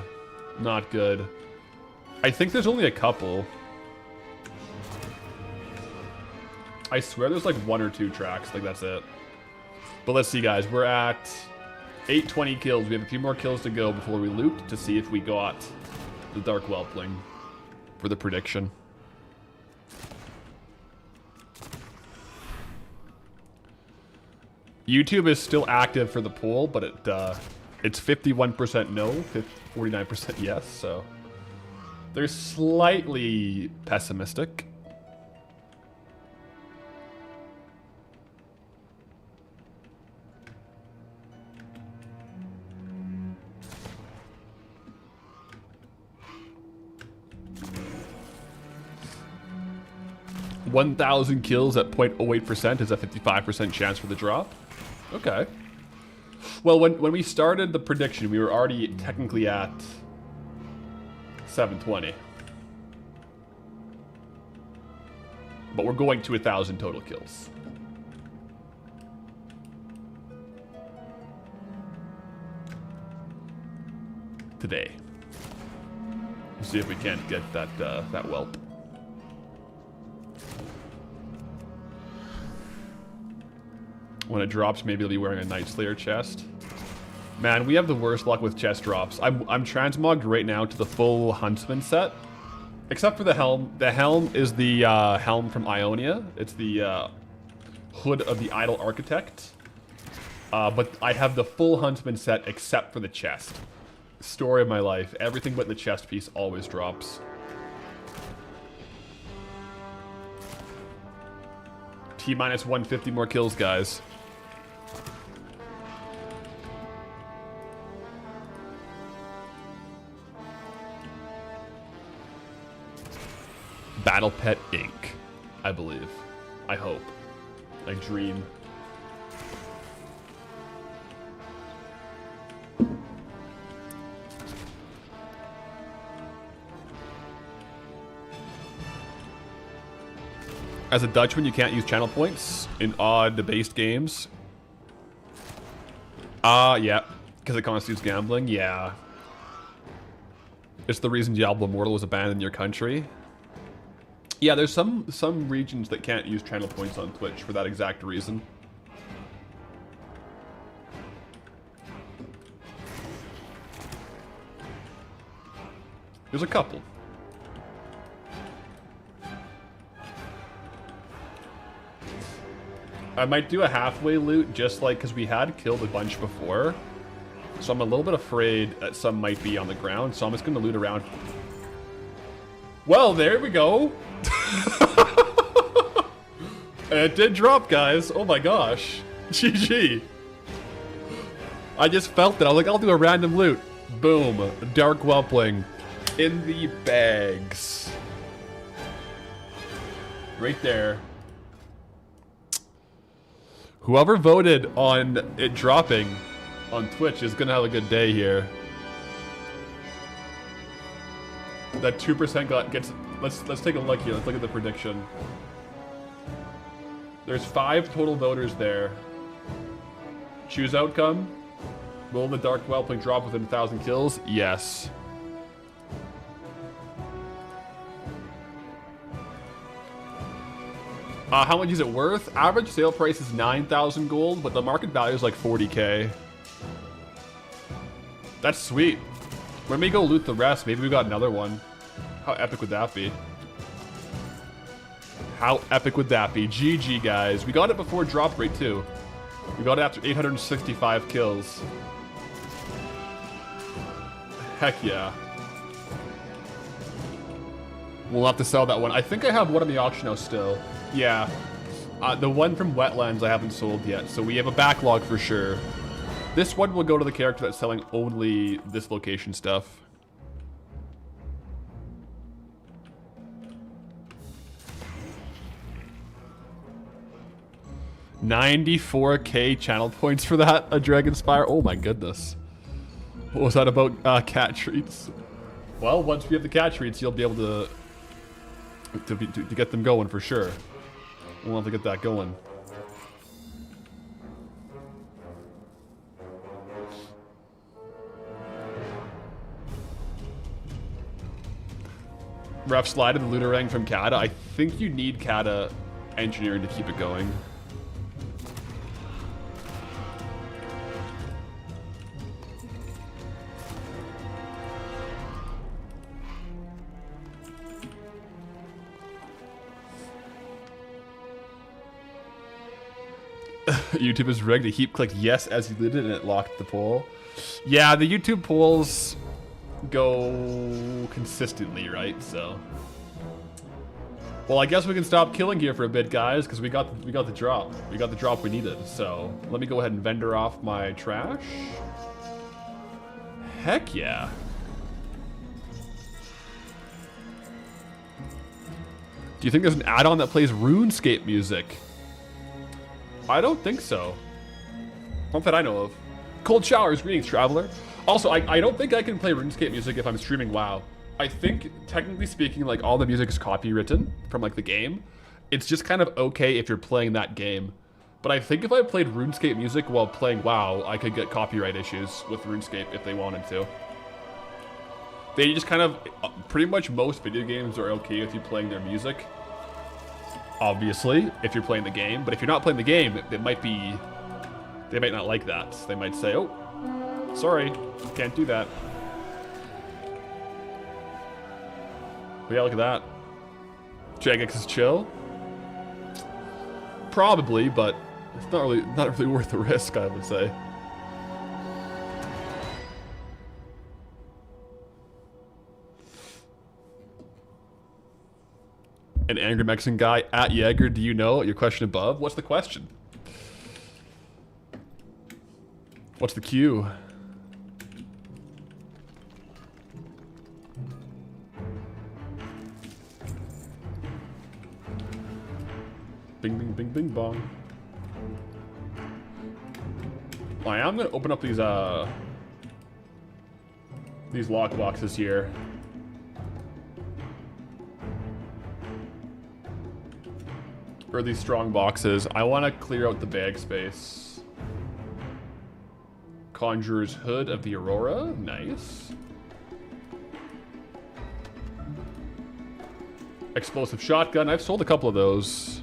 Not good. I think there's only a couple. I swear there's like 1 or 2 tracks, like that's it. But let's see, guys, we're at 820 kills. We have a few more kills to go before we loot to see if we got the Dark Whelpling for the prediction. YouTube is still active for the poll, but it's 51% no, 49% yes, so they're slightly pessimistic. $1,000 kills at 0.08% is a 55% chance for the drop. Okay. Well, when we started the prediction, we were already technically at 720. But we're going to 1,000 total kills. Today. Let's see if we can't get that that whelp. When it drops, maybe he'll be wearing a Night Slayer chest. Man, we have the worst luck with chest drops. I'm transmogged right now to the full Huntsman set. Except for the helm. The helm is the helm from Ionia. It's the hood of the Idol Architect. But I have the full Huntsman set except for the chest. Story of my life. Everything but the chest piece always drops. T-minus 150 more kills, guys. Battle Pet Inc. I believe. I hope. I dream. As a Dutchman, you can't use channel points in odd-based games. Yeah. Because it constitutes gambling? Yeah. It's the reason Diablo Immortal was abandoned in your country. Yeah, there's some regions that can't use channel points on Twitch for that exact reason. There's a couple. I might do a halfway loot just like because we had killed a bunch before. So I'm a little bit afraid that some might be on the ground, so I'm just going to loot around. Well, there we go. It did drop, guys. Oh my gosh. GG. I just felt it. I was like, I'll do a random loot. Boom. Dark Whelpling. In the bags. Right there. Whoever voted on it dropping on Twitch is gonna have a good day here. That 2% gets. Let's take a look here. Let's look at the prediction. There's 5 total voters there. Choose outcome. Will the Dark Whelpling drop within 1,000 kills? Yes. How much is it worth? Average sale price is 9,000 gold, but the market value is like 40k. That's sweet. When we go loot the rest, maybe we got another one. How epic would that be? How epic would that be? GG, guys. We got it before drop rate, too. We got it after 865 kills. Heck yeah. We'll have to sell that one. I think I have one on the auction house still. Yeah. The one from Wetlands I haven't sold yet, so we have a backlog for sure. This one will go to the character that's selling only this location stuff. $94K channel points for that, a Dragon Spire. Oh my goodness. What was that about cat treats? Well, once we have the cat treats, you'll be able to get them going for sure. We'll have to get that going. Rough slide of the Lunarang from Kata. I think you need Kata engineering to keep it going. YouTube is rigged. He clicked yes as he did it and it locked the poll. Yeah, the YouTube polls go consistently, right? So, well, I guess we can stop killing here for a bit, guys, because we got the drop. We got the drop we needed. So let me go ahead and vendor off my trash. Heck yeah. Do you think there's an add-on that plays RuneScape music? I don't think so. Not that I know of. Cold showers, greetings, traveler. Also, I don't think I can play RuneScape music if I'm streaming WoW. I think, technically speaking, like, all the music is copywritten from, like, the game. It's just kind of okay if you're playing that game. But I think if I played RuneScape music while playing WoW, I could get copyright issues with RuneScape if they wanted to. They just kind of, pretty much most video games are okay with you playing their music. Obviously, if you're playing the game. But if you're not playing the game, it might be, they might not like that. They might say, oh, sorry, can't do that. But yeah, look at that. Jagex is chill. Probably, but it's not really worth the risk, I would say. An angry Mexican guy at Jaeger, do you know? Your question above. What's the question? What's the cue? Bing, bing, bing, bing, bong. I am gonna open up these lock boxes here. Or these strong boxes. I want to clear out the bag space. Conjurer's Hood of the Aurora. Nice. Explosive shotgun. I've sold a couple of those.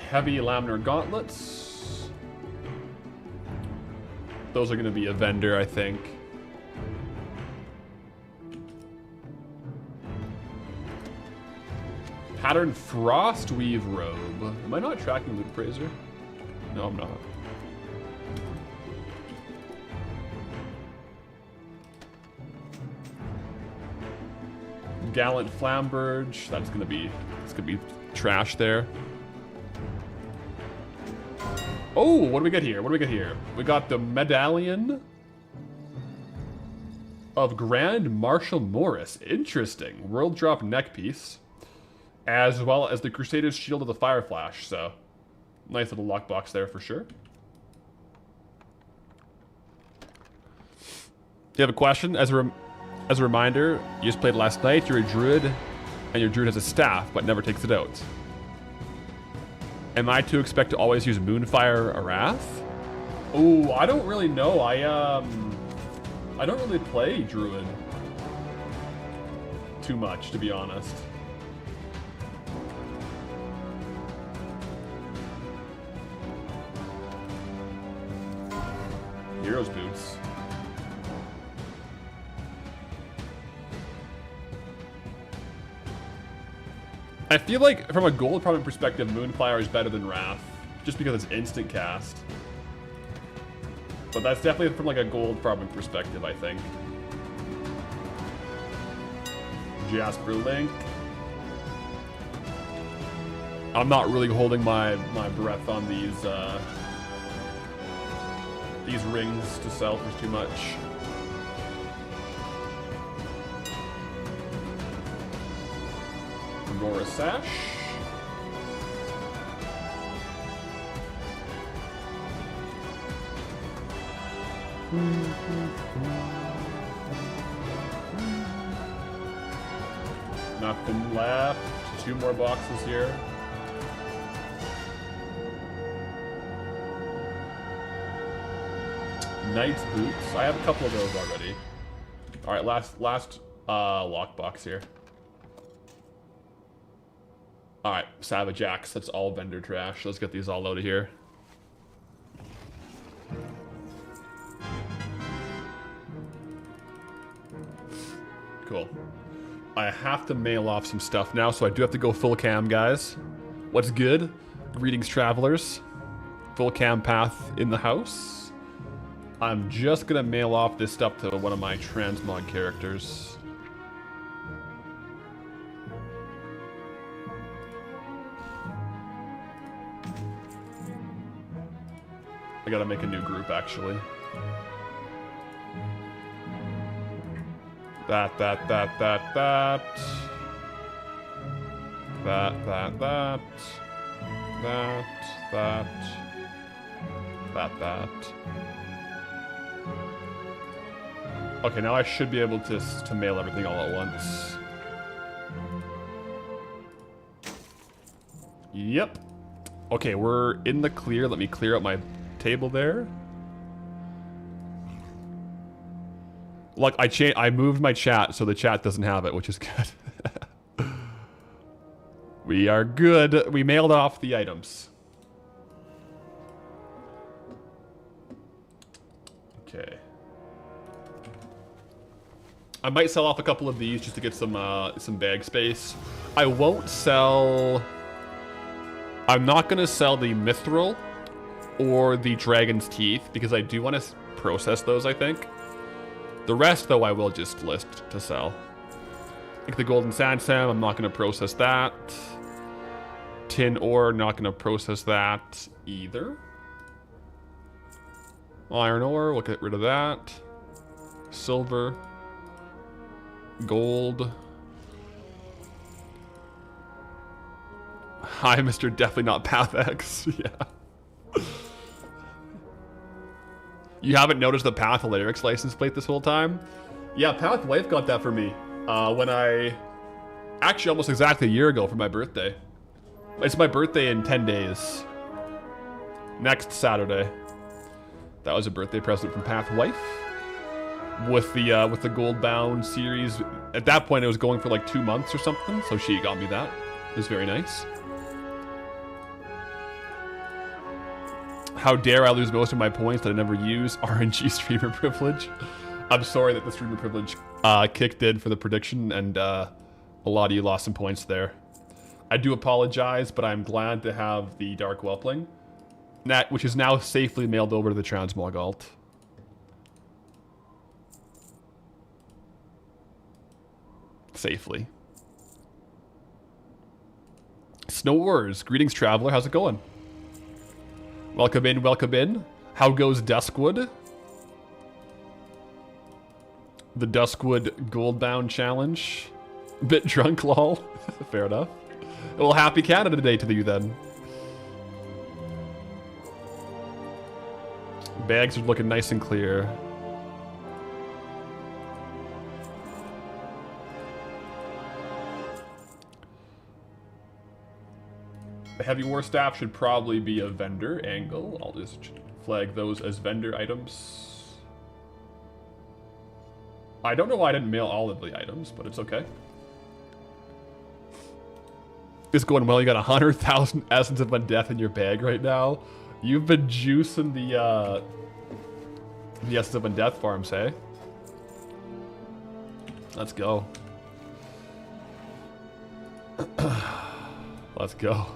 Heavy laminar gauntlets. Those are going to be a vendor, I think. Pattern Frostweave robe. Am I not tracking Loot Praiser? No, I'm not. Gallant Flamberge. It's gonna be trash there. Oh, what do we get here? What do we get here? We got the Medallion of Grand Marshal Morris. Interesting. World drop neck piece. As well as the Crusader's Shield of the Fire Flash, so nice little lockbox there for sure. Do you have a question? As a reminder, you just played last night, you're a druid, and your druid has a staff, but never takes it out. Am I to expect to always use Moonfire Arath? Oh, I don't really know. I don't really play druid too much, to be honest. Heroes boots. I feel like from a gold department perspective, Moonfire is better than Wrath, just because it's instant cast. But that's definitely from like a gold department perspective, I think. Jasper Link. I'm not really holding my breath on these rings to sell for too much. Aurora Sash. Nothing left. 2 more boxes here. Knight's Boots. I have a couple of those already. Alright, last lockbox here. Alright, Savage Axe. That's all vendor trash. Let's get these all out of here. Cool. I have to mail off some stuff now, so I do have to go full cam, guys. What's good? Greetings, travelers. Full cam path in the house. I'm just gonna mail off this stuff to one of my transmog characters. I gotta make a new group, actually. That. That. Okay, now I should be able to mail everything all at once. Yep. Okay, we're in the clear. Let me clear up my table there. Look, I moved my chat so the chat doesn't have it, which is good. We are good. We mailed off the items. Okay. I might sell off a couple of these just to get some bag space. I won't sell... I'm not going to sell the Mithril or the Dragon's Teeth because I do want to process those, I think. The rest, though, I will just list to sell. Like the Golden Sandsam, I'm not going to process that. Tin ore, not going to process that either. Iron ore, we'll get rid of that. Silver. Gold. Hi, Mr. Definitely Not PathX. Yeah. You haven't noticed the Path Lyrics license plate this whole time? Yeah, Path Life got that for me when I... Actually, almost exactly a year ago for my birthday. It's my birthday in 10 days. Next Saturday. That was a birthday present from Path Life. With the Goldbound series. At that point, it was going for like 2 months or something, so she got me that. It was very nice. How dare I lose most of my points that I never use? RNG streamer privilege. I'm sorry that the streamer privilege kicked in for the prediction, and a lot of you lost some points there. I do apologize, but I'm glad to have the Dark Whelpling, which is now safely mailed over to the Transmog alt. Safely. Snow Wars. Greetings, traveler. How's it going? Welcome in, welcome in. How goes Duskwood? The Duskwood Goldbound challenge. Bit drunk, lol. Fair enough. Well, happy Canada Day to you then. Bags are looking nice and clear. The Heavy War Staff should probably be a vendor angle. I'll just flag those as vendor items. I don't know why I didn't mail all of the items, but it's okay. It's going well. You got 100,000 Essence of Undeath in your bag right now. You've been juicing the Essence of Undeath farms, hey? Let's go. Let's go.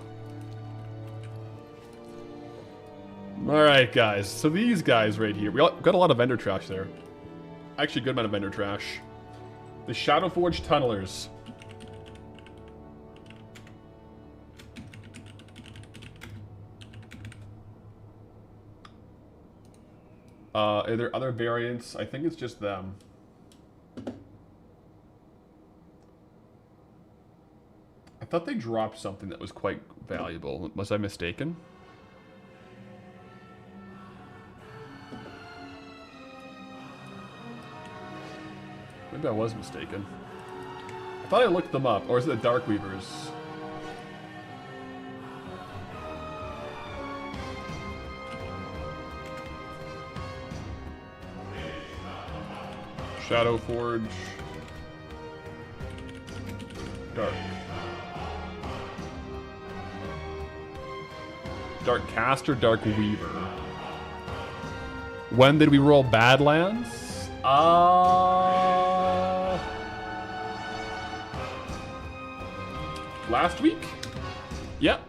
Alright, guys. So these guys right here. We got a lot of vendor trash there. Actually, a good amount of vendor trash. The Shadowforge Tunnelers. Are there other variants? I think it's just them. I thought they dropped something that was quite valuable. Was I mistaken? Maybe I was mistaken. I thought I looked them up. Or is it the Dark Weavers? Shadow Forge. Dark. Dark Caster, Dark Weaver. When did we roll Badlands? Last week? Yep.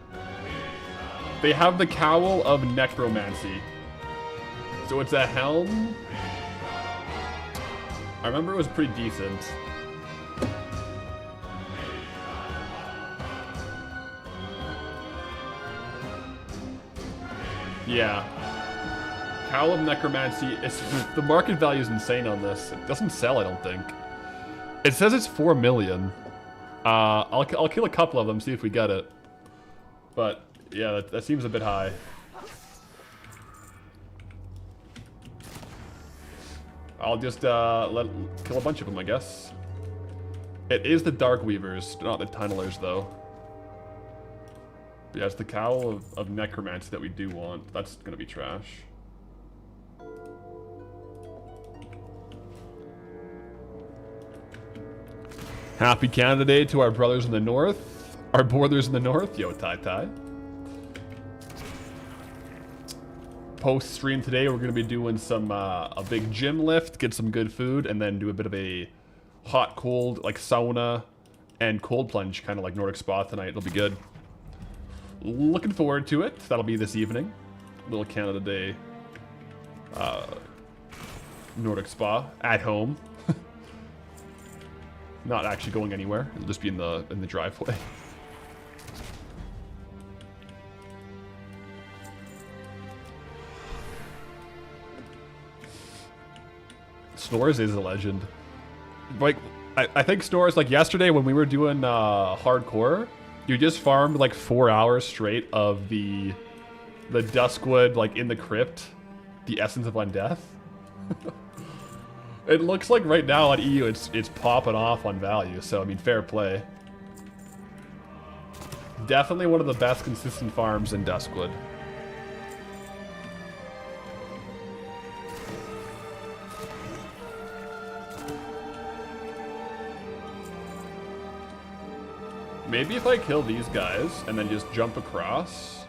They have the Cowl of Necromancy. So it's a helm. I remember it was pretty decent. Yeah. Cowl of Necromancy, the market value is insane on this. It doesn't sell, I don't think. It says it's 4 million. I'll kill a couple of them, see if we get it. But, yeah, that seems a bit high. I'll just kill a bunch of them, I guess. It is the Dark Weavers, not the Tunnelers, though. But yeah, it's the Cowl of Necromancy that we do want. That's gonna be trash. Happy Canada Day to our brothers in the north. Our brothers in the north. Yo, Tai. Post-stream today, we're gonna be doing some, a big gym lift, get some good food, and then do a bit of a hot, cold, like sauna and cold plunge, kind of like Nordic Spa tonight. It'll be good. Looking forward to it. That'll be this evening. Little Canada Day Nordic Spa at home. Not actually going anywhere. It'll just be in the driveway. Snores is a legend. Like, I think Snores, like yesterday when we were doing hardcore, you just farmed like 4 hours straight of the Duskwood, like in the crypt, the Essence of Undeath. It looks like right now on EU it's popping off on value, so I mean fair play. Definitely one of the best consistent farms in Duskwood. Maybe if I kill these guys and then just jump across.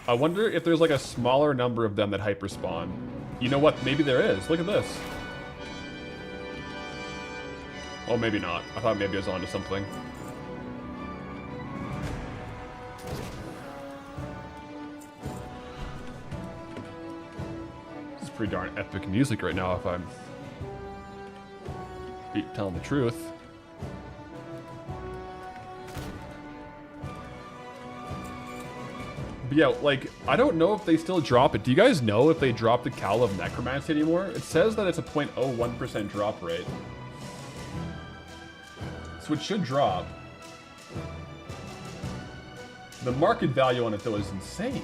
I wonder if there's like a smaller number of them that hyper spawn. You know what? Maybe there is. Look at this. Oh, maybe not. I thought maybe I was onto something. This is pretty darn epic music right now if I'm telling the truth. But yeah, like, I don't know if they still drop it. Do you guys know if they drop the Cowl of Necromancy anymore? It says that it's a 0.01% drop rate. So it should drop. The market value on it, though, is insane.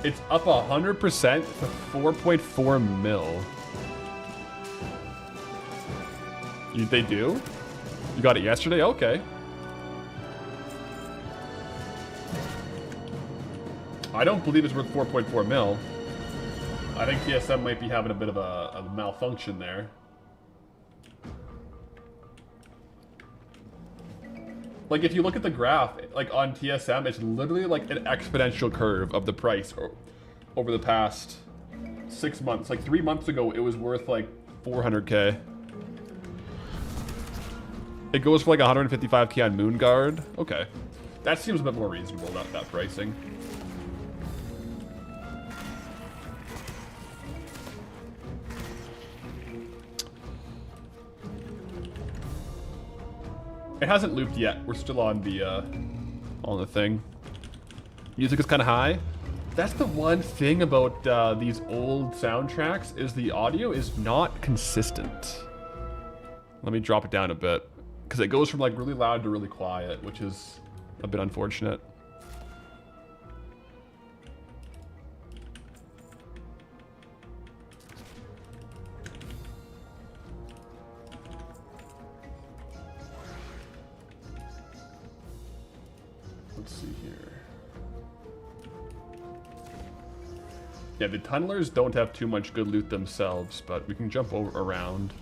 It's up 100% to 4.4 mil. They do? You got it yesterday? Okay. I don't believe it's worth 4.4 mil. I think TSM might be having a bit of a malfunction there. Like, if you look at the graph, like on TSM, it's literally like an exponential curve of the price over the past 6 months. Like 3 months ago, it was worth like 400k. It goes for like 155k on Moonguard. Okay. That seems a bit more reasonable, that pricing. It hasn't looped yet. We're still on the thing. Music is kind of high. That's the one thing about these old soundtracks is the audio is not consistent. Let me drop it down a bit. Because it goes from like really loud to really quiet, which is a bit unfortunate. Let's see here. Yeah, the tunnelers don't have too much good loot themselves, but we can jump around.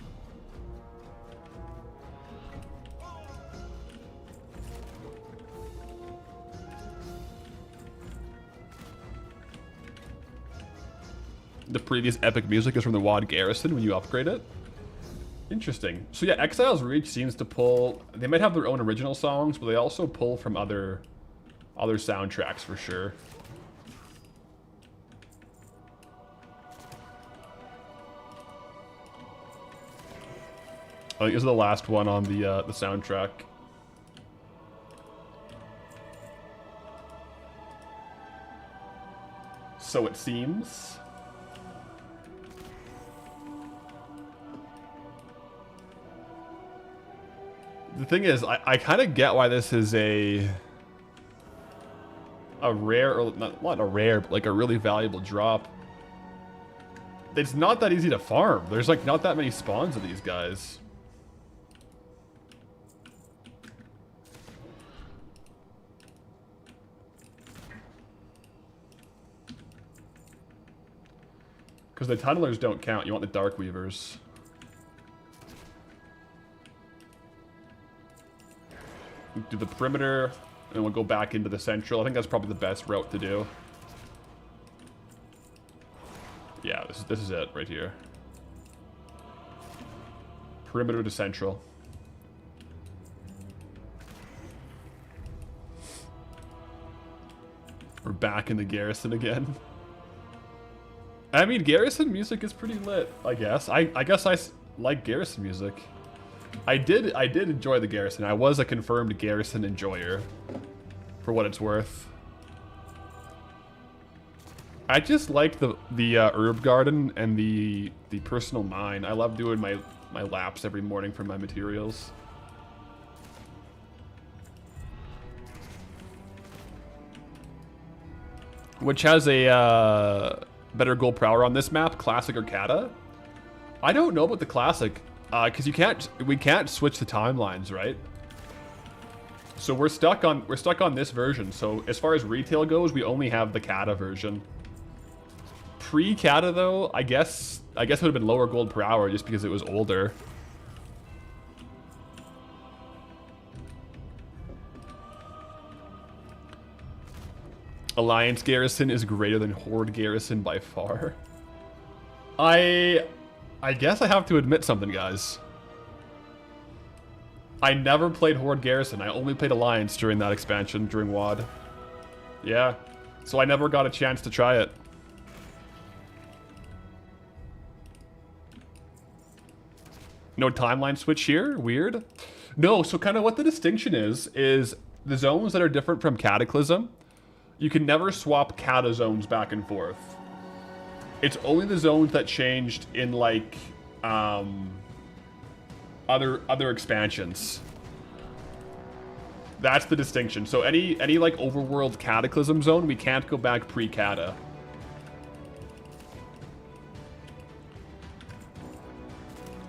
The previous epic music is from the WoW Garrison when you upgrade it. Interesting. So yeah, Exile's Reach seems to pull... They might have their own original songs, but they also pull from other soundtracks for sure. I think this is the last one on the soundtrack. So it seems. The thing is, I kind of get why this is a rare, or not a rare, but like a really valuable drop. It's not that easy to farm. There's like not that many spawns of these guys. Because the tunnelers don't count. You want the dark weavers. Do the perimeter, and we'll go back into the central. I think that's probably the best route to do. Yeah, this is it right here. Perimeter to central. We're back in the garrison again. I mean, garrison music is pretty lit, I guess. I guess I like garrison music. I did enjoy the garrison. I was a confirmed garrison enjoyer, for what it's worth. I just like the herb garden and the personal mine. I love doing my laps every morning for my materials. Which has a better gold per hour on this map, classic or kata? I don't know about the classic. Because we can't switch the timelines, right? So we're stuck on this version. So as far as retail goes, we only have the kata version. Pre-kata though, I guess it would have been lower gold per hour just because it was older. Alliance Garrison is greater than Horde Garrison by far. I guess I have to admit something, guys. I never played Horde Garrison. I only played Alliance during that expansion, during WoD. Yeah. So I never got a chance to try it. No timeline switch here? Weird. No, so kind of what the distinction is the zones that are different from Cataclysm, you can never swap kata zones back and forth. It's only the zones that changed in like other expansions. That's the distinction. So any like overworld Cataclysm zone, we can't go back pre-kata.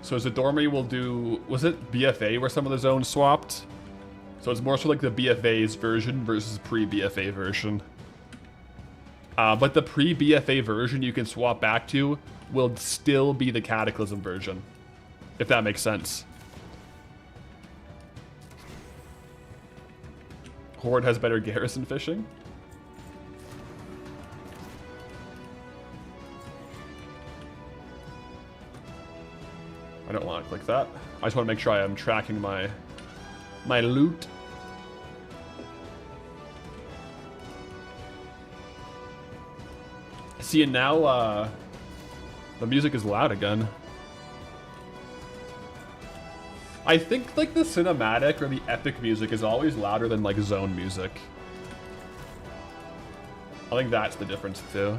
So Zadormi will do, was it BFA where some of the zones swapped? So it's more so like the BFA's version versus pre-BFA version. But the pre-BFA version you can swap back to will still be the Cataclysm version, if that makes sense. Horde has better garrison fishing. I don't want to click that. I just want to make sure I am tracking my loot. See, and now the music is loud again. I think like the cinematic or the epic music is always louder than like zone music. I think that's the difference too.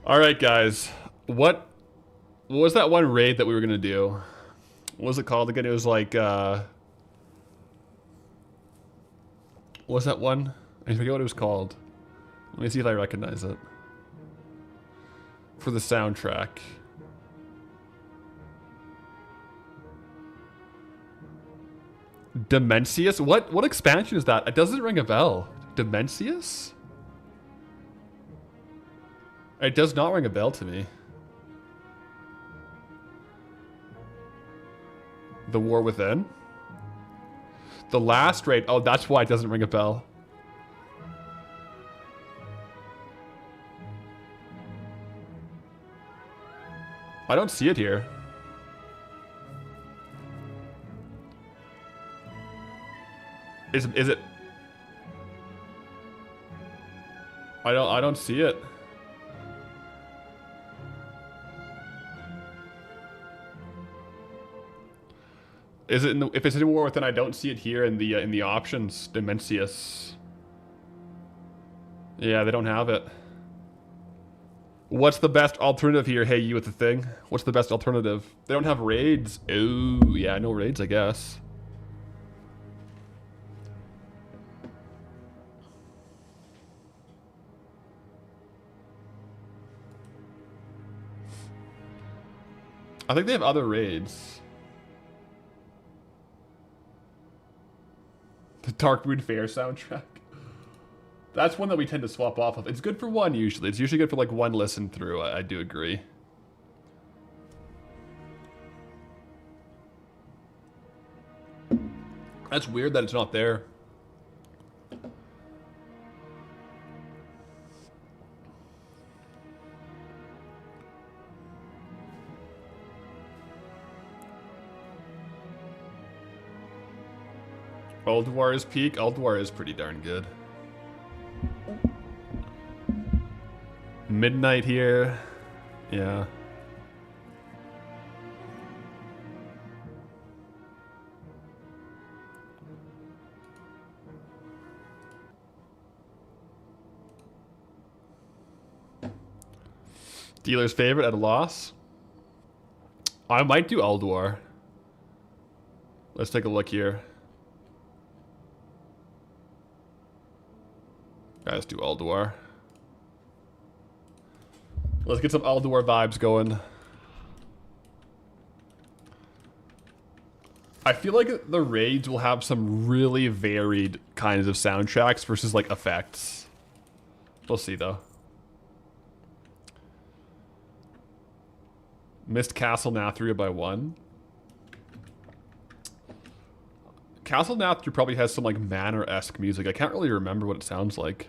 All right, guys. What was that one raid that we were gonna do? What was it called again? It was like, what was that one? I forget what it was called. Let me see if I recognize it. For the soundtrack. Dimensius? What expansion is that? It doesn't ring a bell. Dimensius? It does not ring a bell to me. The War Within? The last raid. Oh, that's why it doesn't ring a bell. I don't see it here. Is it? I don't see it. Is it in the, if it's in War Within, I don't see it here in the options. Dimensius. Yeah, they don't have it. What's the best alternative here? Hey, you with the thing. What's the best alternative? They don't have raids. Ooh, yeah, no raids, I guess. I think they have other raids. The Darkmoon Fair soundtrack. That's one that we tend to swap off of. It's good for one usually. It's usually good for like one listen through. I do agree. That's weird that it's not there. Old War is peak. Old War is pretty darn good. Midnight here. Yeah. Dealer's favorite at a loss. I might do Old War. Let's take a look here. Guys, do Old War. Let's get some Old War vibes going. I feel like the raids will have some really varied kinds of soundtracks versus like effects. We'll see though. Missed Castle Nathria by 1. Castle Nathria probably has some like Manor-esque music. I can't really remember what it sounds like.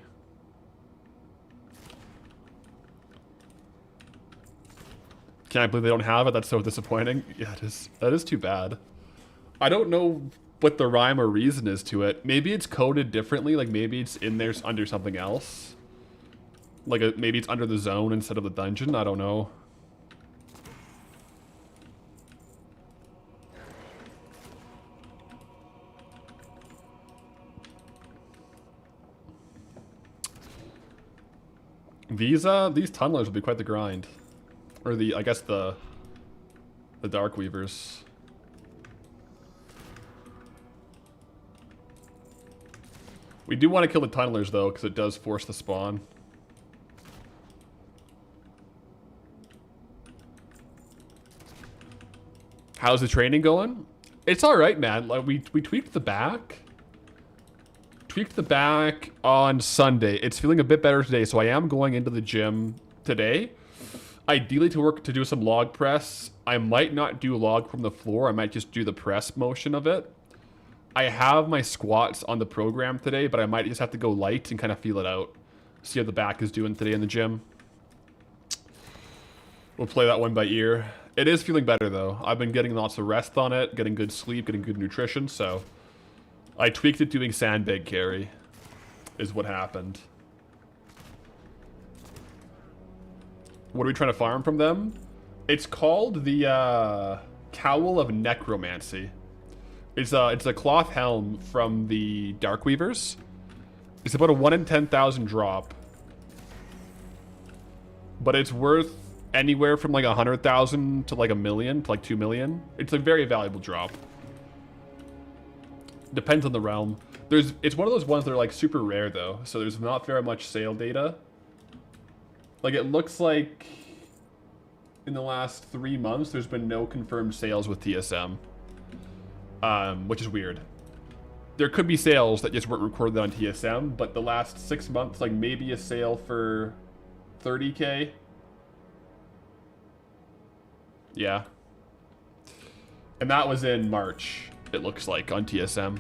Can't believe they don't have it. That's so disappointing. Yeah, it is. That is too bad. I don't know what the rhyme or reason is to it. Maybe it's coded differently. Like maybe it's in there under something else. Like maybe it's under the zone instead of the dungeon. I don't know. These tunnelers will be quite the grind. Or I guess the Dark Weavers. We do want to kill the tunnelers though, because it does force the spawn. How's the training going? It's alright, man. Like we tweaked the back. Tweaked the back on Sunday. It's feeling a bit better today, so I am going into the gym today. Ideally to do some log press. I might not do log from the floor. I might just do the press motion of it. I have my squats on the program today, but I might just have to go light and kind of feel it out. See how the back is doing today in the gym. We'll play that one by ear. It is feeling better though. I've been getting lots of rest on it, getting good sleep, getting good nutrition, so I tweaked it doing sandbag carry is what happened. What are we trying to farm from them? It's called the Cowl of Necromancy. It's a cloth helm from the Darkweavers. It's about a 1 in 10,000 drop. But it's worth anywhere from like 100,000 to like 1 million to like 2 million. It's a very valuable drop. Depends on the realm. It's one of those ones that are like super rare though, so there's not very much sale data. Like it looks like in the last 3 months there's been no confirmed sales with TSM, which is weird. There could be sales that just weren't recorded on TSM, but the last 6 months, like maybe a sale for 30K. Yeah. And that was in March, it looks like, on TSM.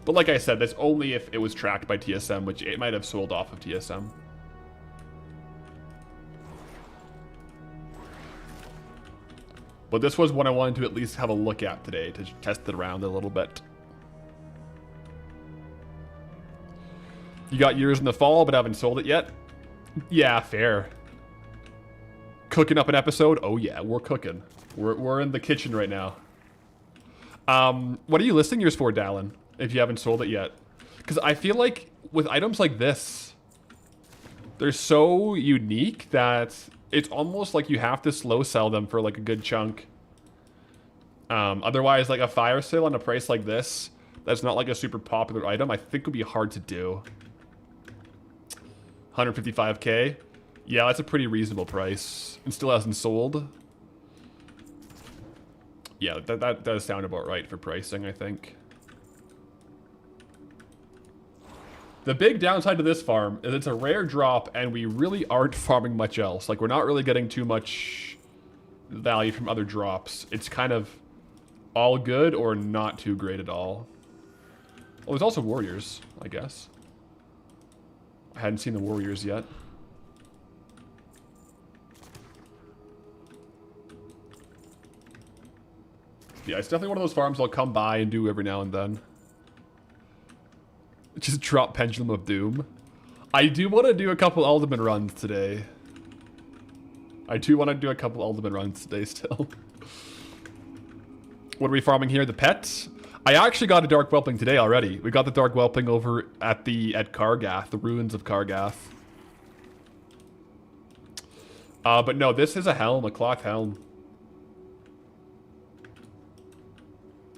But like I said, that's only if it was tracked by TSM, which it might have sold off of TSM. But this was one I wanted to at least have a look at today to test it around a little bit. You got yours in the fall, but haven't sold it yet? Yeah, fair. Cooking up an episode? Oh yeah, we're cooking. We're in the kitchen right now. What are you listing yours for, Dallin, if you haven't sold it yet? Because I feel like with items like this, they're so unique that it's almost like you have to slow sell them for like a good chunk. Otherwise, like a fire sale on a price like this, that's not like a super popular item, I think would be hard to do. 155K? Yeah, that's a pretty reasonable price. And still hasn't sold. Yeah, that does sound about right for pricing, I think. The big downside to this farm is it's a rare drop and we really aren't farming much else. Like, we're not really getting too much value from other drops. It's kind of all good or not too great at all. Oh, there's also warriors, I guess. I hadn't seen the warriors yet. Yeah, it's definitely one of those farms I'll come by and do every now and then. Just drop Pendulum of Doom. I do want to do a couple Ultimate runs today. I do want to do a couple Ultimate runs today still. What are we farming here? The pets? I actually got a Dark Whelping today already. We got the Dark Whelping over at Kargath, the ruins of Kargath. But no, this is a helm, a cloth helm.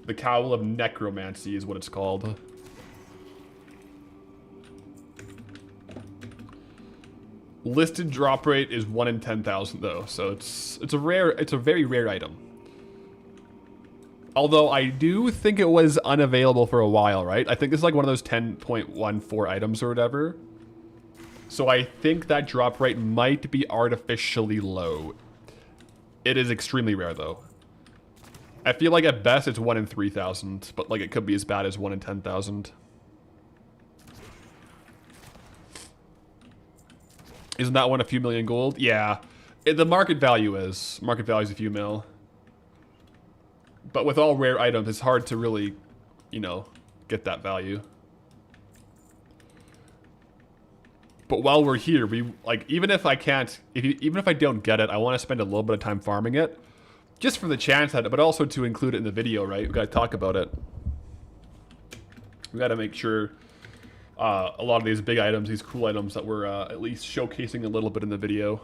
The Cowl of Necromancy is what it's called. Listed drop rate is 1 in 10,000 though, so it's a very rare item. Although I do think it was unavailable for a while, right? I think this is like one of those 10.14 items or whatever. So I think that drop rate might be artificially low. It is extremely rare though. I feel like at best it's 1 in 3,000, but like it could be as bad as 1 in 10,000. Isn't that one a few million gold? Yeah. The market value is. Market value is a few mil. But with all rare items, it's hard to really, you know, get that value. But while we're here, we, like, even if I can't, even if I don't get it, I want to spend a little bit of time farming it. Just for the chance at it, but also to include it in the video, right? We got to talk about it. We got to make sure a lot of these big items, these cool items that we're at least showcasing a little bit in the video.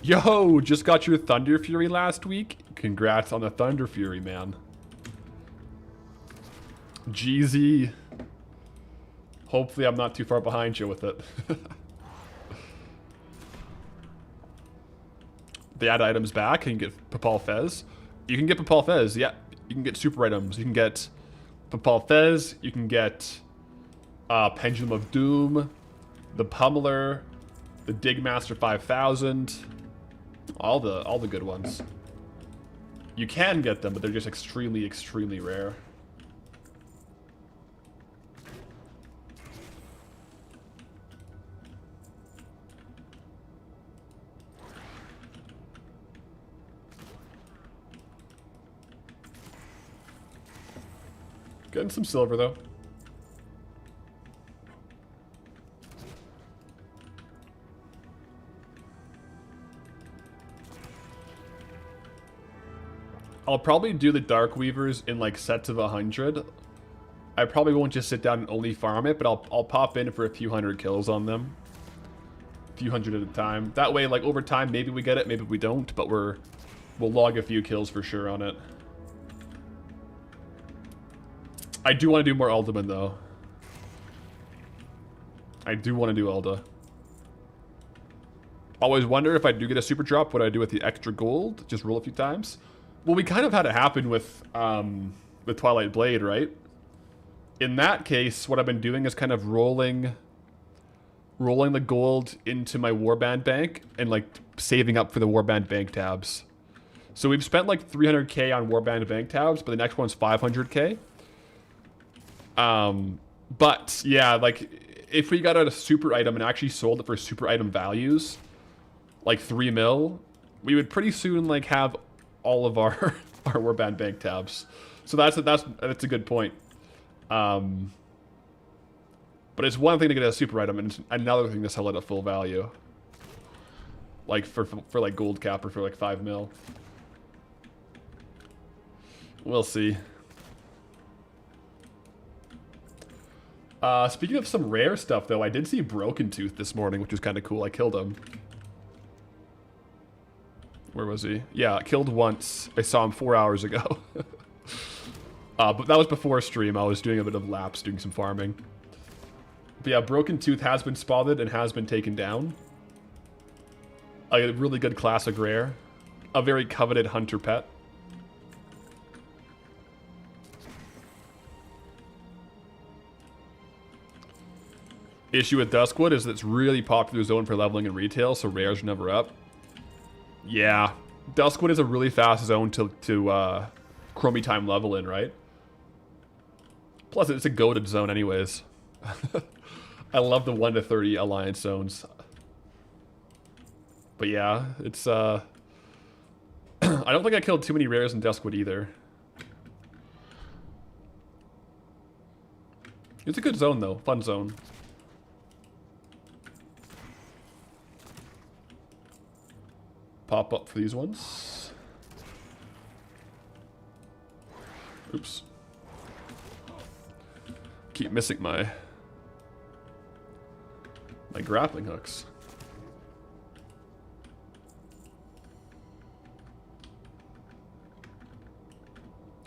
Yo, just got your Thunder Fury last week? Congrats on the Thunder Fury, man. GZ. Hopefully I'm not too far behind you with it. They add items back and you get Papal Fez. You can get Papal Fez, yeah. You can get super items. You can get Papal Fez. You can get Pendulum of Doom, the Pummeler, the Digmaster 5000. All the good ones. You can get them, but they're just extremely, extremely rare. Getting some silver, though. I'll probably do the Dark Weavers in like sets of 100. I probably won't just sit down and only farm it, but I'll pop in for a few hundred kills on them. A few hundred at a time. That way, like over time, maybe we get it, maybe we don't, but we'll log a few kills for sure on it. I do want to do more Alderman though. I do want to do Elda. Always wonder if I do get a super drop, what I do with the extra gold. Just roll a few times. Well, we kind of had it happen with Twilight Blade, right? In that case, what I've been doing is kind of rolling the gold into my Warband bank and like saving up for the Warband bank tabs. So we've spent like 300k on Warband bank tabs, but the next one's 500k. But yeah, like if we got a super item and actually sold it for super item values, like 3 mil, we would pretty soon like have all of our Warband bank tabs. So that's a good point. But it's one thing to get a super item, and it's another thing to sell it at full value. Like for like gold cap or for like 5 mil. We'll see. Speaking of some rare stuff, though, I did see Broken Tooth this morning, which was kind of cool. I killed him. Where was he? Yeah, killed once. I saw him 4 hours ago. But that was before stream. I was doing a bit of laps, doing some farming. But yeah, Broken Tooth has been spotted and has been taken down. A really good classic rare. A very coveted hunter pet. Issue with Duskwood is that it's really popular zone for leveling in retail, so rares are never up. Yeah, Duskwood is a really fast zone to Chromie time level in, right? Plus, it's a goated zone anyways. I love the 1 to 30 alliance zones. But yeah, it's I don't think I killed too many rares in Duskwood either. It's a good zone though, fun zone. Pop up for these ones. Oops. Keep missing my grappling hooks.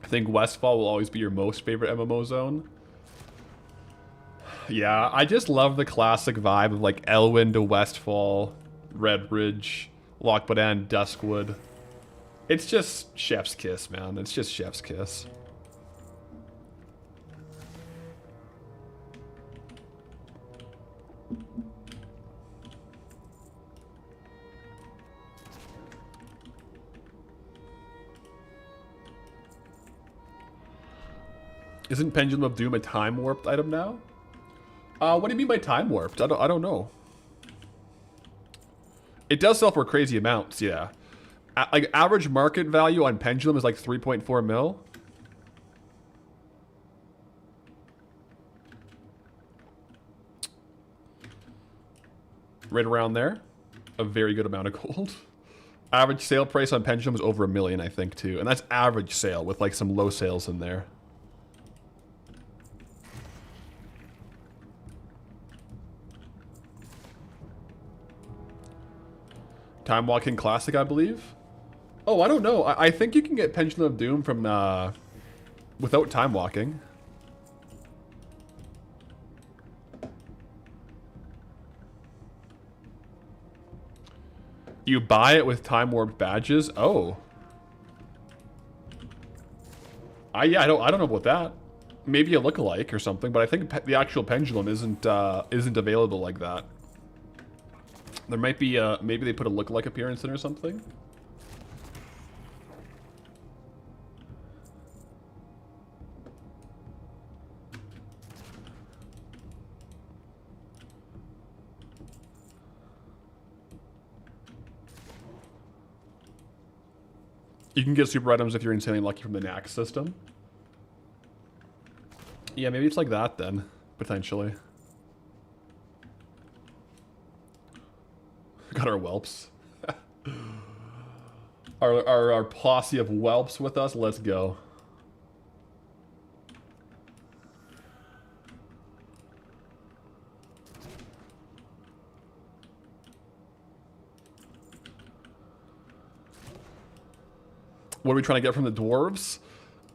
I think Westfall will always be your most favorite MMO zone. Yeah, I just love the classic vibe of like Elwyn to Westfall, Red Ridge, Lockwood, Duskwood. It's just chef's kiss, man. It's just chef's kiss. Isn't Pendulum of Doom a time warped item now? What do you mean by time warped? I don't know. It does sell for crazy amounts, yeah. Like average market value on Pendulum is like 3.4 mil. Right around there. A very good amount of gold. Average sale price on Pendulum is over $1 million, I think, too. And that's average sale with like some low sales in there. Time Walking Classic, I believe. Oh, I don't know. I think you can get Pendulum of Doom from without Time Walking. You buy it with Time Warped badges. Oh. Yeah, I don't know about that. Maybe a lookalike or something, but I think the actual Pendulum isn't available like that. There might be maybe they put a lookalike appearance in or something. You can get super items if you're insanely lucky from the Nax system. Yeah, maybe it's like that then, potentially. Got our whelps. our posse of whelps with us. Let's go. What are we trying to get from the dwarves?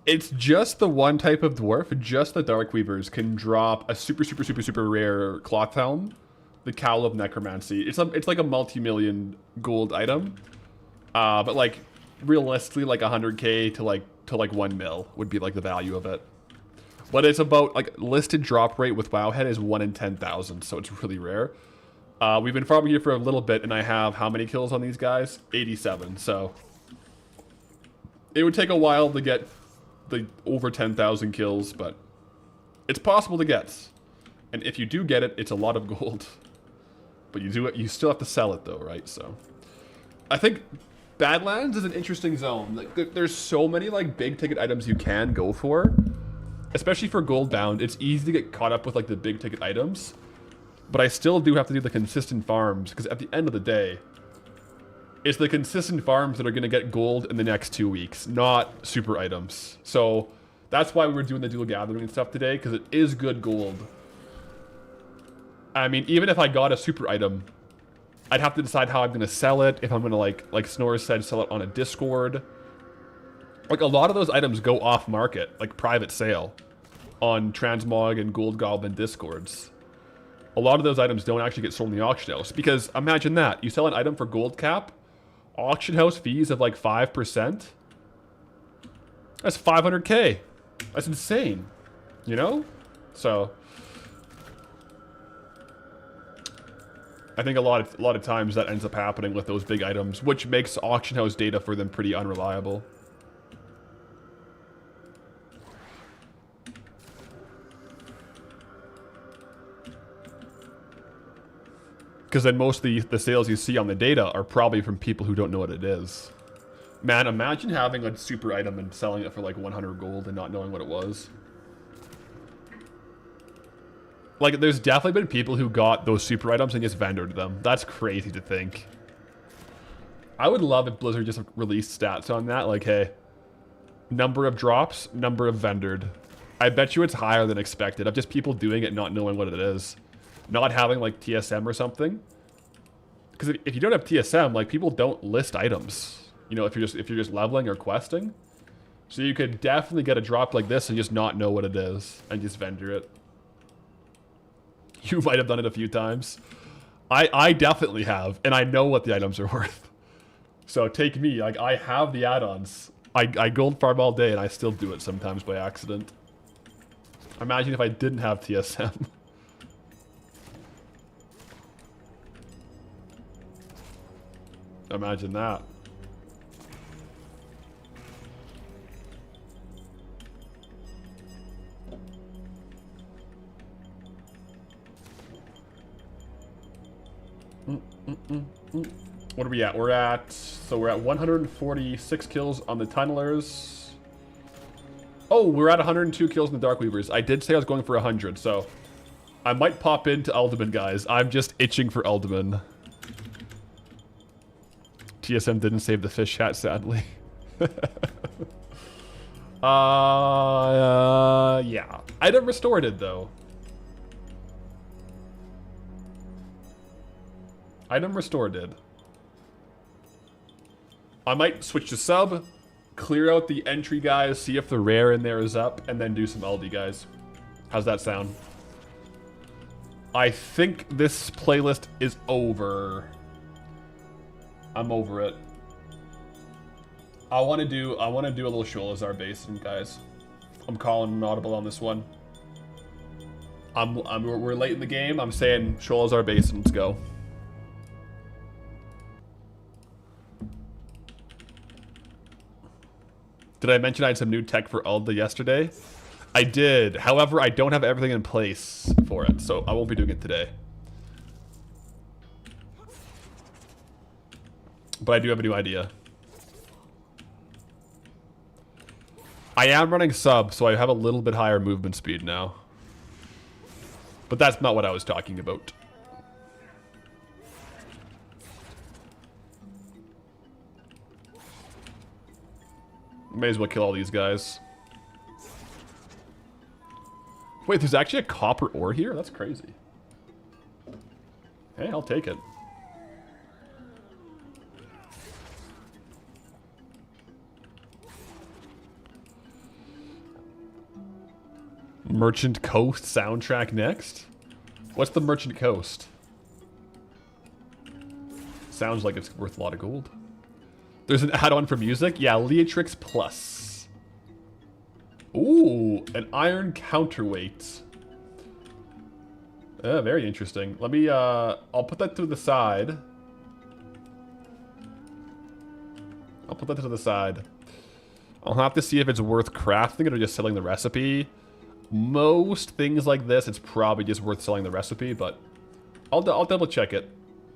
It's just the one type of dwarf, just the Darkweavers can drop a super rare cloth helm, the Cowl of Necromancy. It's like a multi-million gold item, but like realistically, like 100k to like 1 mil would be like the value of it. But it's about like listed drop rate with Wowhead is 1 in 10,000, so it's really rare. We've been farming here for a little bit, and I have how many kills on these guys? 87. So it would take a while to get the over 10,000 kills, but it's possible to get. And if you do get it, it's a lot of gold. But you still have to sell it though, right? So I think Badlands is an interesting zone. Like, there's so many like big ticket items you can go for, especially for Goldbound. It's easy to get caught up with like the big ticket items, but I still do have to do the consistent farms, because at the end of the day, it's the consistent farms that are going to get gold in the next 2 weeks, not super items. So that's why we were doing the dual gathering and stuff today, because it is good gold. I mean, even if I got a super item, I'd have to decide how I'm going to sell it, if I'm going to, like Snore said, sell it on a Discord. Like, a lot of those items go off market, like private sale, on Transmog and Gold Goblin Discords. A lot of those items don't actually get sold in the auction house, because imagine that. You sell an item for gold cap, auction house fees of like 5%. That's 500k. That's insane, you know? So I think a lot of times that ends up happening with those big items, which makes auction house data for them pretty unreliable. Because then most of the sales you see on the data are probably from people who don't know what it is. Man, imagine having a super item and selling it for like 100 gold and not knowing what it was. Like, there's definitely been people who got those super items and just vendored them. That's crazy to think. I would love if Blizzard just released stats on that. Like, hey, number of drops, number of vendored. I bet you it's higher than expected of just people doing it not knowing what it is. Not having like TSM or something, because if you don't have TSM, like, people don't list items. You know, if you're just leveling or questing, so you could definitely get a drop like this and just not know what it is and just vendor it. You might have done it a few times. I definitely have, and I know what the items are worth. So take me, like, I have the add-ons. I gold farm all day and I still do it sometimes by accident. Imagine if I didn't have TSM. Imagine that. What are we at? We're at 146 kills on the tunnelers. Oh, we're at 102 kills in the Darkweavers. I did say I was going for 100, so I might pop into Uldaman, guys. I'm just itching for Uldaman. TSM didn't save the fish chat, sadly. Yeah. Item Restore did, though. Item Restore did. I might switch to sub, clear out the entry guys, see if the rare in there is up, and then do some Aldi guys. How's that sound? I think this playlist is over. I'm over it. I want to do a little Sholazar Basin, guys. I'm calling an audible on this one. We're late in the game. I'm saying Sholazar Basin. Let's go. Did I mention I had some new tech for Ulda yesterday? I did. However, I don't have everything in place for it, so I won't be doing it today. But I do have a new idea. I am running sub, so I have a little bit higher movement speed now. But that's not what I was talking about. May as well kill all these guys. Wait, there's actually a copper ore here? That's crazy. Hey, I'll take it. Merchant Coast soundtrack next? What's the Merchant Coast? Sounds like it's worth a lot of gold. There's an add-on for music? Yeah, Leatrix Plus. Ooh, an iron counterweight. Very interesting. Let me, I'll put that to the side. I'll have to see if it's worth crafting it or just selling the recipe. Most things like this, it's probably just worth selling the recipe, but I'll double check it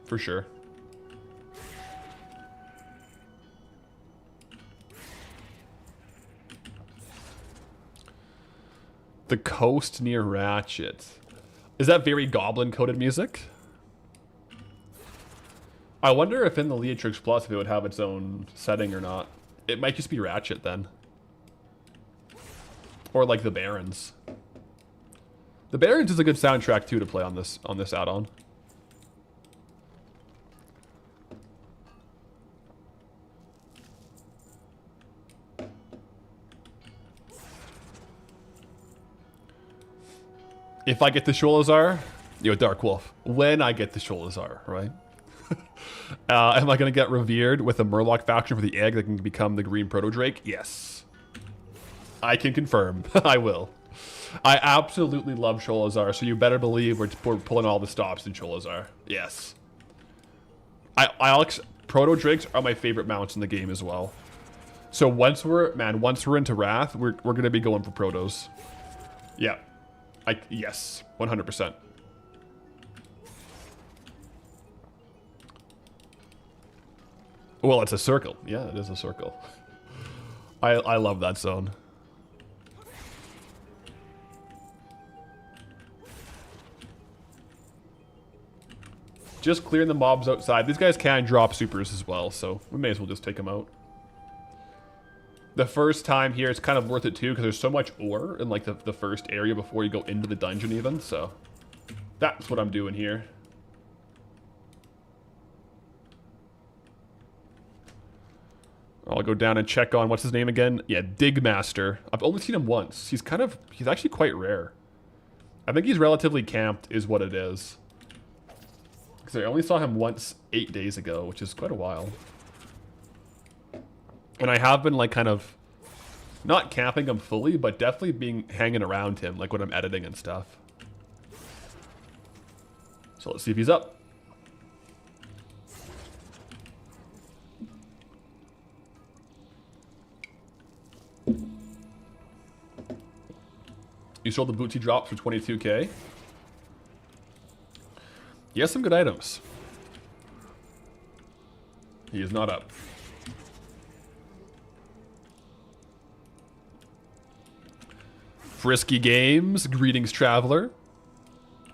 for sure. The coast near Ratchet. Is that very goblin-coded music? I wonder if in the Leatrix Plus if it would have its own setting or not. It might just be Ratchet then. Or like the Barrens. The Barrens is a good soundtrack too to play on this add-on. If I get the Sholazar, Dark Wolf. When I get the Sholazar, right? Am I going to get revered with a Murloc faction for the egg that can become the green proto-drake? Yes. I can confirm. I will. I absolutely love Sholazar, so you better believe we're pulling all the stops in Sholazar. Yes. Proto-drakes are my favorite mounts in the game as well. So once we're into Wrath, we're going to be going for protos. Yeah. Yes, 100%. Well, it's a circle. Yeah, it is a circle. I love that zone. Just clearing the mobs outside. These guys can drop supers as well, so we may as well just take them out. The first time here, it's kind of worth it too, because there's so much ore in like the first area before you go into the dungeon even, so that's what I'm doing here. I'll go down and check on, what's his name again? Yeah, Digmaster. I've only seen him once. He's actually quite rare. I think he's relatively camped is what it is. Because I only saw him once 8 days ago, which is quite a while. And I have been like kind of not camping him fully, but definitely hanging around him, like when I'm editing and stuff. So let's see if he's up. You sold the booty drops for 22k. He has some good items. He is not up. Frisky Games, greetings, traveler.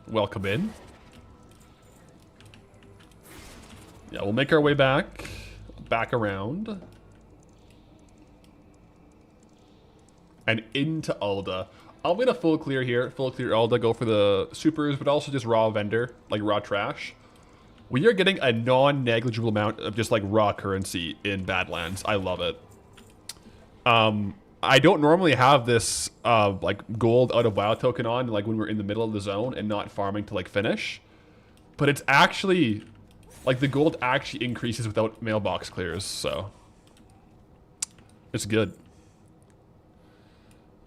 Welcome in. Yeah, we'll make our way back around. And into Alda. I'll win a full clear here. Full clear Alda, go for the supers, but also just raw vendor, like raw trash. We are getting a non-negligible amount of just like raw currency in Badlands. I love it. I don't normally have this like gold out of WoW token on like when we're in the middle of the zone and not farming to like finish. But it's actually like the gold actually increases without mailbox clears, so it's good.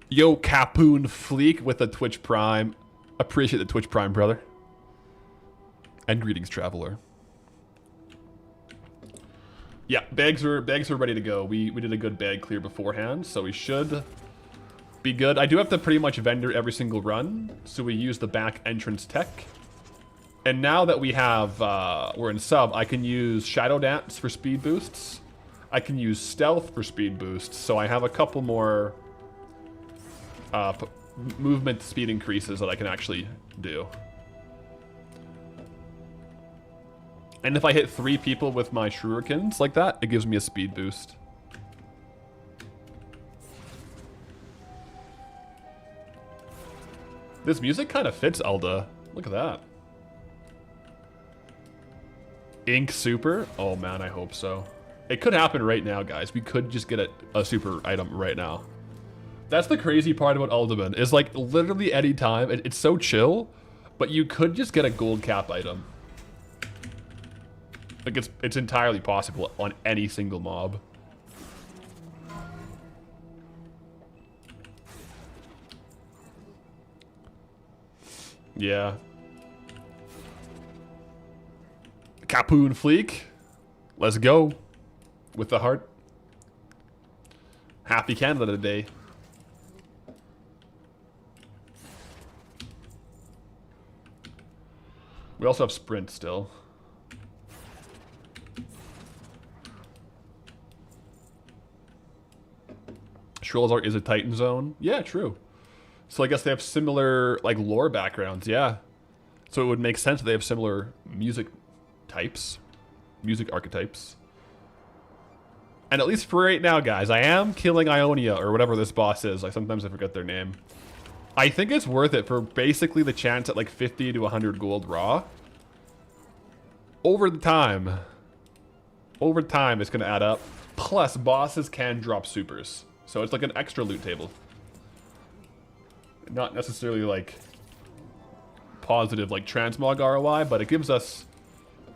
Yo, Capoon Fleek with a Twitch Prime. Appreciate the Twitch Prime, brother. And greetings, traveler. Yeah, bags are ready to go. We did a good bag clear beforehand, so we should be good. I do have to pretty much vendor every single run, so we use the back entrance tech. And now that we have, we're in sub, I can use Shadow Dance for speed boosts. I can use Stealth for speed boosts, so I have a couple more movement speed increases that I can actually do. And if I hit 3 people with my shurikens like that, it gives me a speed boost. This music kind of fits Elda. Look at that. Ink super? Oh man, I hope so. It could happen right now, guys. We could just get a super item right now. That's the crazy part about Alderman, is like literally any time. It's so chill, but you could just get a gold cap item. Like it's entirely possible on any single mob. Yeah. Capoon Fleek. Let's go. With the heart. Happy Canada Day. We also have sprint still. Shrolzar is a Titan zone. Yeah, true. So I guess they have similar like lore backgrounds, yeah. So it would make sense that they have similar music types, music archetypes. And at least for right now, guys, I am killing Ionia or whatever this boss is. Like sometimes I forget their name. I think it's worth it for basically the chance at like 50 to 100 gold raw. Over time, it's gonna add up. Plus, bosses can drop supers. So it's like an extra loot table. Not necessarily like positive like transmog ROI, but it gives us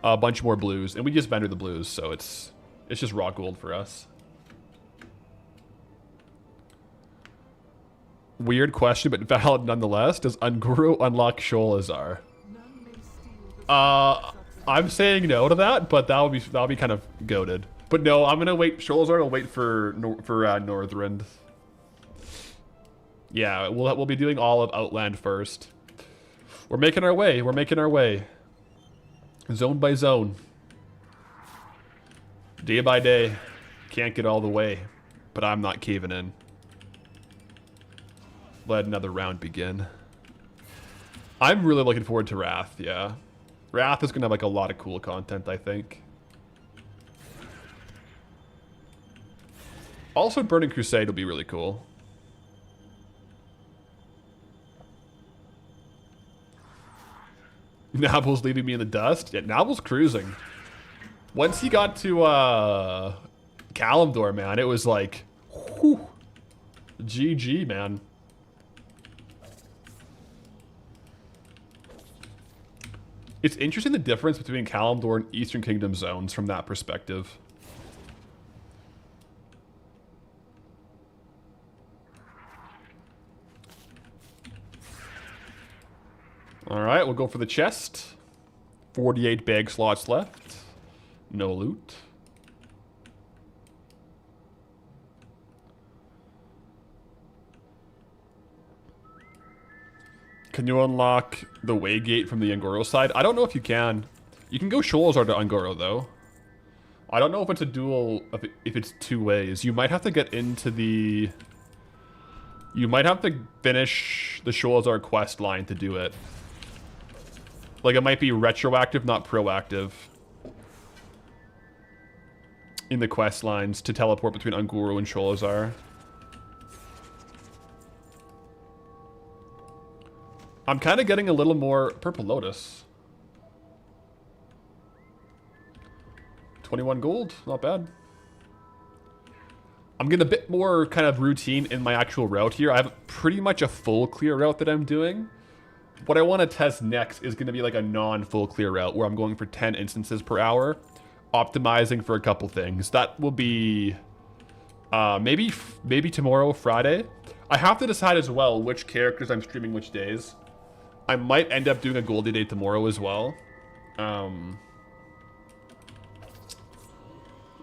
a bunch more blues. And we just vendor the blues, so it's just raw gold for us. Weird question, but valid nonetheless. Does Unguru unlock Sholazar? I'm saying no to that, but that'll be kind of goated. But no, I'm gonna wait. Sholazar will wait for Northrend. Yeah, we'll be doing all of Outland first. We're making our way. We're making our way. Zone by zone. Day by day. Can't get all the way, but I'm not caving in. Let another round begin. I'm really looking forward to Wrath, yeah. Wrath is gonna have like a lot of cool content, I think. Also, Burning Crusade will be really cool. Nabal's leaving me in the dust? Yeah, Nabal's cruising. Once he got to Kalimdor, man, it was like, whew, GG, man. It's interesting the difference between Kalimdor and Eastern Kingdom zones from that perspective. Alright, we'll go for the chest. 48 bag slots left. No loot. Can you unlock the Waygate from the Ungoro side? I don't know if you can. You can go Sholazar to Ungoro, though. I don't know if it's a dual, if it's two ways. You might have to get into the... You might have to finish the Sholazar quest line to do it. Like, it might be retroactive, not proactive. In the quest lines to teleport between Unguru and Sholazar. I'm kind of getting a little more Purple Lotus. 21 gold, not bad. I'm getting a bit more kind of routine in my actual route here. I have pretty much a full clear route that I'm doing. What I want to test next is going to be like a non-full clear route where I'm going for 10 instances per hour, optimizing for a couple things. That will be maybe tomorrow, Friday. I have to decide as well which characters I'm streaming which days. I might end up doing a Goldie Day tomorrow as well.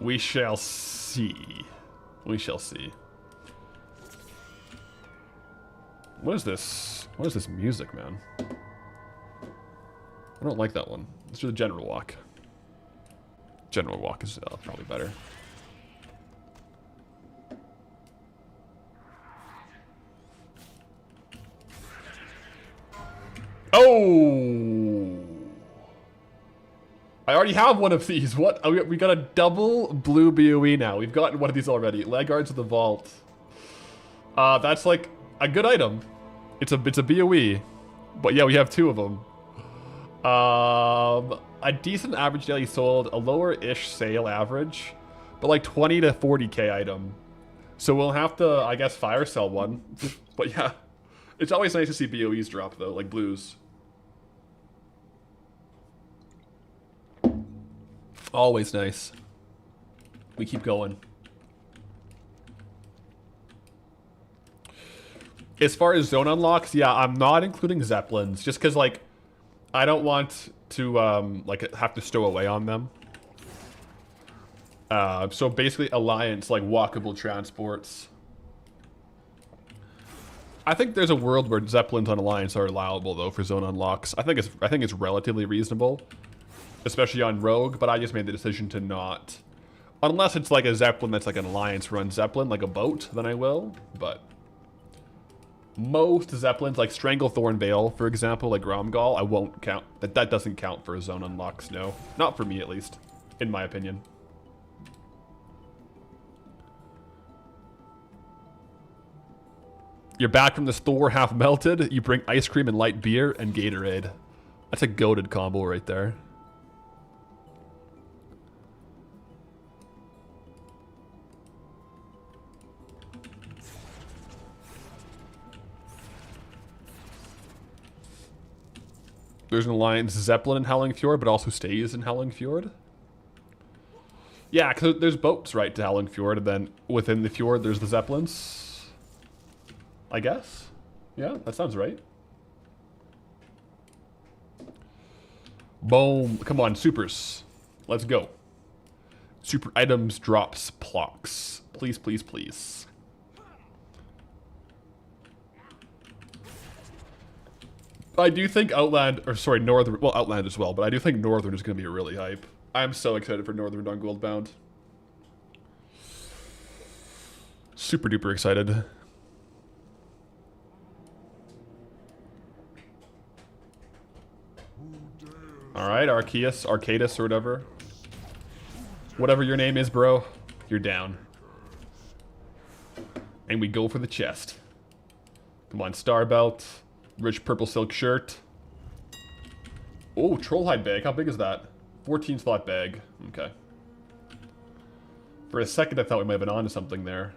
We shall see. We shall see. What is this? What is this music, man? I don't like that one. Let's do the general walk. General walk is probably better. Oh! I already have one of these. What? Oh, we got a double blue BOE now. We've gotten one of these already. Laggards of the Vault. That's like a good item. It's a BOE. But yeah, we have 2 of them. A decent average daily sold, a lower-ish sale average, but like 20 to 40k item. So we'll have to, I guess, fire sell one. But yeah, it's always nice to see BOEs drop though, like blues. Always nice. We keep going. As far as zone unlocks, yeah, I'm not including Zeppelins, just because, like, I don't want to, like, have to stow away on them. So basically, Alliance, like, walkable transports. I think there's a world where Zeppelins on Alliance are allowable, though, for zone unlocks. I think it's relatively reasonable, especially on Rogue, but I just made the decision to not. Unless it's, like, a Zeppelin that's, like, an Alliance-run Zeppelin, like a boat, then I will, but... Most Zeppelins, like Stranglethorn Vale, for example, like Gromgal, I won't count. That doesn't count for zone unlocks, no. Not for me, at least. In my opinion. You're back from the store, half melted. You bring ice cream and light beer and Gatorade. That's a goated combo right there. There's an Alliance Zeppelin in Howling Fjord, but also stays in Howling Fjord. Yeah, because there's boats right to Howling Fjord, and then within the fjord there's the Zeppelins. I guess? Yeah, that sounds right. Boom. Come on, supers. Let's go. Super items, drops, plocks. Please, please, please. I do think Outland, or sorry, Northern, well, Outland as well, but I do think Northern is going to be really hype. I'm so excited for Northern on Goldbound. Super duper excited. Alright, Arcadus or whatever. Whatever your name is, bro, you're down. And we go for the chest. Come on, Star Belt. Rich purple silk shirt. Oh, Trollhide bag. How big is that? 14 slot bag. Okay. For a second, I thought we might have been onto something there.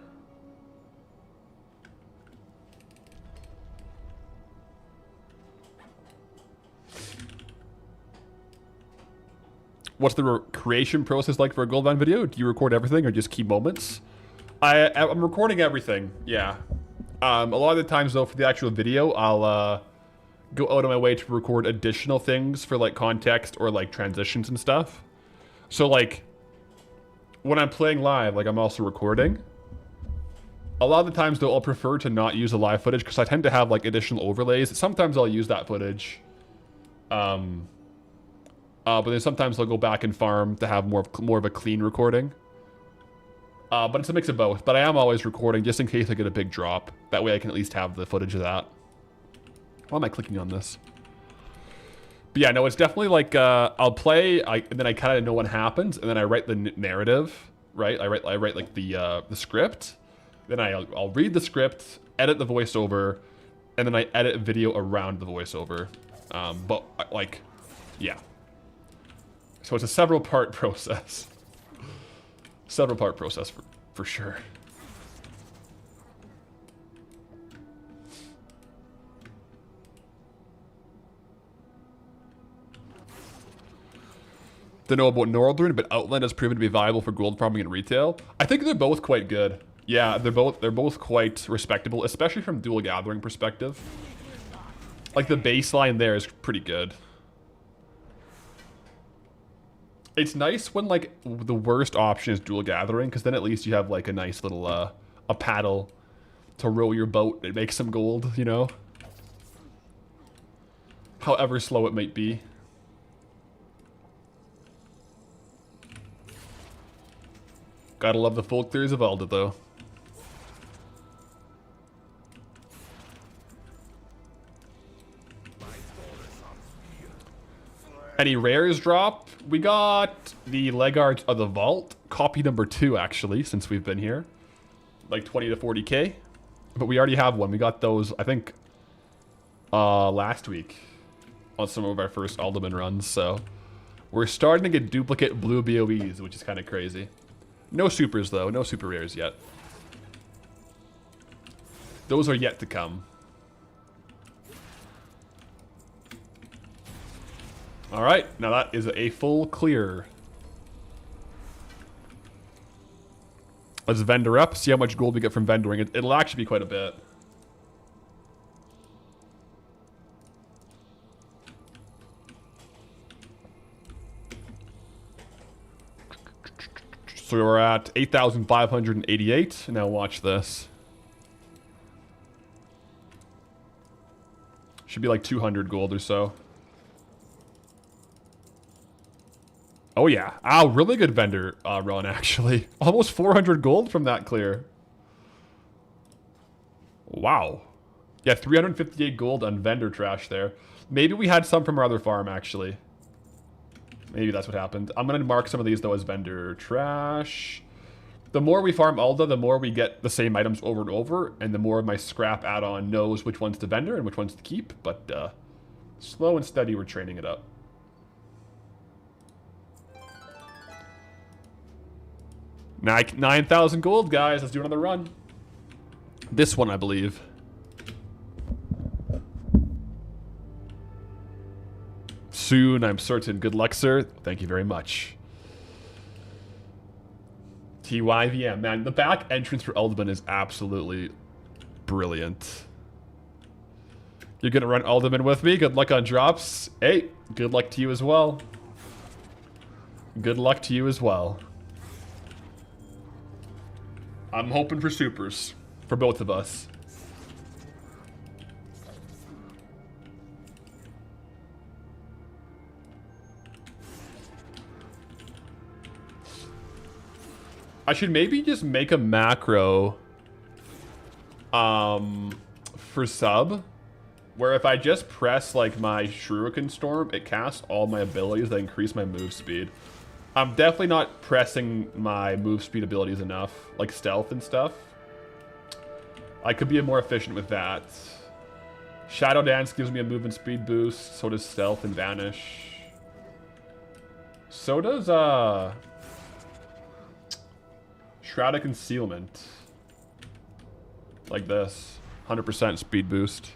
What's the creation process like for a Goldbound video? Do you record everything or just key moments? I'm recording everything, yeah. A lot of the times, though, for the actual video, I'll go out of my way to record additional things for, like, context or, like, transitions and stuff. So, like, when I'm playing live, like, I'm also recording. A lot of the times, though, I'll prefer to not use the live footage because I tend to have, like, additional overlays. Sometimes I'll use that footage. But then sometimes I'll go back and farm to have more of a clean recording. But it's a mix of both. But I am always recording just in case I get a big drop. That way I can at least have the footage of that. Why am I clicking on this? But yeah, no, it's definitely like, I'll play, and then I kind of know what happens, and then I write the narrative, right? I write like the script. Then I'll read the script, edit the voiceover, and then I edit video around the voiceover. But, like, yeah. So it's a several part process. Several part process for sure. Don't know about Northern, but Outland has proven to be viable for gold farming and retail. I think they're both quite good. Yeah, they're both quite respectable, especially from dual gathering perspective. Like the baseline there is pretty good. It's nice when, like, the worst option is dual gathering, because then at least you have, like, a nice little, a paddle to row your boat and make some gold, you know? However slow it might be. Gotta love the folk theories of Elda, though. Any rares drop? We got the Legards of the Vault, copy number 2 actually, since we've been here. Like 20 to 40k. But we already have one. We got those, I think, last week on some of our first Alderman runs, so we're starting to get duplicate blue BOEs, which is kind of crazy. No supers though, no super rares yet. Those are yet to come. All right, now that is a full clear. Let's vendor up, see how much gold we get from vendoring. It'll actually be quite a bit. So we're at 8,588. Now watch this. Should be like 200 gold or so. Oh yeah. Ow, really good vendor run actually. Almost 400 gold from that clear. Wow. Yeah, 358 gold on vendor trash there. Maybe we had some from our other farm actually. Maybe that's what happened. I'm going to mark some of these, though, as vendor trash. The more we farm Alda, the more we get the same items over and over, and the more my scrap add-on knows which ones to vendor and which ones to keep. But slow and steady, we're training it up. Now 9,000 gold, guys. Let's do another run. This one, I believe. Soon, I'm certain. Good luck, sir. Thank you very much. TYVM. Man, the back entrance for Alderman is absolutely brilliant. You're going to run Alderman with me? Good luck on drops. Hey, good luck to you as well. Good luck to you as well. I'm hoping for supers. For both of us. I should maybe just make a macro for sub where if I just press like my Shuriken Storm, it casts all my abilities that increase my move speed. I'm definitely not pressing my move speed abilities enough, like stealth and stuff. I could be more efficient with that. Shadow Dance gives me a movement speed boost, so does stealth and vanish. So does Shroud of Concealment. Like this. 100% speed boost.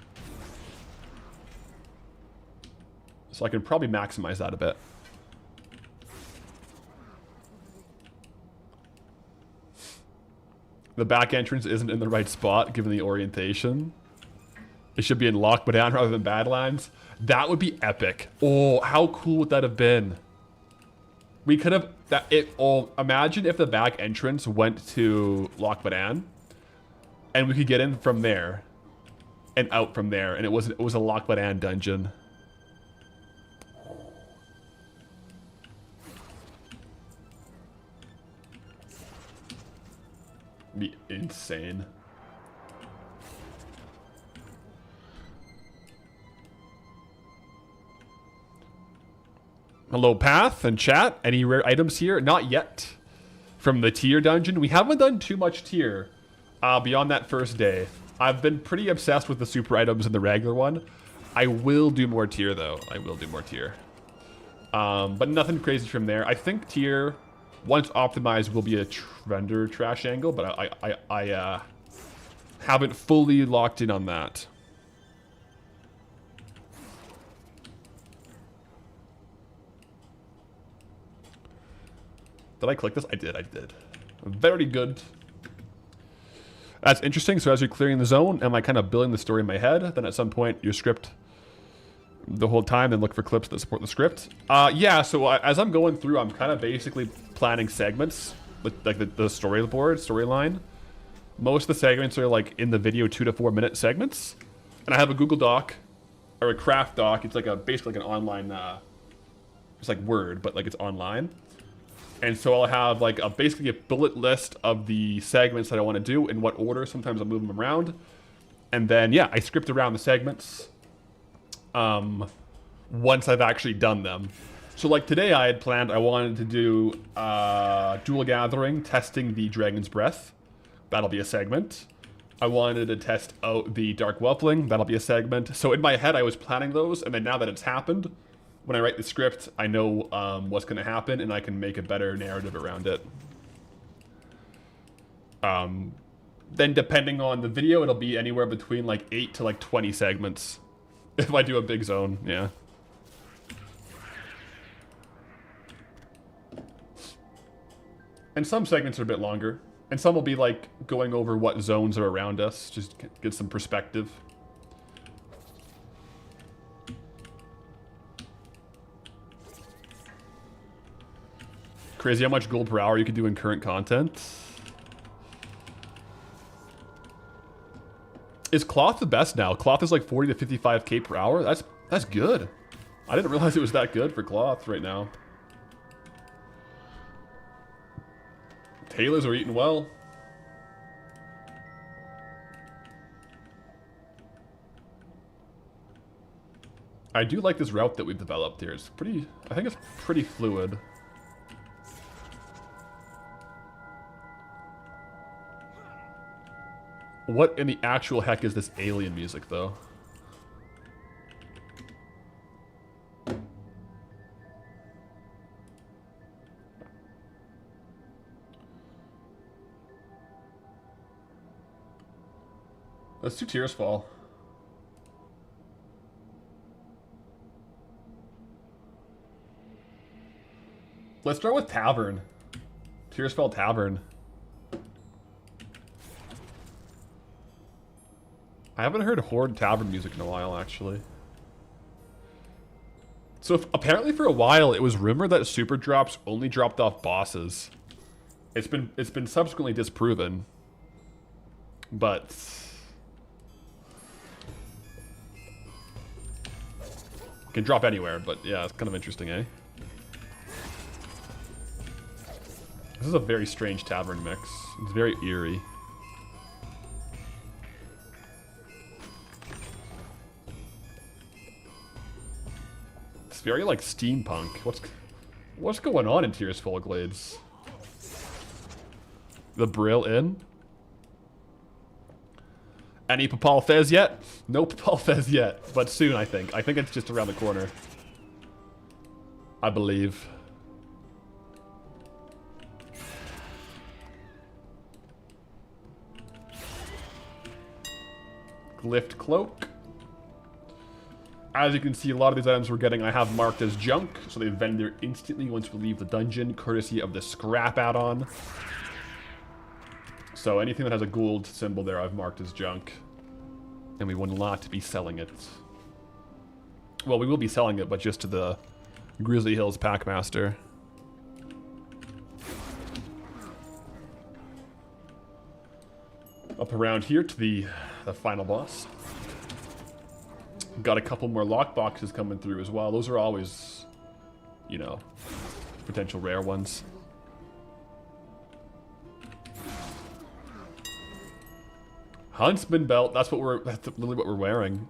So I can probably maximize that a bit. The back entrance isn't in the right spot given the orientation. It should be in Lockdown rather than Badlands. That would be epic. Oh, how cool would that have been? We could have imagine if the back entrance went to Lockdown, and we could get in from there, and out from there, and it was a Lockdown dungeon. Be insane. Hello, Path and chat. Any rare items here? Not yet. From the tier dungeon, we haven't done too much tier beyond that first day. I've been pretty obsessed with the super items in the regular one. I will do more tier though. I will do more tier. But nothing crazy from there. I think tier, once optimized, will be a vendor trash angle, but I haven't fully locked in on that. Did I click this? I did. Very good. That's interesting. So as you're clearing the zone, am I kind of building the story in my head? Then at some point, your script the whole time, then look for clips that support the script. Yeah, so as I'm going through, I'm kind of basically planning segments, like the storyline. Most of the segments are like in the video 2 to 4 minute segments. And I have a Google Doc, or a craft doc. It's like basically like an online, it's like Word, but like it's online. And so I'll have like basically a bullet list of the segments that I want to do, in what order. Sometimes I'll move them around. And then, yeah, I script around the segments once I've actually done them. So like today I had planned, I wanted to do Dual Gathering, testing the Dragon's Breath. That'll be a segment. I wanted to test out the Dark Whelpling. That'll be a segment. So in my head, I was planning those, and then now that it's happened, when I write the script, I know what's going to happen, and I can make a better narrative around it. Then depending on the video, it'll be anywhere between like 8 to like 20 segments. If I do a big zone, yeah. And some segments are a bit longer. And some will be like going over what zones are around us, just get some perspective. Crazy how much gold per hour you can do in current content. Is cloth the best now? Cloth is like 40 to 55k per hour. That's good. I didn't realize it was that good for cloth right now. Tailors are eating well. I do like this route that we've developed here. It's pretty, I think it's pretty fluid. What in the actual heck is this alien music, though? Let's do Tears Fall. Let's start with Tavern. Tears Fall Tavern. I haven't heard Horde Tavern music in a while, actually. So apparently for a while, it was rumored that super drops only dropped off bosses. It's been subsequently disproven. But can drop anywhere, but yeah, it's kind of interesting, eh? This is a very strange tavern mix. It's very eerie. It's very like steampunk. What's going on in Tears Fall Glades? The Brill Inn? Any Papal Fez yet? No Papal Fez yet, but soon I think. I think it's just around the corner. I believe. Glyphed Cloak. As you can see, a lot of these items we're getting I have marked as junk, so they vendor instantly once we leave the dungeon, courtesy of the scrap add-on. So anything that has a gold symbol there I've marked as junk. And we will not be selling it. Well, we will be selling it, but just to the Grizzly Hills Packmaster. Up around here to the final boss. Got a couple more lockboxes coming through as well. Those are always, you know, potential rare ones. Huntsman belt. That's literally what we're wearing.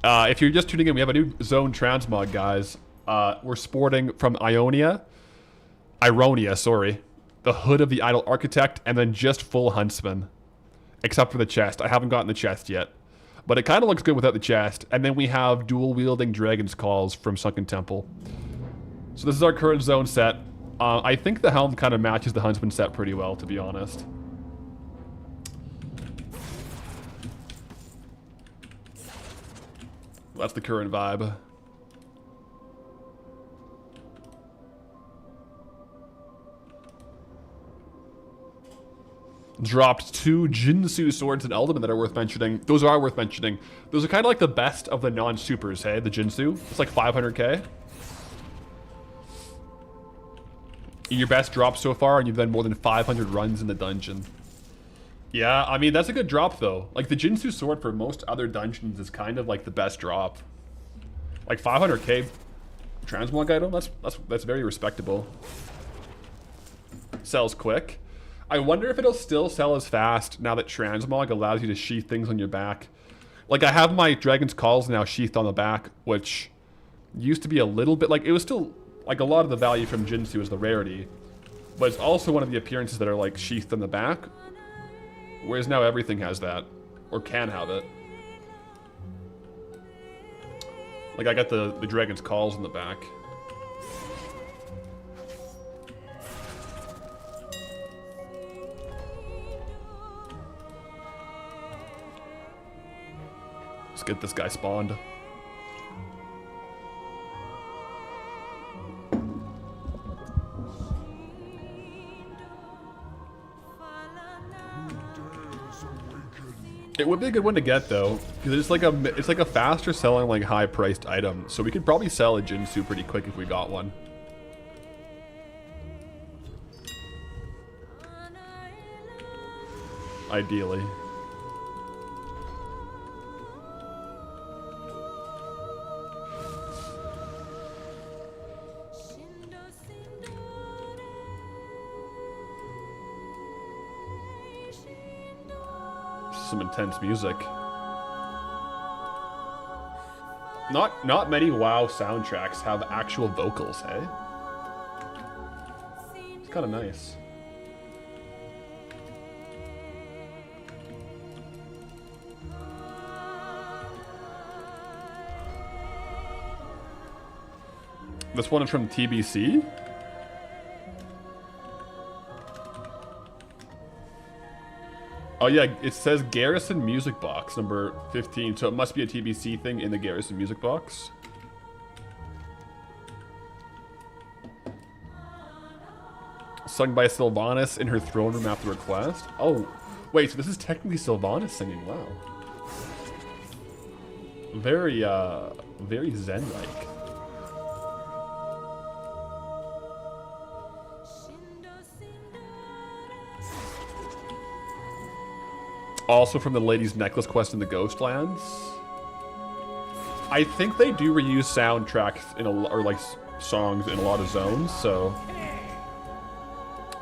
If you're just tuning in, we have a new zone transmog, guys. We're sporting from Ironia, sorry. The hood of the Idol Architect, and then just full Huntsman. Except for the chest. I haven't gotten the chest yet. But it kind of looks good without the chest. And then we have dual-wielding Dragon's Calls from Sunken Temple. So this is our current zone set. I think the helm kind of matches the Huntsman set pretty well, to be honest. That's the current vibe. Dropped 2 Jinsu swords and Eldon that are worth mentioning. Those are worth mentioning. Those are kind of like the best of the non-supers, hey? The Jinsu. It's like 500k. Your best drop so far, and you've done more than 500 runs in the dungeon. Yeah, I mean, that's a good drop, though. Like, the Jinsu sword for most other dungeons is kind of like the best drop. Like, 500k transmog item? That's very respectable. Sells quick. I wonder if it'll still sell as fast now that transmog allows you to sheath things on your back. Like, I have my Dragon's Calls now sheathed on the back, which used to be a little bit, like, it was still, like, a lot of the value from Jinsu is the rarity, but it's also one of the appearances that are, like, sheathed on the back, Whereas now everything has that. Or can have it. Like I got the Dragon's Calls in the back. Let's get this guy spawned. It would be a good one to get though, because it's like a faster selling, like high priced item. So we could probably sell a Jinsu pretty quick if we got one. Ideally. Some intense music. Not many WoW soundtracks have actual vocals, hey? It's kind of nice. This one is from TBC? Oh yeah, it says Garrison Music Box, number 15, so it must be a TBC thing in the Garrison Music Box. Sung by Sylvanas in her throne room after request. Oh, wait, so this is technically Sylvanas singing, wow. Very zen-like. Also from the Lady's Necklace quest in the Ghostlands. I think they do reuse soundtracks in or like songs in a lot of zones, so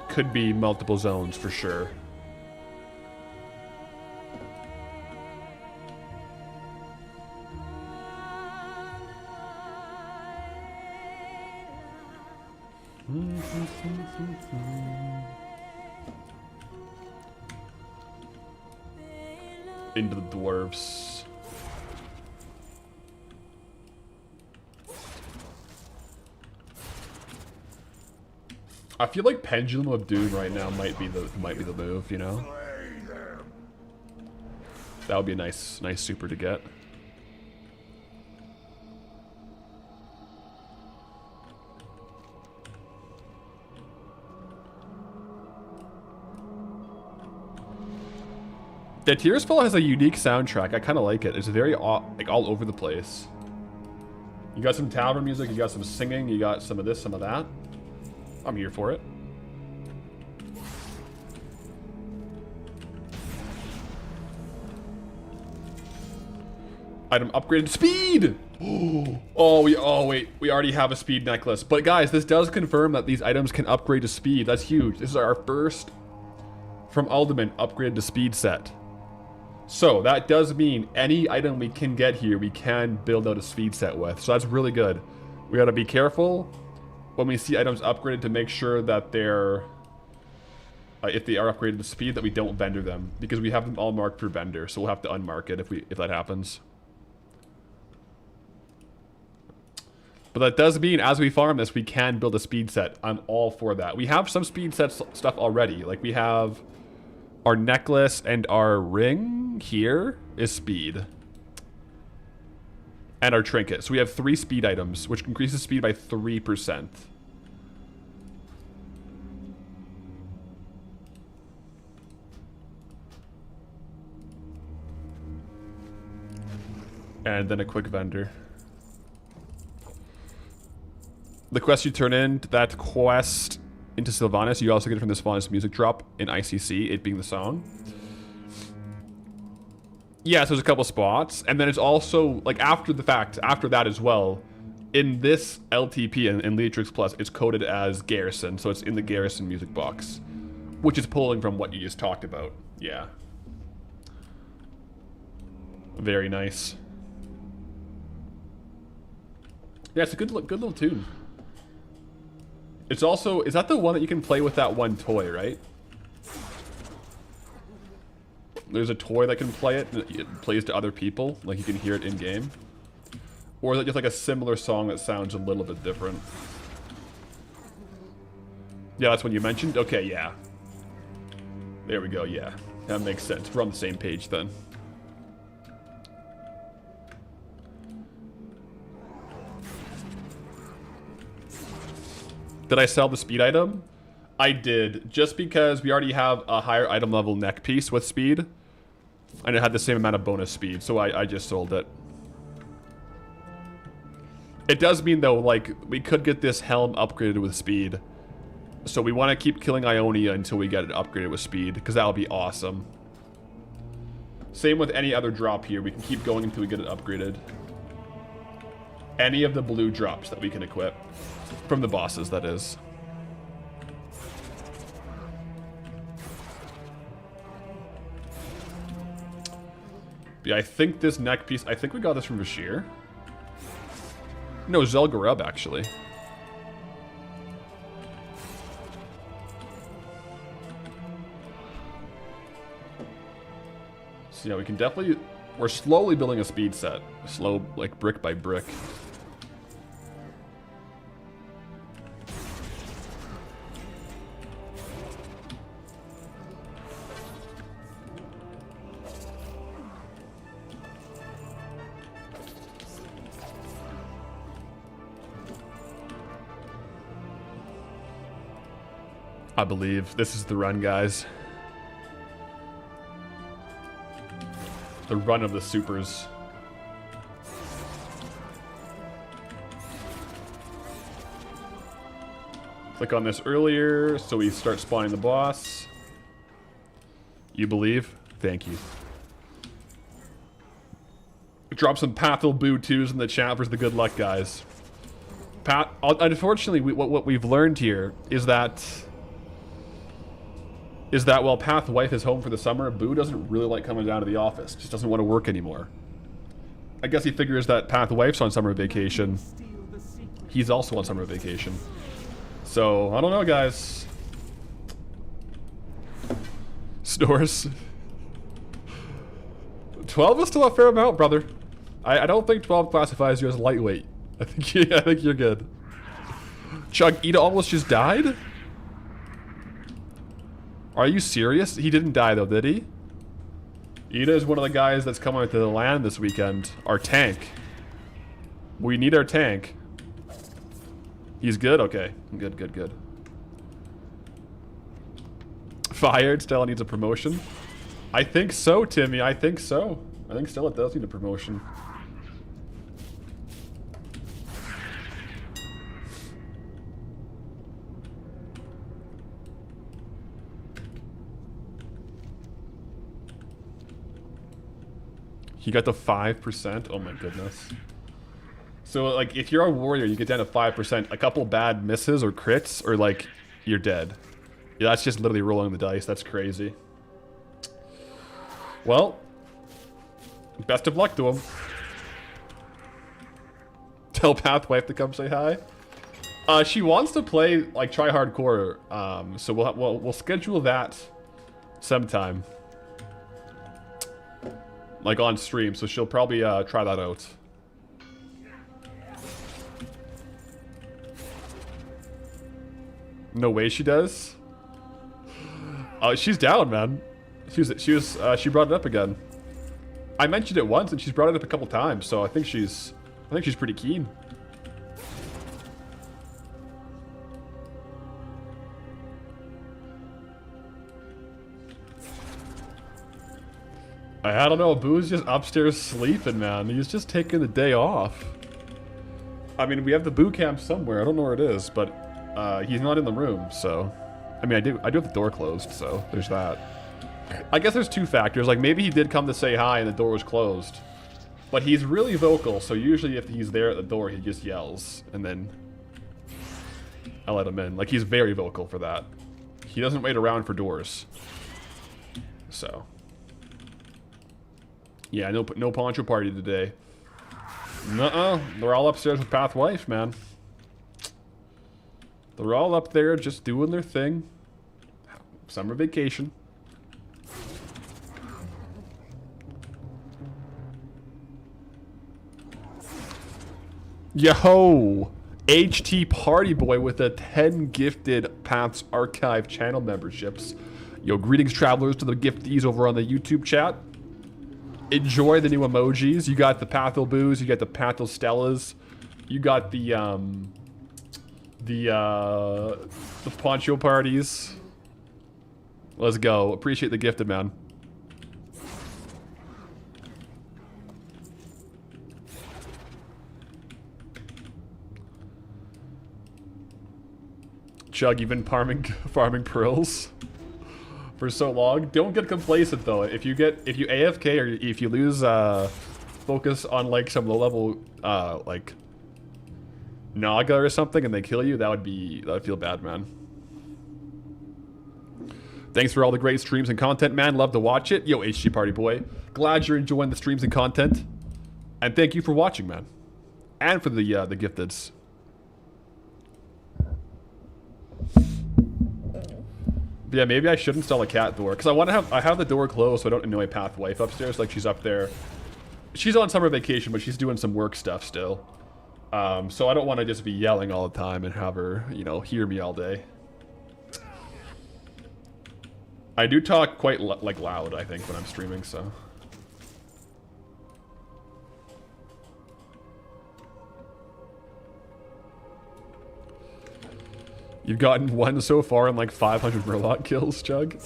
could be multiple zones for sure. Into the dwarves. I feel like Pendulum of Doom right now might be the move, you know? That would be a nice super to get. Yeah, Tearsfall has a unique soundtrack. I kind of like it. It's very like all over the place. You got some tavern music, you got some singing, you got some of this, some of that. I'm here for it. Item upgraded speed. Oh wait, we already have a speed necklace. But guys, this does confirm that these items can upgrade to speed. That's huge. This is our first from Ultimate upgraded to speed set. So that does mean any item we can get here, we can build out a speed set with. So that's really good. We gotta be careful when we see items upgraded to make sure that they're, if they are upgraded to speed, that we don't vendor them, because we have them all marked for vendor. So we'll have to unmark it if that happens. But that does mean as we farm this, we can build a speed set. I'm all for that. We have some speed set stuff already. Like we have our necklace and our ring here is speed. And our trinket. So we have 3 speed items, which increases speed by 3%. And then a quick vendor. The quest you turn in, that quest into Sylvanas, you also get it from the Sylvanas music drop in ICC, it being the song. Yeah, so there's a couple spots, and then it's also, like, after the fact, after that as well, in this LTP and Leatrix Plus, it's coded as Garrison, so it's in the Garrison music box, which is pulling from what you just talked about. Yeah. Very nice. Yeah, it's a good little tune. It's also, is that the one that you can play with that one toy, right? there's a toy that can play it, and it plays to other people, like you can hear it in game. Or is it just like a similar song that sounds a little bit different? Yeah, that's one you mentioned? Okay, yeah. There we go, yeah. That makes sense. We're on the same page then. Did I sell the speed item? I did, just because we already have a higher item level neck piece with speed. And it had the same amount of bonus speed, so I just sold it. It does mean, though, like, we could get this helm upgraded with speed. So we want to keep killing Ionia until we get it upgraded with speed, because that would be awesome. Same with any other drop here. We can keep going until we get it upgraded. Any of the blue drops that we can equip. From the bosses, that is. Yeah, I think this neck piece... I think we got this from Vashir. No, Zelgarub, actually. So, yeah, we can definitely... We're slowly building a speed set. Slow, like, brick by brick. I believe this is the run, guys. The run of the supers. Click on this earlier, so we start spawning the boss. You believe? Thank you. Drop some Pathel Boo 2s in the chat for the good luck, guys. Unfortunately, what we've learned here is that while Path Wife is home for the summer, Boo doesn't really like coming down to the office. Just doesn't want to work anymore. I guess he figures that Path Wife's on summer vacation. He's also on summer vacation. So, I don't know, guys. Snores. 12 is still a fair amount, brother. I don't think 12 classifies you as lightweight. I think you're good. Chug, Ida almost just died? Are you serious? He didn't die though, did he? Ida is one of the guys that's coming to the land this weekend. Our tank. We need our tank. He's good? Okay. Good, good, good. Fired. Stella needs a promotion. I think so, Timmy. I think so. I think Stella does need a promotion. He got the 5%. Oh my goodness. So, like, if you're a warrior, you get down to 5%. A couple bad misses or crits, or, like, you're dead. Yeah, that's just literally rolling the dice. That's crazy. Well, best of luck to him. Tell Pathwife to come say hi. She wants to play, like, try hardcore. So we'll schedule that sometime. Like on stream, so she'll probably try that out. No way she does. She's down, man. She brought it up again. I mentioned it once, and she's brought it up a couple times, so I think she's pretty keen. I don't know, Boo's just upstairs sleeping, man. He's just taking the day off. I mean, we have the Boo camp somewhere. I don't know where it is, but he's not in the room, so... I mean, I do have the door closed, so there's that. I guess there's two factors. Like, maybe he did come to say hi and the door was closed. But he's really vocal, so usually if he's there at the door, he just yells, and then I let him in. Like, he's very vocal for that. He doesn't wait around for doors. So... yeah, no poncho party today. Nuh-uh. They're all upstairs with Pathwife, man. They're all up there just doing their thing. Summer vacation. Yo! HT Party Boy with the 10 gifted Paths Archive channel memberships. Yo, greetings travelers to the giftees over on the YouTube chat. Enjoy the new emojis. You got the Pathal Boos, you got the Pathal Stellas, you got the poncho parties. Let's go. Appreciate the gifted, man. Chug, you've been farming pearls for so long. Don't get complacent though. If you AFK or if you lose focus on like some low level like Naga or something and they kill you, that would feel bad, man. Thanks for all the great streams and content, man. Love to watch it. Yo, HG Party Boy. Glad you're enjoying the streams and content. And thank you for watching, man. And for the gifteds. Yeah, maybe I should install a cat door because I have the door closed so I don't annoy Path wife upstairs. Like she's up there. She's on summer vacation, but she's doing some work stuff still. So I don't want to just be yelling all the time and have her, you know, hear me all day. I do talk quite like loud, I think, when I'm streaming, so. You've gotten one so far in like 500 Murloc kills, Chug.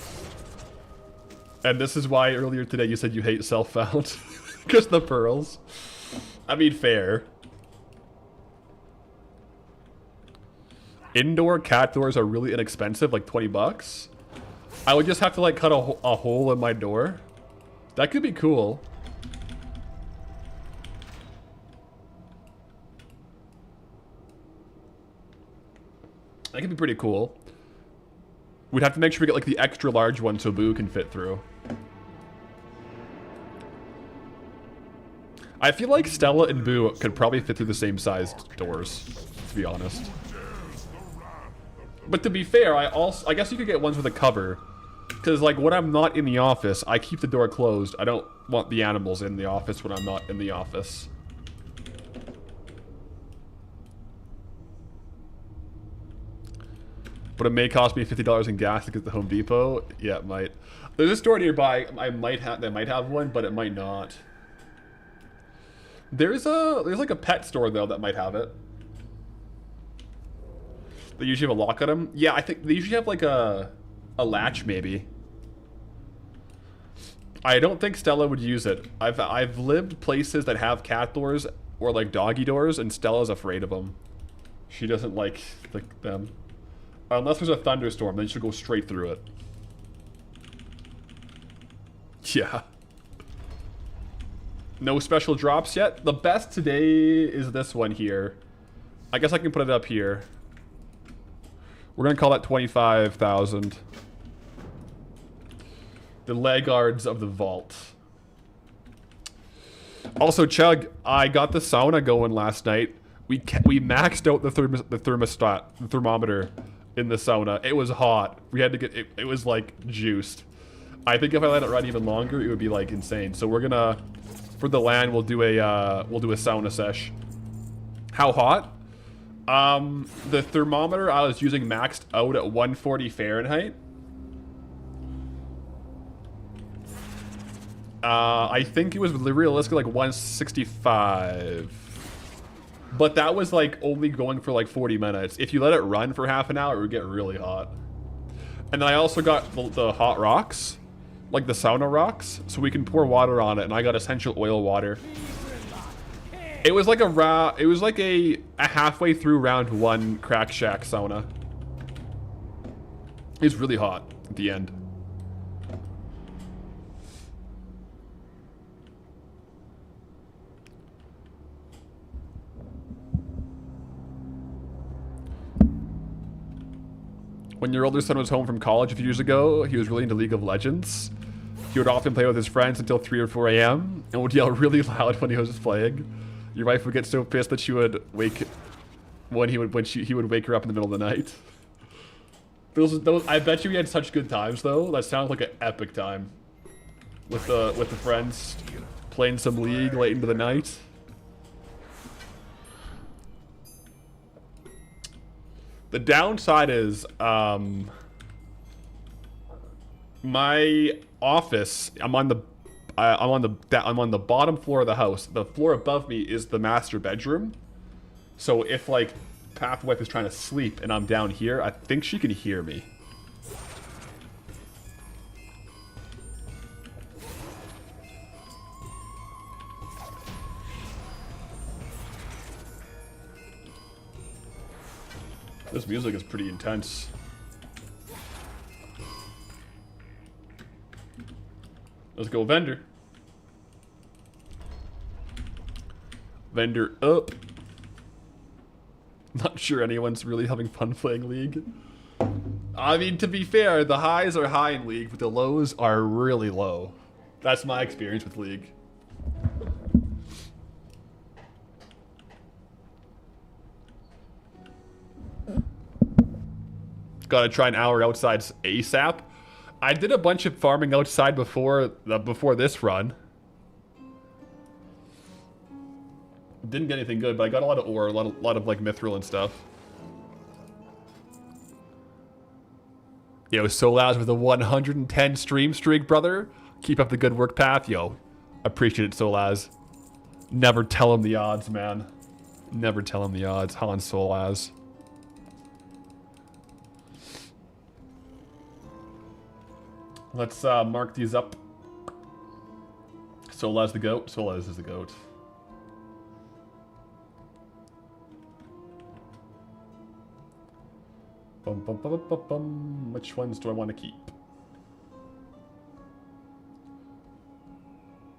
And this is why earlier today you said you hate self-found. Because the pearls. I mean, fair. Indoor cat doors are really inexpensive, like 20 bucks. I would just have to like cut a hole in my door. That could be cool. That could be pretty cool. We'd have to make sure we get like the extra large one so Boo can fit through. I feel like Stella and Boo could probably fit through the same sized doors, to be honest. But to be fair, I guess you could get ones with a cover. Because like when I'm not in the office, I keep the door closed. I don't want the animals in the office when I'm not in the office. But it may cost me $50 in gas to get to Home Depot. Yeah, it might. There's a store nearby. That might have one, but it might not. There's like a pet store though that might have it. They usually have a lock on them. Yeah, I think they usually have like a latch maybe. I don't think Stella would use it. I've lived places that have cat doors or like doggy doors, and Stella's afraid of them. She doesn't like them. Unless there's a thunderstorm, then she'll go straight through it. Yeah. No special drops yet. The best today is this one here. I guess I can put it up here. We're gonna call that 25,000. The Laggards of the Vault. Also, Chug, I got the sauna going last night. We maxed out the thermometer in the sauna. It was hot. We had to get it was like juiced. I think if I let it run even longer, it would be like insane. So we're gonna, for the LAN, we'll do a sauna sesh. How hot? The thermometer I was using maxed out at 140 Fahrenheit. I think it was realistically like 165. But that was like only going for like 40 minutes. If you let it run for half an hour, it would get really hot. And then I also got the hot rocks, like the sauna rocks, so we can pour water on it, and I got essential oil water. It was like a halfway through round 1 Crack Shack sauna. It was really hot at the end. When your older son was home from college a few years ago, he was really into League of Legends. He would often play with his friends until 3 or 4 a.m. and would yell really loud when he was playing. Your wife would get so pissed that she would wake he would wake her up in the middle of the night. I bet you we had such good times though. That sounds like an epic time with the friends playing some League late into the night. The downside is, my office. I'm on the bottom floor of the house. The floor above me is the master bedroom. So if like Pathwife is trying to sleep and I'm down here, I think she can hear me. This music is pretty intense. Let's go vendor. Vendor up. Not sure anyone's really having fun playing League. I mean, to be fair, the highs are high in League, but the lows are really low. That's my experience with League. Gotta try an hour outside ASAP. I did a bunch of farming outside before this run. Didn't get anything good, but I got a lot of ore, a lot of like mithril and stuff. Yo, Solaz with a 110 stream streak, brother. Keep up the good work, Path. Yo, appreciate it, Solaz. Never tell him the odds, man. Never tell him the odds. Han Solaz. Let's mark these up. Solaz the goat. Solaz is the goat. Bum, bum, bum, bum, bum. Which ones do I want to keep?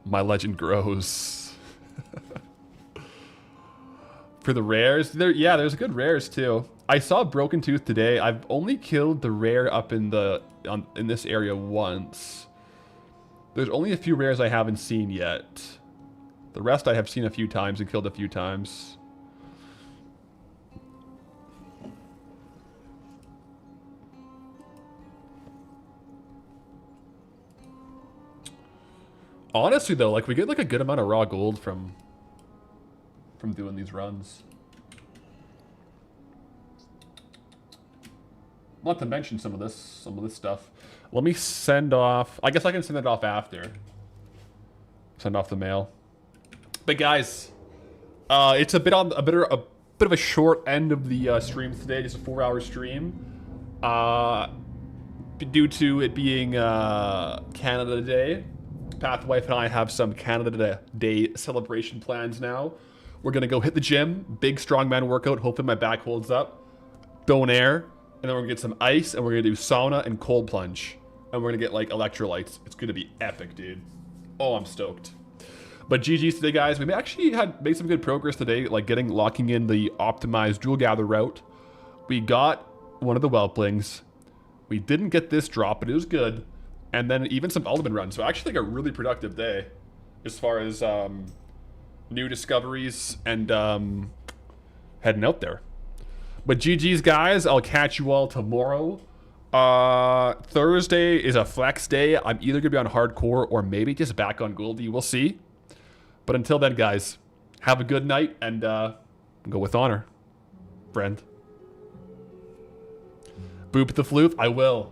My legend grows. For the rares, there's good rares too. I saw Broken Tooth today. I've only killed the rare up in this area once. There's only a few rares I haven't seen yet. The rest I have seen a few times and killed a few times. Honestly though, like we get like a good amount of raw gold from doing these runs. Not to mention some of this stuff. Let me send off. I guess I can send it off after. Send off the mail. But guys, it's a bit of a short end of the stream today. Just a 4-hour stream. Due to it being Canada Day. Pathwife and I have some Canada Day celebration plans now. We're gonna go hit the gym, big strongman workout. Hoping my back holds up. Don't air. And then we're gonna get some ice, and we're gonna do sauna and cold plunge. And we're gonna get like electrolytes. It's gonna be epic, dude. Oh, I'm stoked. But GG's today, guys. We actually made some good progress today, like locking in the optimized dual gather route. We got one of the whelplings. We didn't get this drop, but it was good. And then even some ultimate runs. So actually like a really productive day as far as new discoveries and heading out there. But GG's, guys. I'll catch you all tomorrow. Thursday is a flex day. I'm either going to be on hardcore or maybe just back on Goldie. We'll see. But until then, guys, have a good night and go with honor, friend. Boop the floof. I will.